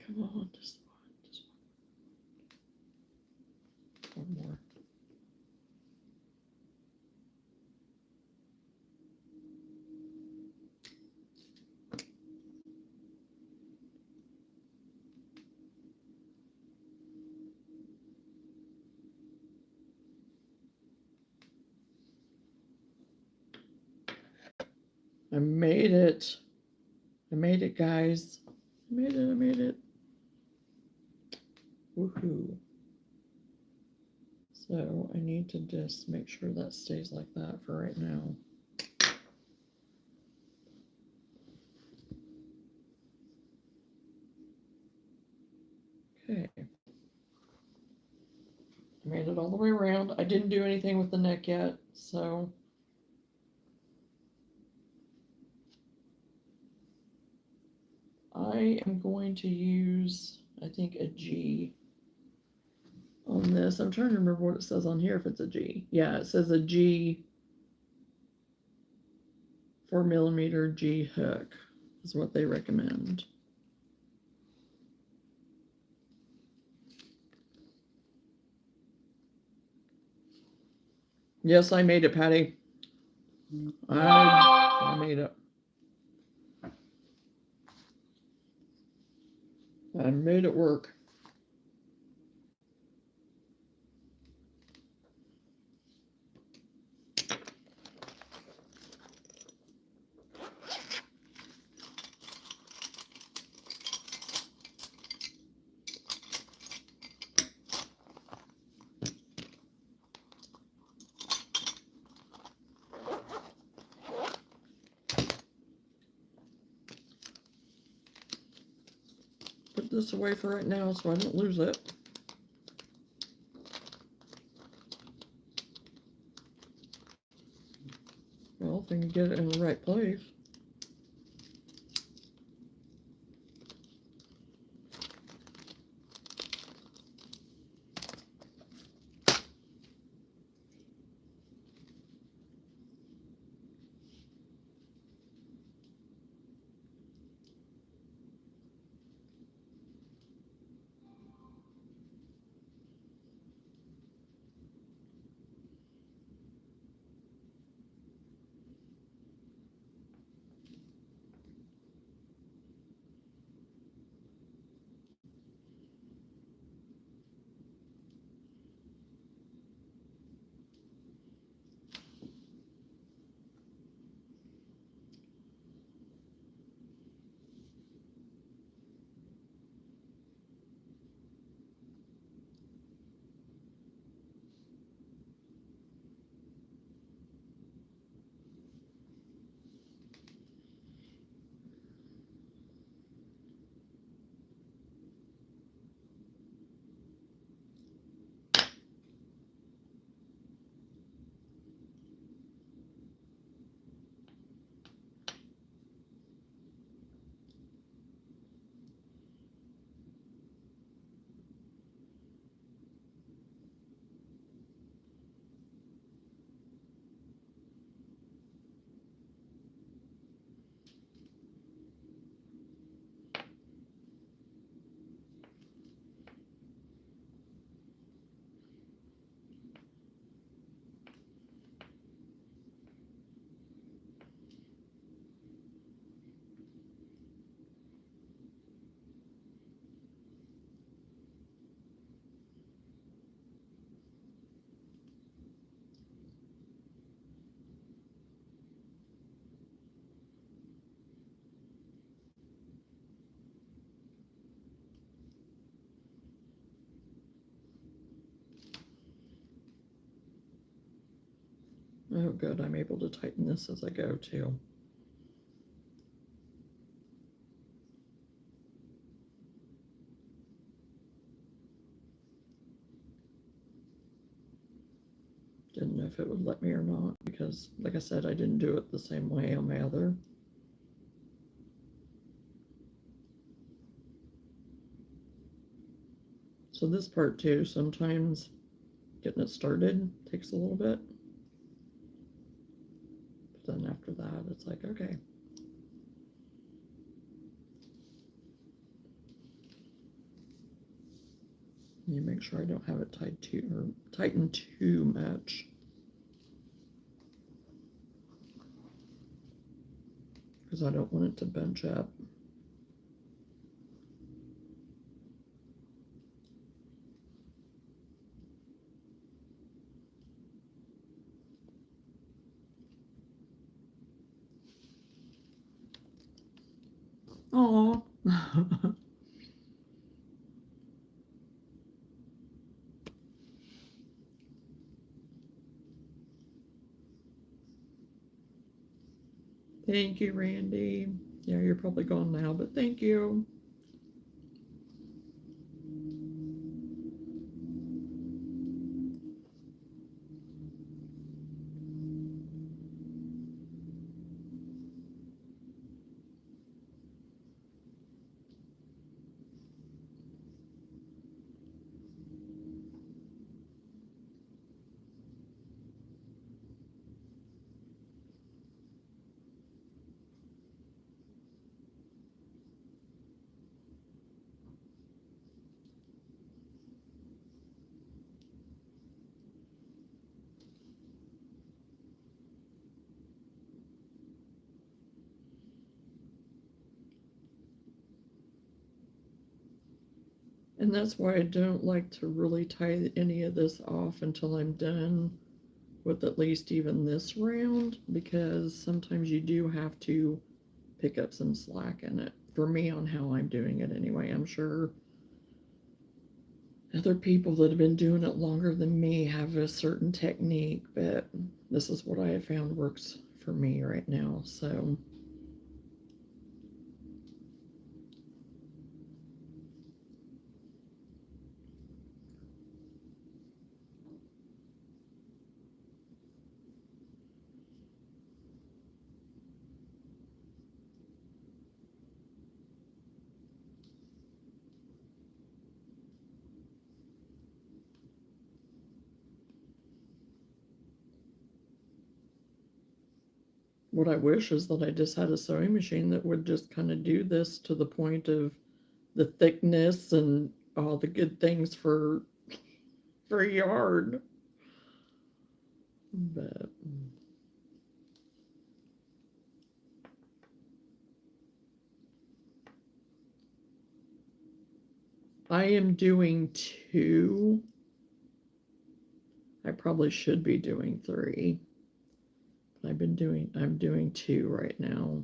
Come on, just one more. I made it. I made it, guys. I made it. I made it. Woohoo. So I need to just make sure that stays like that for right now. Okay. I made it all the way around. I didn't do anything with the neck yet, so I am going to use, I think, a G on this. I'm trying to remember what it says on here if it's a G. Yeah, it says a G 4mm G hook is what they recommend. Yes, I made it, Patty. I made it. I made it work. Put this away for right now so I don't lose it. Well, if I can get it in the right place. Oh, good. I'm able to tighten this as I go, too. Didn't know if it would let me or not because, like I said, I didn't do it the same way on my other. So this part too, sometimes getting it started takes a little bit. But then after that, it's like, okay. Let me make sure I don't have it tightened too much. Because I don't want it to bunch up. Aw. Thank you, Randy. Yeah, you're probably gone now, but thank you. And that's why I don't like to really tie any of this off until I'm done with at least even this round, because sometimes you do have to pick up some slack in it. For me, on how I'm doing it anyway. I'm sure other people that have been doing it longer than me have a certain technique, but this is what I have found works for me right now. So what I wish is that I just had a sewing machine that would just kind of do this to the point of the thickness and all the good things for yarn. But I am doing 2. I probably should be doing 3. But I'm doing 2 right now.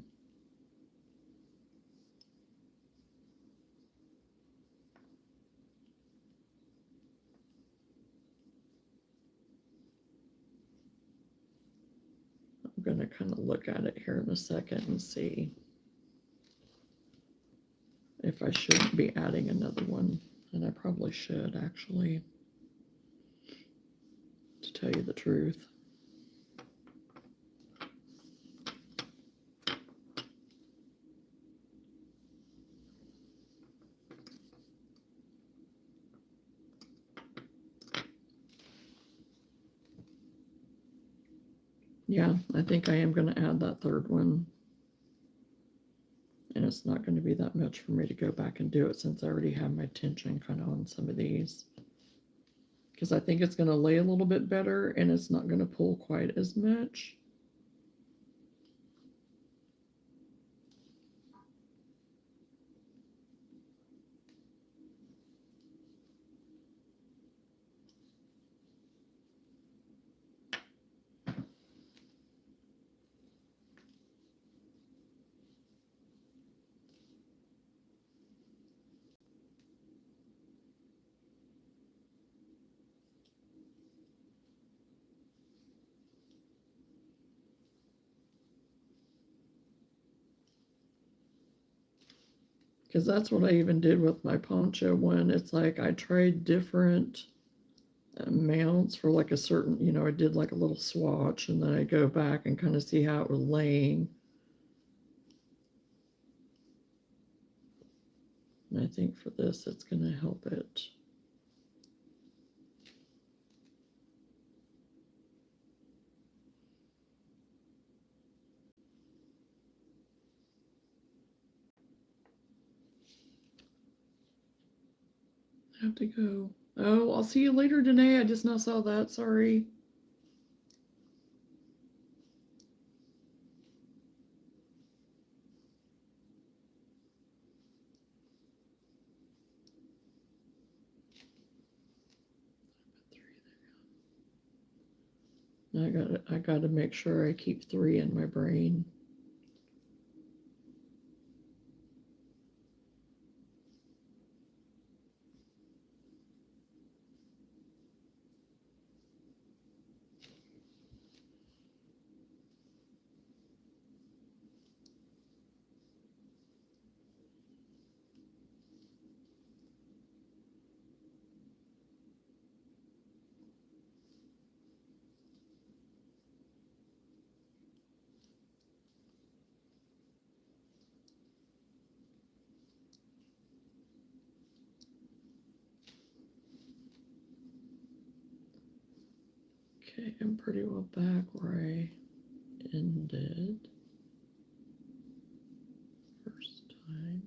I'm going to kind of look at it here in a second and see if I should be adding another one. And I probably should, actually, to tell you the truth. Yeah, I think I am going to add that third one. And it's not going to be that much for me to go back and do it, since I already have my tension kind of on some of these. Because I think it's going to lay a little bit better and it's not going to pull quite as much. Because that's what I even did with my poncho one. It's like I tried different mounts for like a certain, I did like a little swatch, and then I go back and kind of see how it was laying. And I think for this, it's going to help it. I have to go Oh, I'll see you later, Danae. I just now saw that. Sorry. I gotta make sure I keep 3 in my brain. Okay, I'm pretty well back where I ended first time.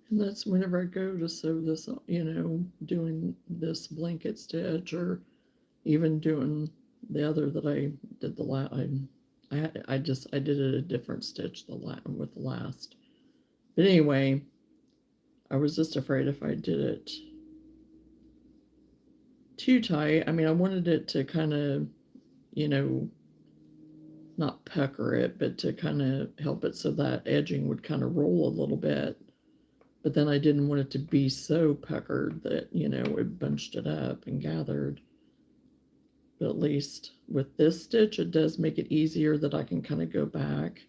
And that's whenever I go to sew this, doing this blanket stitch or even doing the other that I did the last. I did it a different stitch with the last. But anyway, I was just afraid if I did it too tight. I mean, I wanted it to kind of, you know, not pucker it, but to kind of help it so that edging would kind of roll a little bit. But then I didn't want it to be so puckered that, it bunched it up and gathered. But at least with this stitch, it does make it easier that I can kind of go back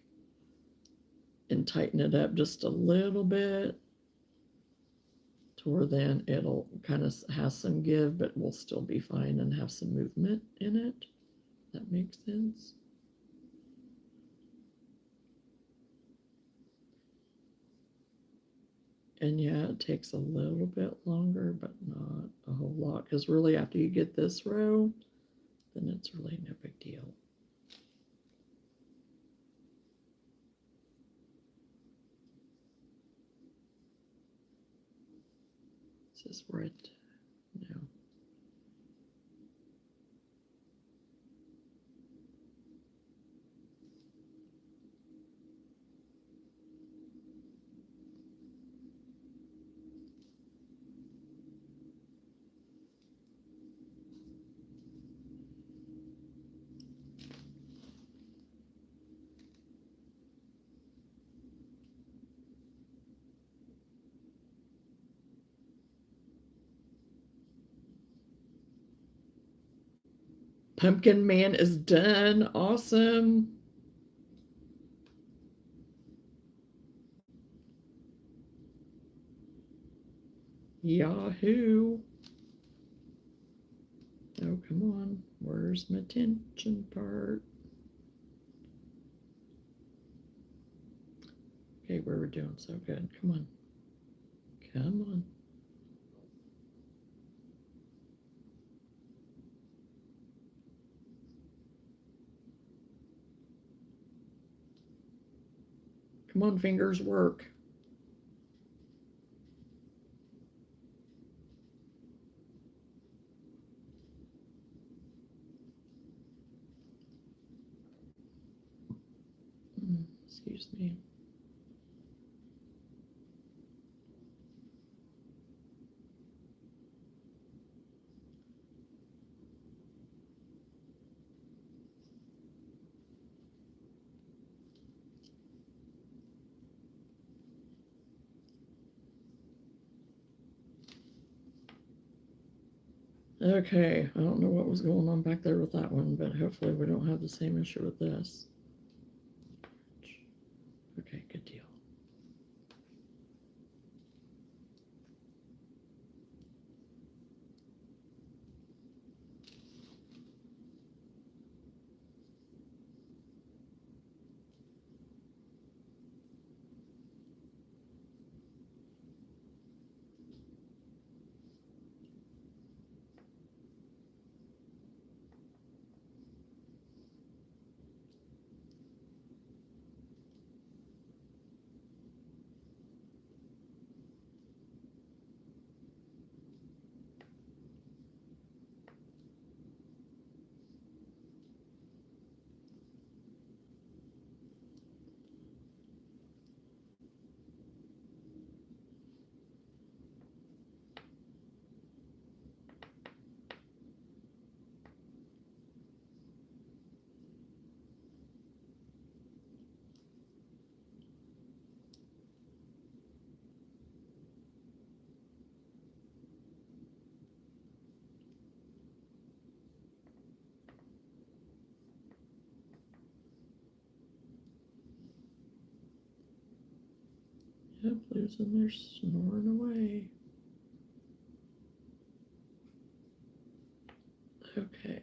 and tighten it up just a little bit to where then it'll kind of have some give, but will still be fine and have some movement in it. That makes sense. And yeah, it takes a little bit longer, but not a whole lot, because really after you get this row, then it's really no big deal. Is this where it, no. Pumpkin Man is done. Awesome. Yahoo. Oh, come on. Where's my tension part? Okay, we're doing so good. Come on. Come on. Come on, fingers, work. Excuse me. Okay, I don't know what was going on back there with that one, but hopefully we don't have the same issue with this. Okay, good deal. Yep, Blue's in there snoring away. Okay.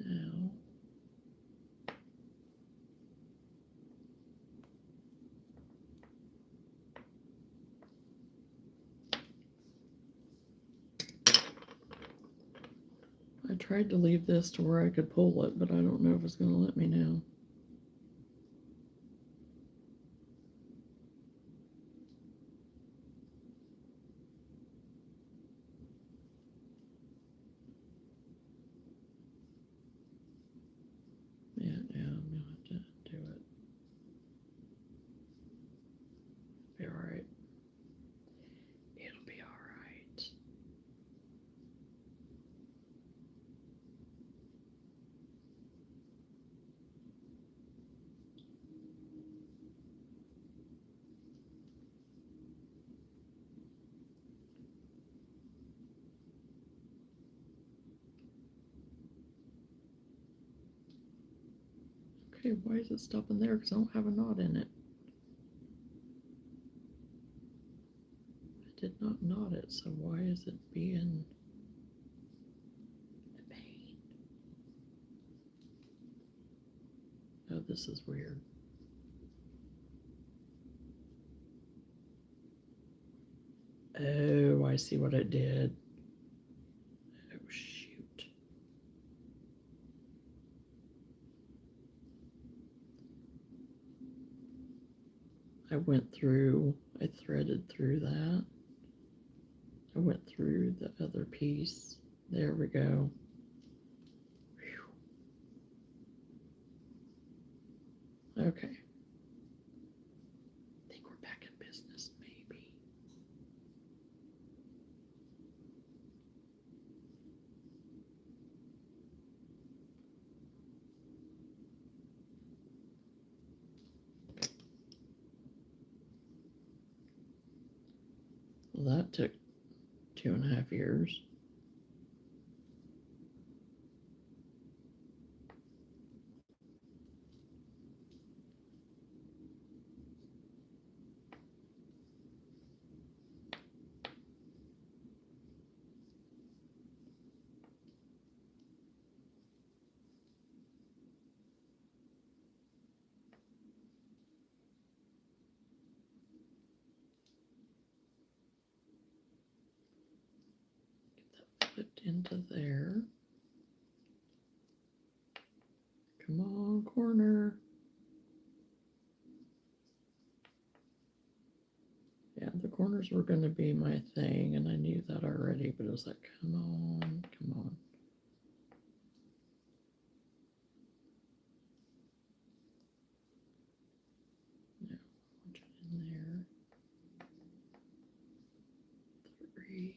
Now, I tried to leave this to where I could pull it, but I don't know if it's going to let me now. Yeah, I'm going to have to do it. Be alright. It'll be alright. Okay, why is it stopping there? Because I don't have a knot in it. I did not knot it, so why is it being a pain? Oh, this is weird. Oh, I see what it did. Oh, shoot. I went through, I threaded through that. I went through the other piece. There we go. Whew. Okay. I think we're back in business, maybe. Well, that took 2.5 years. Get that flipped into there. Come on, corner. Yeah, the corners were going to be my thing, and I knew that already, but it was like, come on, come on. No, punch it in there. 3.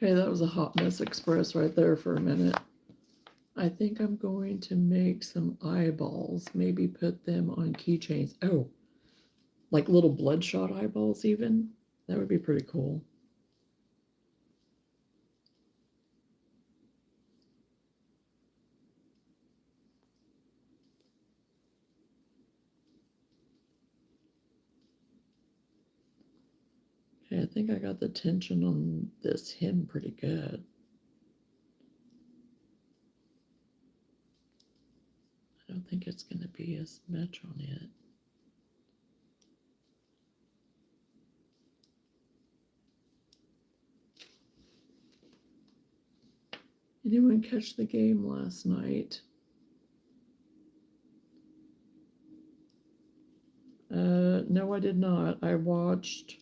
Okay, that was a hot mess express right there for a minute. I think I'm going to make some eyeballs, maybe put them on keychains. Oh, like little bloodshot eyeballs even. That would be pretty cool. Okay, I think I got the tension on this hem pretty good. I don't think it's going to be as much on it. Anyone catch the game last night? No, I did not. I watched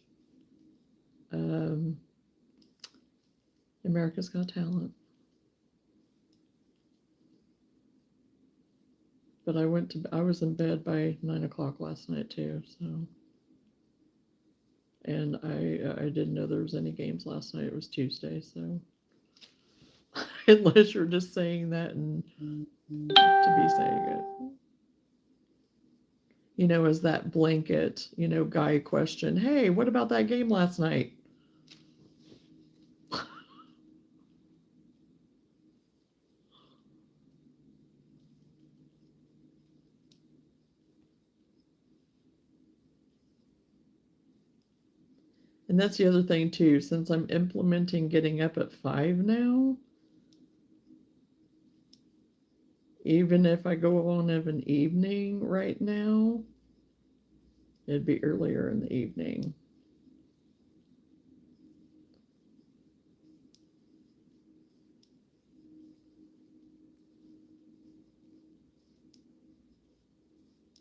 America's Got Talent. But I was in bed by 9 o'clock last night too, so. And I didn't know there was any games last night. It was Tuesday, so. Unless you're just saying that and to be saying it. You know, as that blanket, guy question, hey, what about that game last night? And that's the other thing too, since I'm implementing getting up at 5 now, even if I go on of an evening right now, it'd be earlier in the evening.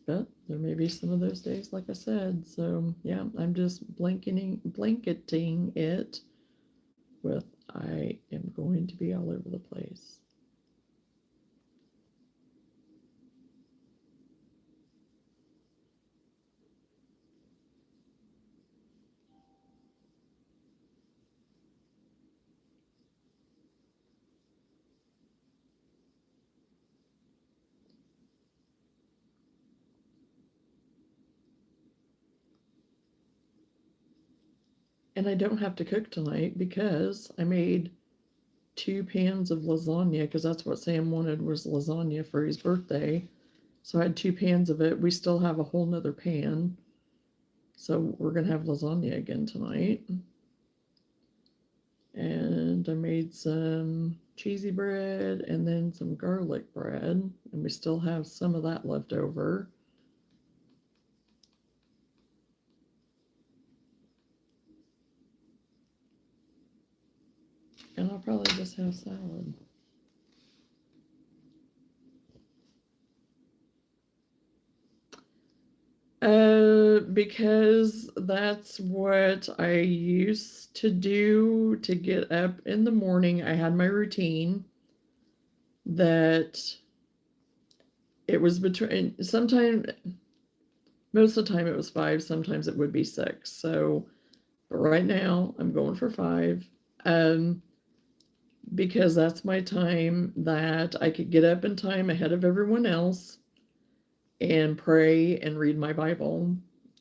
But there may be some of those days, like I said. So yeah, I'm just blanketing it with I am going to be all over the place. And I don't have to cook tonight because I made 2 pans of lasagna because that's what Sam wanted, was lasagna for his birthday. So I had 2 pans of it. We still have a whole nother pan. So we're going to have lasagna again tonight. And I made some cheesy bread and then some garlic bread. And we still have some of that left over. And I'll probably just have salad. Because that's what I used to do to get up in the morning. I had my routine that it was between, sometimes, most of the time it was 5, sometimes it would be 6. So, but right now I'm going for 5. Because that's my time that I could get up in time ahead of everyone else and pray and read my Bible.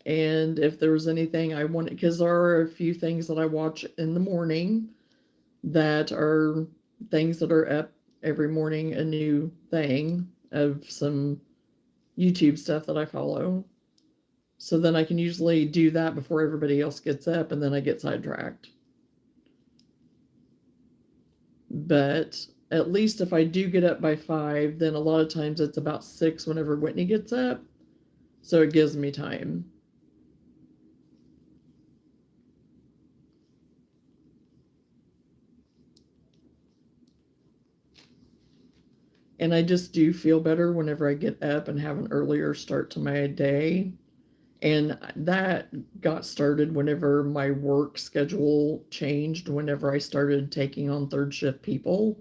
And if there was anything I wanted, because there are a few things that I watch in the morning that are things that are up every morning, a new thing of some YouTube stuff that I follow. So then I can usually do that before everybody else gets up, and then I get sidetracked. But at least if I do get up by 5, then a lot of times it's about 6 whenever Whitney gets up. So it gives me time. And I just do feel better whenever I get up and have an earlier start to my day. And that got started whenever my work schedule changed, whenever I started taking on 3rd shift people,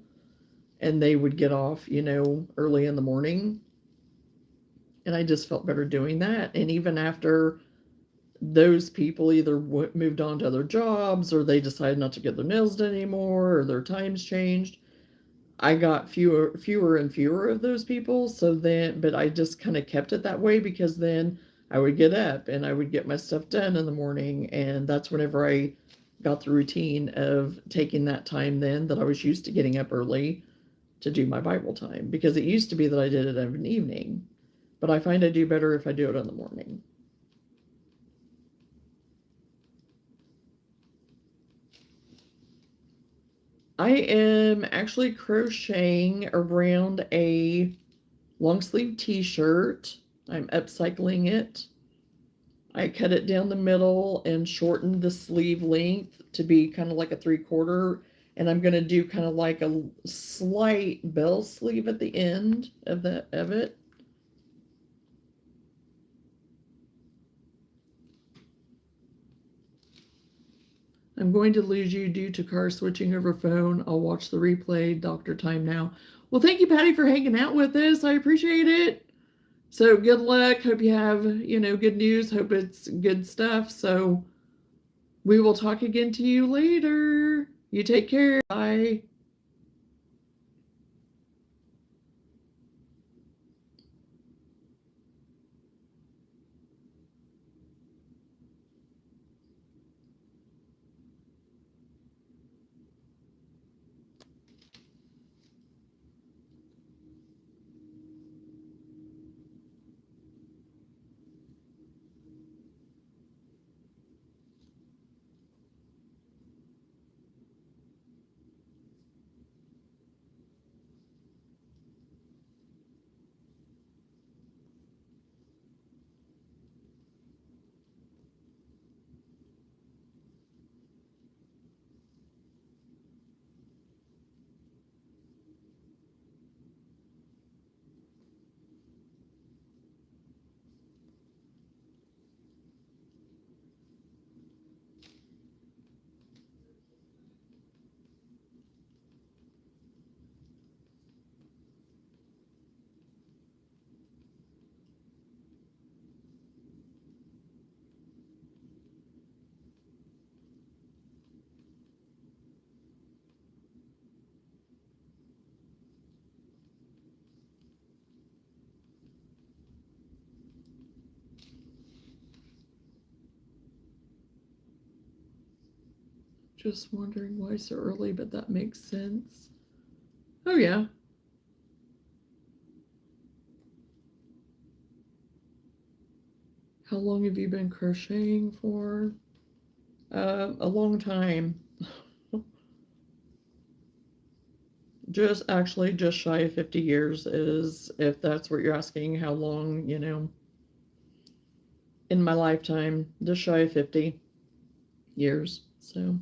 and they would get off, early in the morning. And I just felt better doing that. And even after those people either moved on to other jobs, or they decided not to get their nails done anymore, or their times changed. I got fewer and fewer of those people. So then, but I just kind of kept it that way, because then I would get up and I would get my stuff done in the morning. And that's whenever I got the routine of taking that time then that I was used to getting up early to do my Bible time, because it used to be that I did it in an evening, but I find I do better if I do it in the morning. I am actually crocheting around a long sleeve t-shirt. I'm upcycling it. I cut it down the middle and shortened the sleeve length to be kind of like a 3/4. And I'm going to do kind of like a slight bell sleeve at the end of it. I'm going to lose you due to car switching over phone. I'll watch the replay. Doctor time now. Well, thank you, Patty, for hanging out with us. I appreciate it. So good luck. Hope you have, good news. Hope it's good stuff. So we will talk again to you later. You take care. Bye. Just wondering why so early, but that makes sense. Oh, yeah. How long have you been crocheting for? A long time. Just shy of 50 years, is, if that's what you're asking, how long, in my lifetime, just shy of 50 years. So.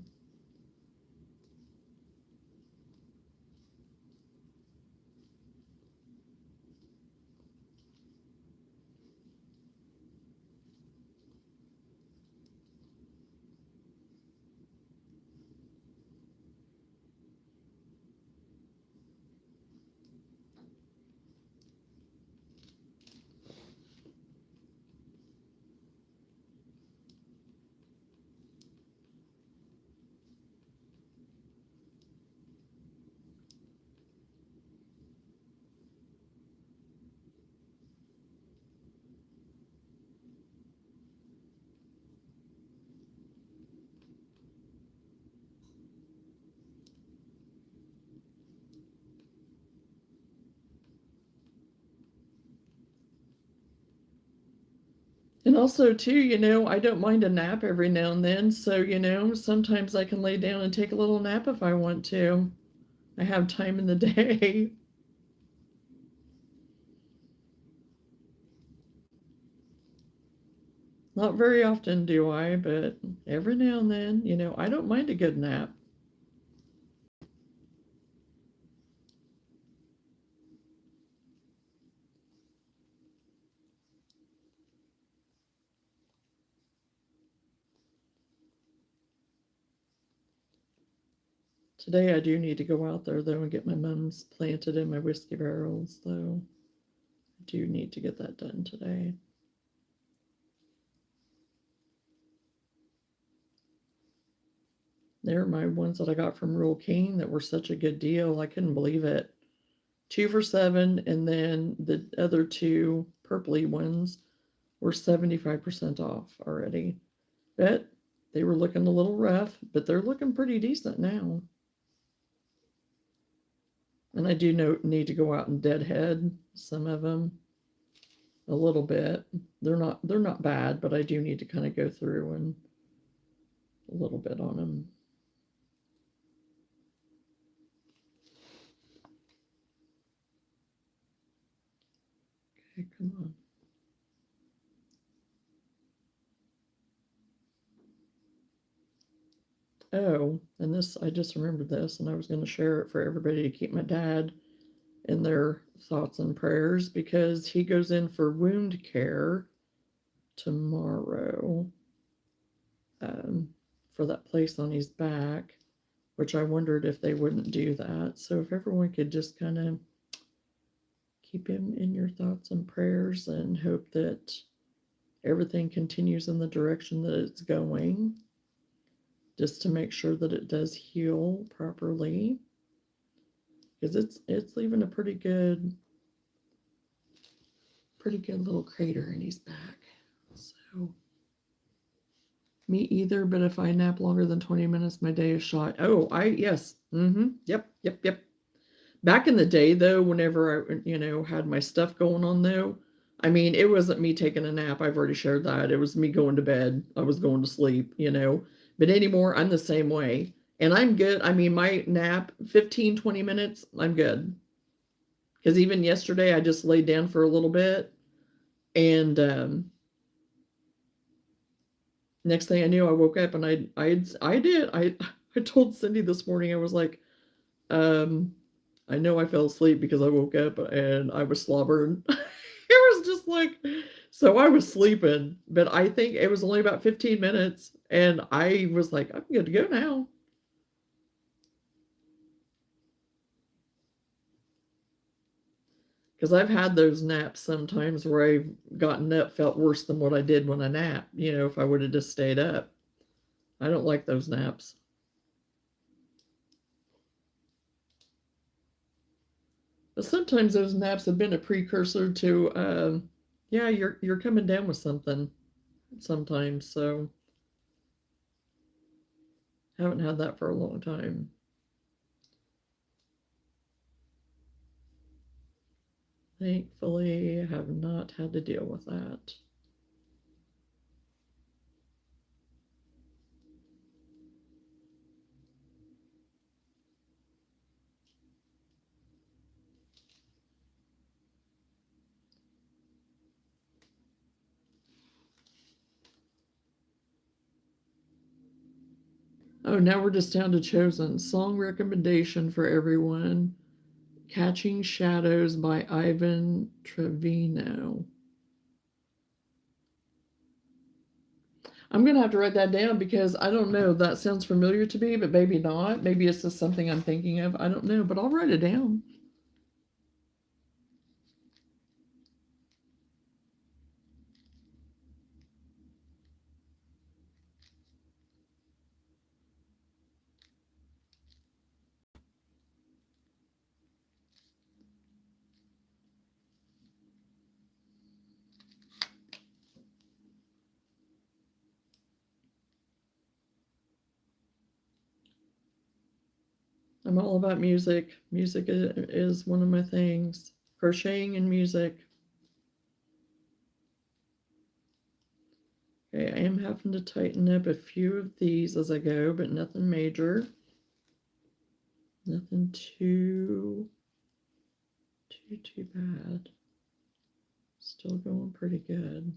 And also, too, I don't mind a nap every now and then. So, sometimes I can lay down and take a little nap if I want to. I have time in the day. Not very often do I, but every now and then, I don't mind a good nap. Today I do need to go out there, though, and get my mums planted in my whiskey barrels, though. I do need to get that done today. They're my ones that I got from Rural King that were such a good deal. I couldn't believe it. 2 for $7, and then the other two purpley ones were 75% off already. But they were looking a little rough, but they're looking pretty decent now. And I do need to go out and deadhead some of them a little bit. They're not bad, but I do need to kind of go through and a little bit on them. Okay, come on. Oh, and this, I just remembered this, and I was going to share it for everybody to keep my dad in their thoughts and prayers because he goes in for wound care tomorrow, for that place on his back, which I wondered if they wouldn't do that. So if everyone could just kind of keep him in your thoughts and prayers and hope that everything continues in the direction that it's going, just to make sure that it does heal properly, because it's leaving a pretty good little crater in his back. So me either, but if I nap longer than 20 minutes, my day is shot. Oh, yes. Yep. Back in the day, though, whenever I, had my stuff going on, though, I mean, it wasn't me taking a nap. I've already shared that. It was me going to bed. I was going to sleep, But anymore, I'm the same way. And I'm good. I mean, my nap, 15, 20 minutes, I'm good. Because even yesterday, I just laid down for a little bit. And next thing I knew, I woke up and I told Cindy this morning, I was like, I know I fell asleep because I woke up and I was slobbering. It was just like, so I was sleeping, but I think it was only about 15 minutes and I was like, I'm good to go now. Because I've had those naps sometimes where I've gotten up, felt worse than what I did when I napped, if I would have just stayed up. I don't like those naps. But sometimes those naps have been a precursor to, yeah, you're coming down with something sometimes. So haven't had that for a long time. Thankfully, I have not had to deal with that. Oh, now we're just down to chosen. Song recommendation for everyone. Catching Shadows by Ivan Trevino. I'm going to have to write that down because I don't know. That sounds familiar to me, but maybe not. Maybe it's just something I'm thinking of. I don't know, but I'll write it down. I'm all about music. Music is one of my things. Crocheting and music. Okay, I am having to tighten up a few of these as I go, but nothing major. Nothing too bad. Still going pretty good.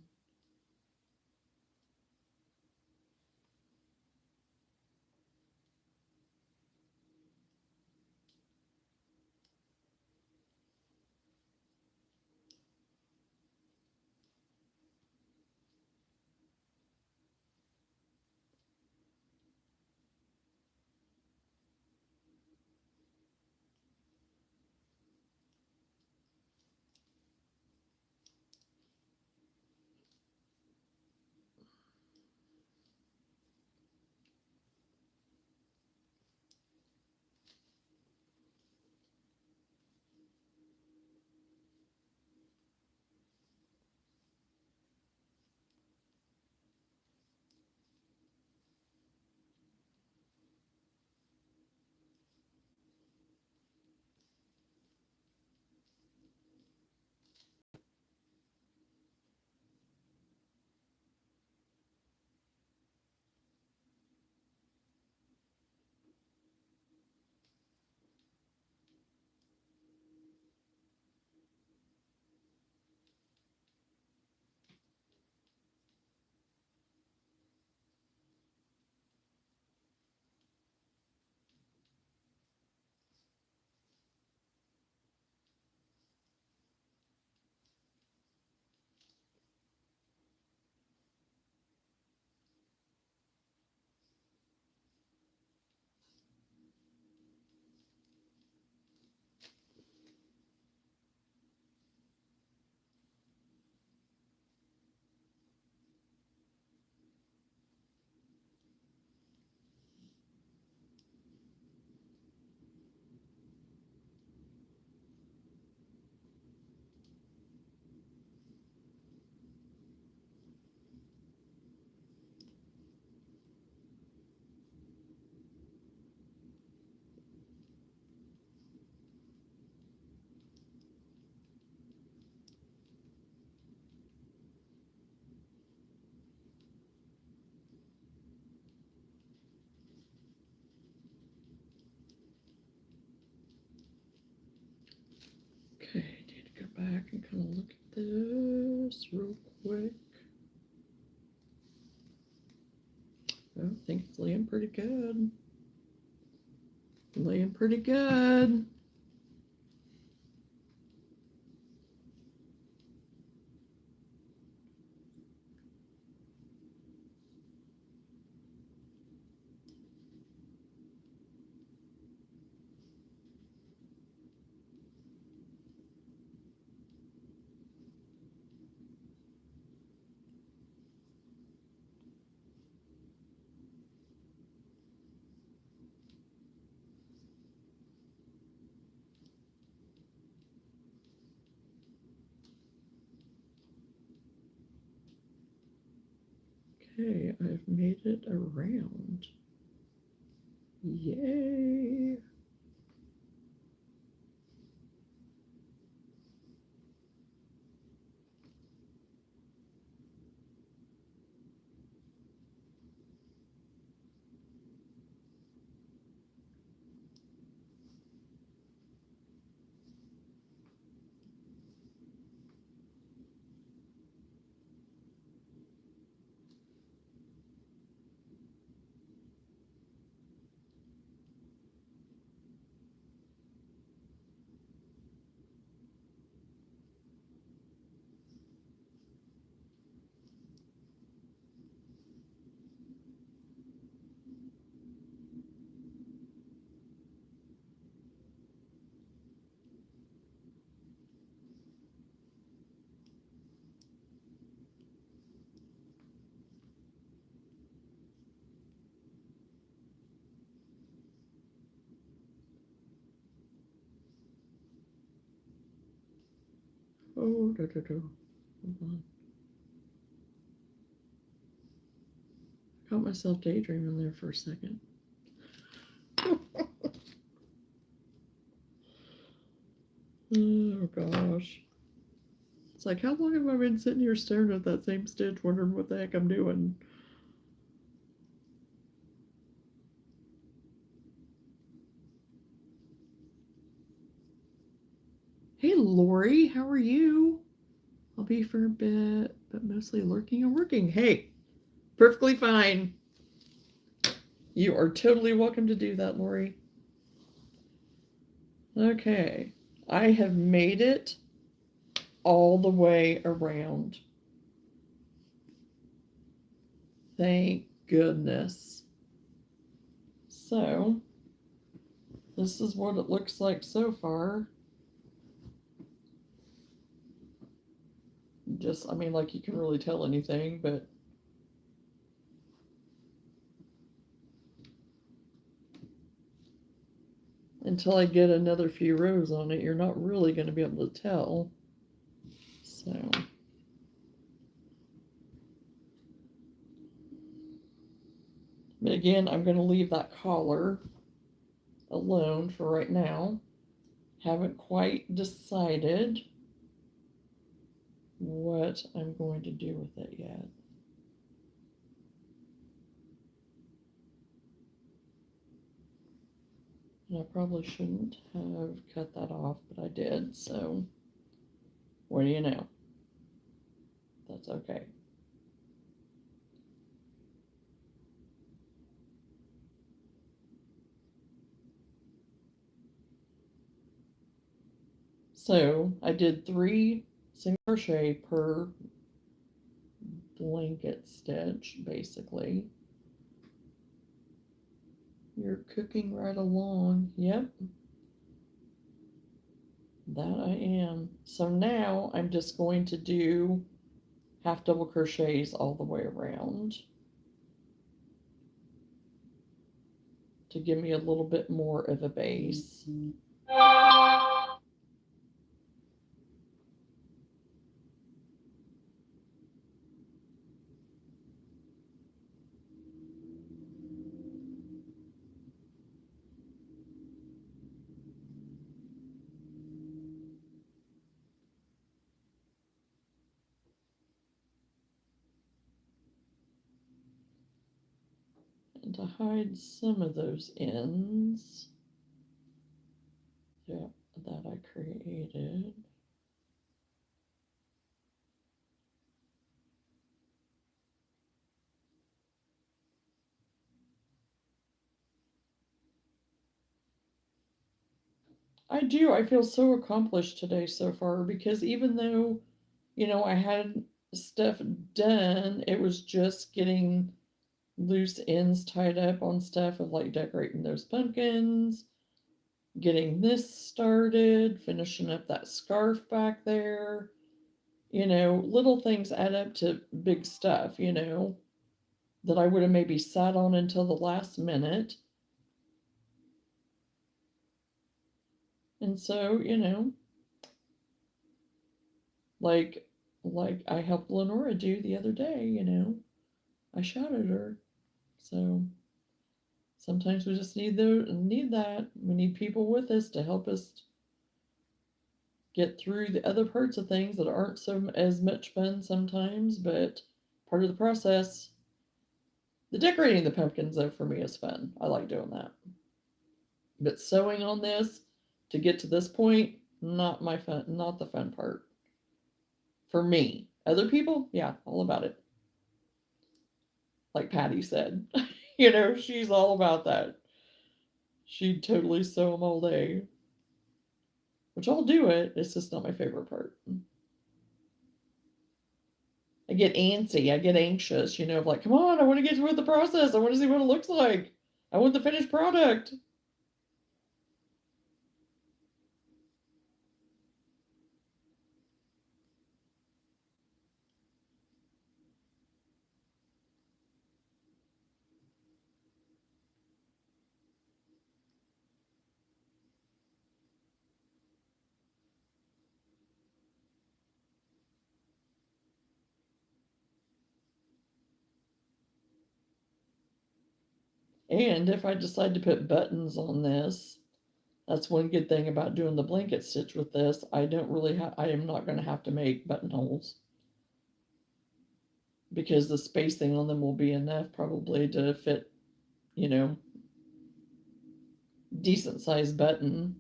kind of look at this real quick. I think it's laying pretty good. Laying pretty good. Okay, I've made it around. Yay! Oh, hold on. I caught myself daydreaming there for a second. Oh gosh. It's like, how long have I been sitting here staring at that same stitch, wondering what the heck I'm doing? Hey, Lori, how are you? I'll be for a bit, but mostly lurking and working. Hey, perfectly fine. You are totally welcome to do that, Lori. Okay, I have made it all the way around. Thank goodness. So, this is what it looks like so far. Just, I mean, like you can really tell anything, but until I get another few rows on it, you're not really going to be able to tell. So, but again, I'm going to leave that collar alone for right now. Haven't quite decided what I'm going to do with it yet. And I probably shouldn't have cut that off, but I did, so what do you know? That's okay. So I did 3 single crochet per blanket stitch, basically. You're cooking right along. Yep. That I am. So now I'm just going to do half double crochets all the way around to give me a little bit more of a base. And to hide some of those ends that I created, I do. I feel so accomplished today so far because even though, I had stuff done, it was just getting loose ends tied up on stuff of like decorating those pumpkins, getting this started, finishing up that scarf back there. Little things add up to big stuff, that I would have maybe sat on until the last minute. And so, like like I helped Lenora do the other day, I shouted her. So sometimes we just need that. We need people with us to help us get through the other parts of things that aren't so as much fun sometimes, but part of the process. The decorating the pumpkins though for me is fun. I like doing that. But sewing on this to get to this point, not the fun part. For me. Other people, yeah, all about it. Like Patty said. She's all about that. She'd totally sew them all day. Which I'll do it. It's just not my favorite part. I get antsy. I get anxious, like, come on, I want to get through the process. I want to see what it looks like. I want the finished product. And if I decide to put buttons on this, that's one good thing about doing the blanket stitch with this. I am not going to have to make buttonholes because the spacing on them will be enough probably to fit, you know, decent sized button.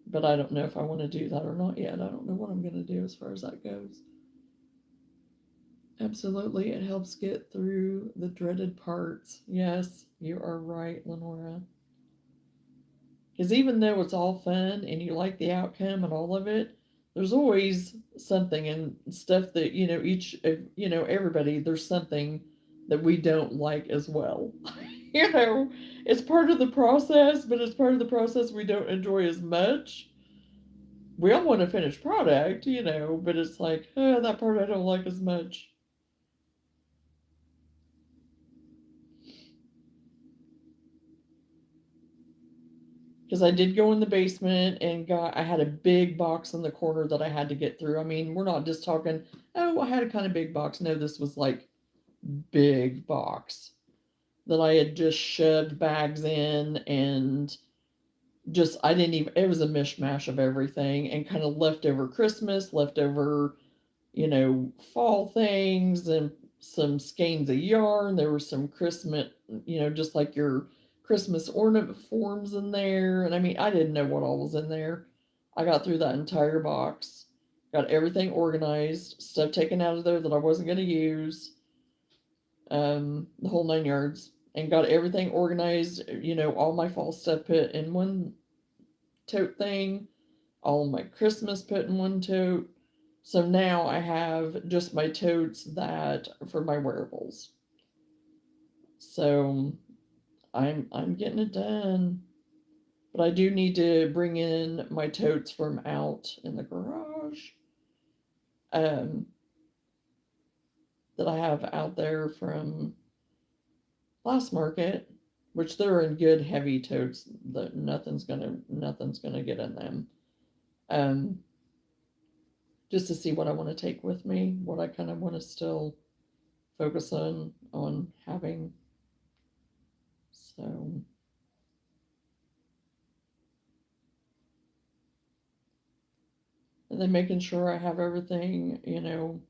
But I don't know if I want to do that or not yet. I don't know what I'm going to do as far as that goes. Absolutely, it helps get through the dreaded parts. Yes, you are right, Lenora. Because even though it's all fun and you like the outcome and all of it, there's always something and stuff that, everybody, there's something that we don't like as well. you know, it's part of the process, but it's part of the process we don't enjoy as much. We all want a finished product, but it's like, that part I don't like as much. Because I did go in the basement and I had a big box in the corner that I had to get through. I mean, we're not just talking, oh, I had a kind of big box. No, this was like big box that I had just shoved bags in and just, I didn't even, it was a mishmash of everything and kind of leftover Christmas, leftover, fall things and some skeins of yarn. There were some Christmas, just like your Christmas ornament forms in there. And I mean, I didn't know what all was in there. I got through that entire box, got everything organized, stuff taken out of there that I wasn't going to use, the whole 9 yards, and got everything organized. All my fall stuff put in one tote thing, all my Christmas put in one tote. So now I have just my totes that for my wearables. So I'm getting it done. But I do need to bring in my totes from out in the garage. Um, that I have out there from last market, which they're in good heavy totes that nothing's gonna get in them. Um, just to see what I want to take with me, what I kind of want to still focus on having. So and then making sure I have everything,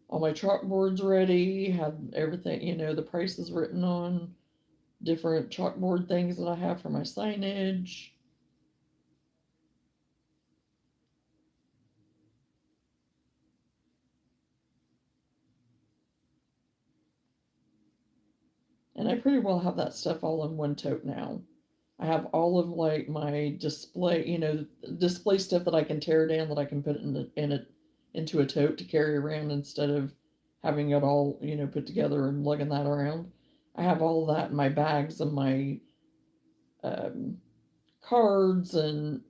all my chalkboards ready, have everything, the prices written on different chalkboard things that I have for my signage. And I pretty well have that stuff all in one tote now. I have all of like my display, display stuff that I can tear down that I can put into a tote to carry around instead of having it all, put together and lugging that around. I have all of that in my bags and my um, cards and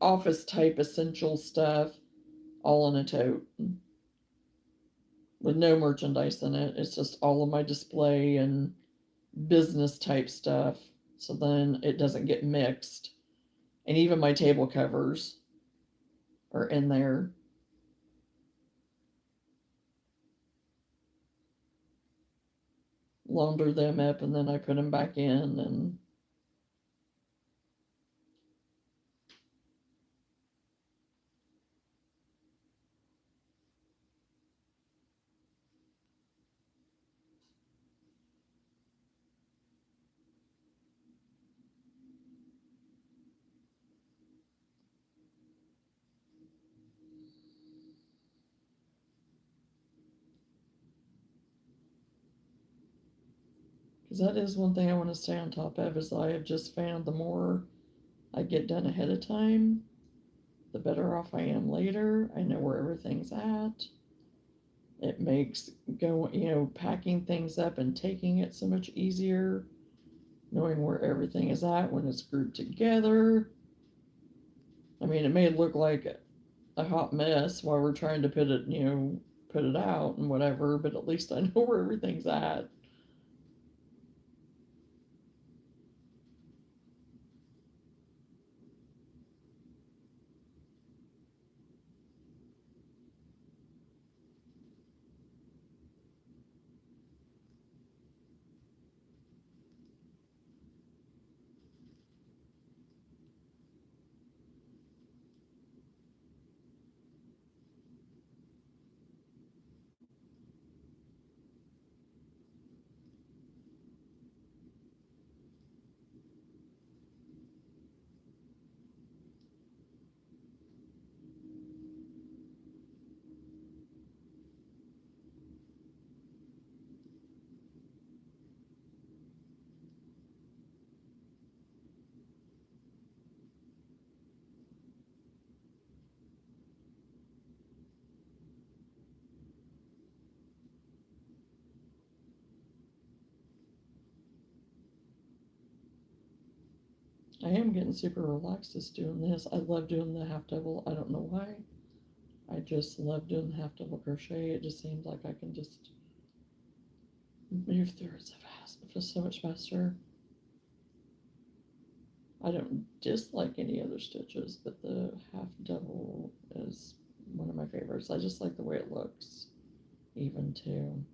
office type essential stuff all in a tote with no merchandise in it. It's just all of my display and business type stuff. So then it doesn't get mixed. And even my table covers are in there. Launder them up and then I put them back in. And because that is one thing I want to stay on top of, is I have just found the more I get done ahead of time, the better off I am later. I know where everything's at. It makes packing things up and taking it so much easier, knowing where everything is at when it's grouped together. I mean, it may look like a hot mess while we're trying to put it out and whatever, but at least I know where everything's at. I am getting super relaxed just doing this. I love doing the half double. I don't know why. I just love doing the half double crochet. It just seems like I can just move through it so fast. It feels so much faster. I don't dislike any other stitches, but the half double is one of my favorites. I just like the way it looks, even too.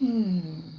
Hmm.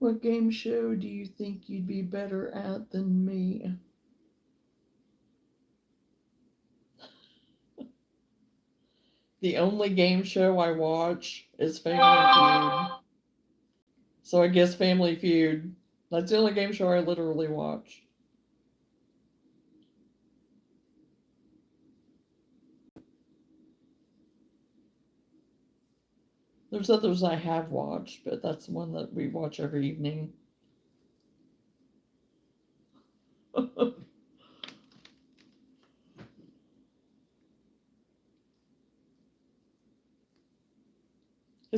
What game show do you think you'd be better at than me? The only game show I watch is Family Feud. So I guess Family Feud. That's the only game show I literally watch. There's others I have watched, but that's the one that we watch every evening. Because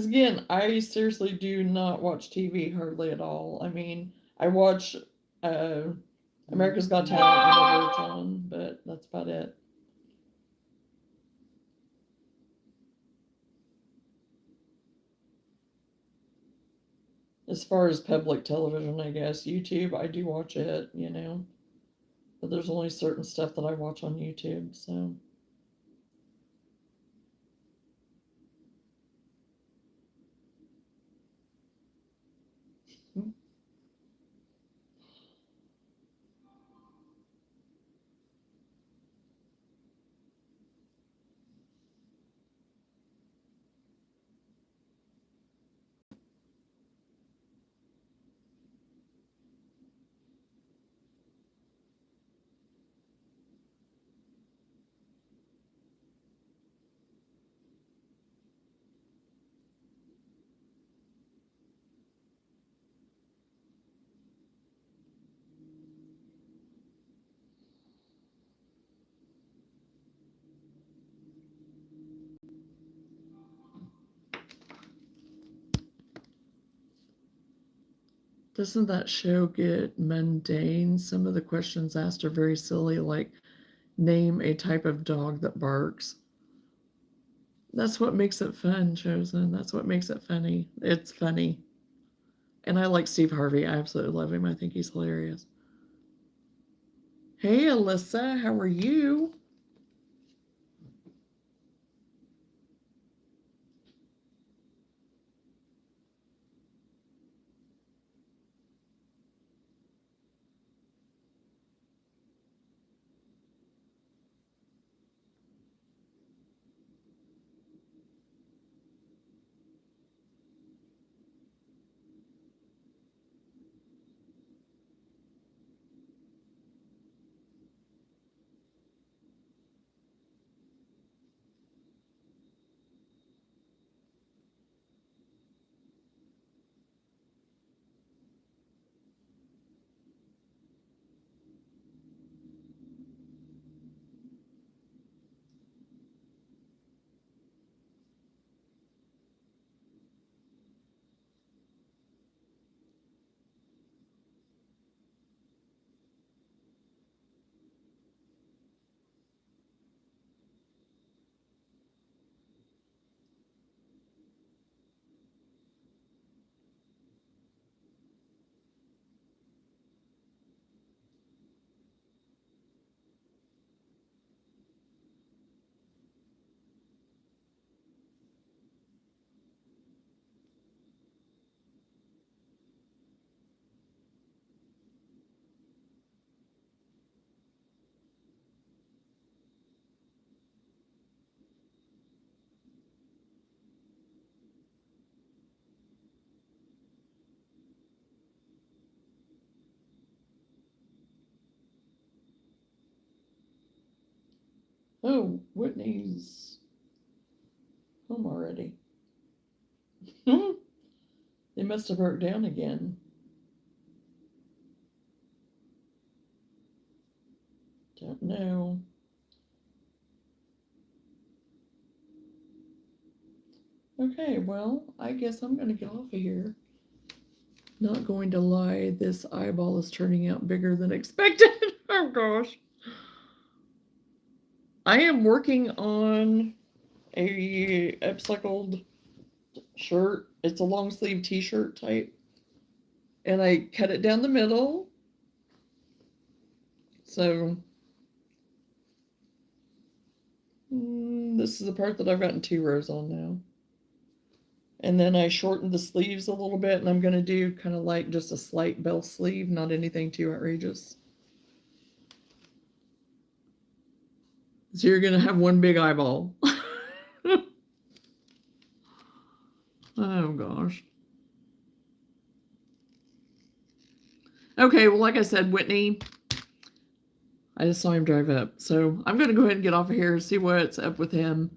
again, I seriously do not watch TV hardly at all. I mean, I watch uh, America's Got Talent whenever it's on, but that's about it. As far as public television, I guess, YouTube, I do watch it, you know, but there's only certain stuff that I watch on YouTube, so. Doesn't that show get mundane? Some of the questions asked are very silly, like name a type of dog that barks. That's what makes it fun, Chosen. That's what makes it funny. It's funny. And I like Steve Harvey. I absolutely love him. I think he's hilarious. Hey, Alyssa, how are you? Oh, Whitney's home already. They must have broke down again. Don't know. Okay, well, I guess I'm going to get off of here. Not going to lie, this eyeball is turning out bigger than expected. Oh gosh. I am working on a upcycled shirt. It's a long sleeve t-shirt type. And I cut it down the middle. So this is the part that I've gotten 2 rows on now. And then I shortened the sleeves a little bit, and I'm going to do kind of like just a slight bell sleeve, not anything too outrageous. So you're going to have one big eyeball. Oh, gosh. Okay, well, like I said, Whitney, I just saw him drive up. So I'm going to go ahead and get off of here and see what's up with him.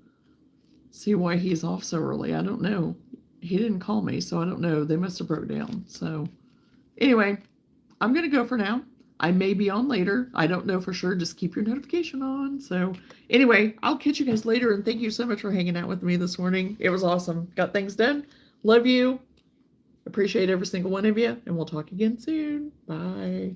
See why he's off so early. I don't know. He didn't call me, so I don't know. They must have broke down. So anyway, I'm going to go for now. I may be on later. I don't know for sure. Just keep your notification on. So anyway, I'll catch you guys later. And thank you so much for hanging out with me this morning. It was awesome. Got things done. Love you. Appreciate every single one of you. And we'll talk again soon. Bye.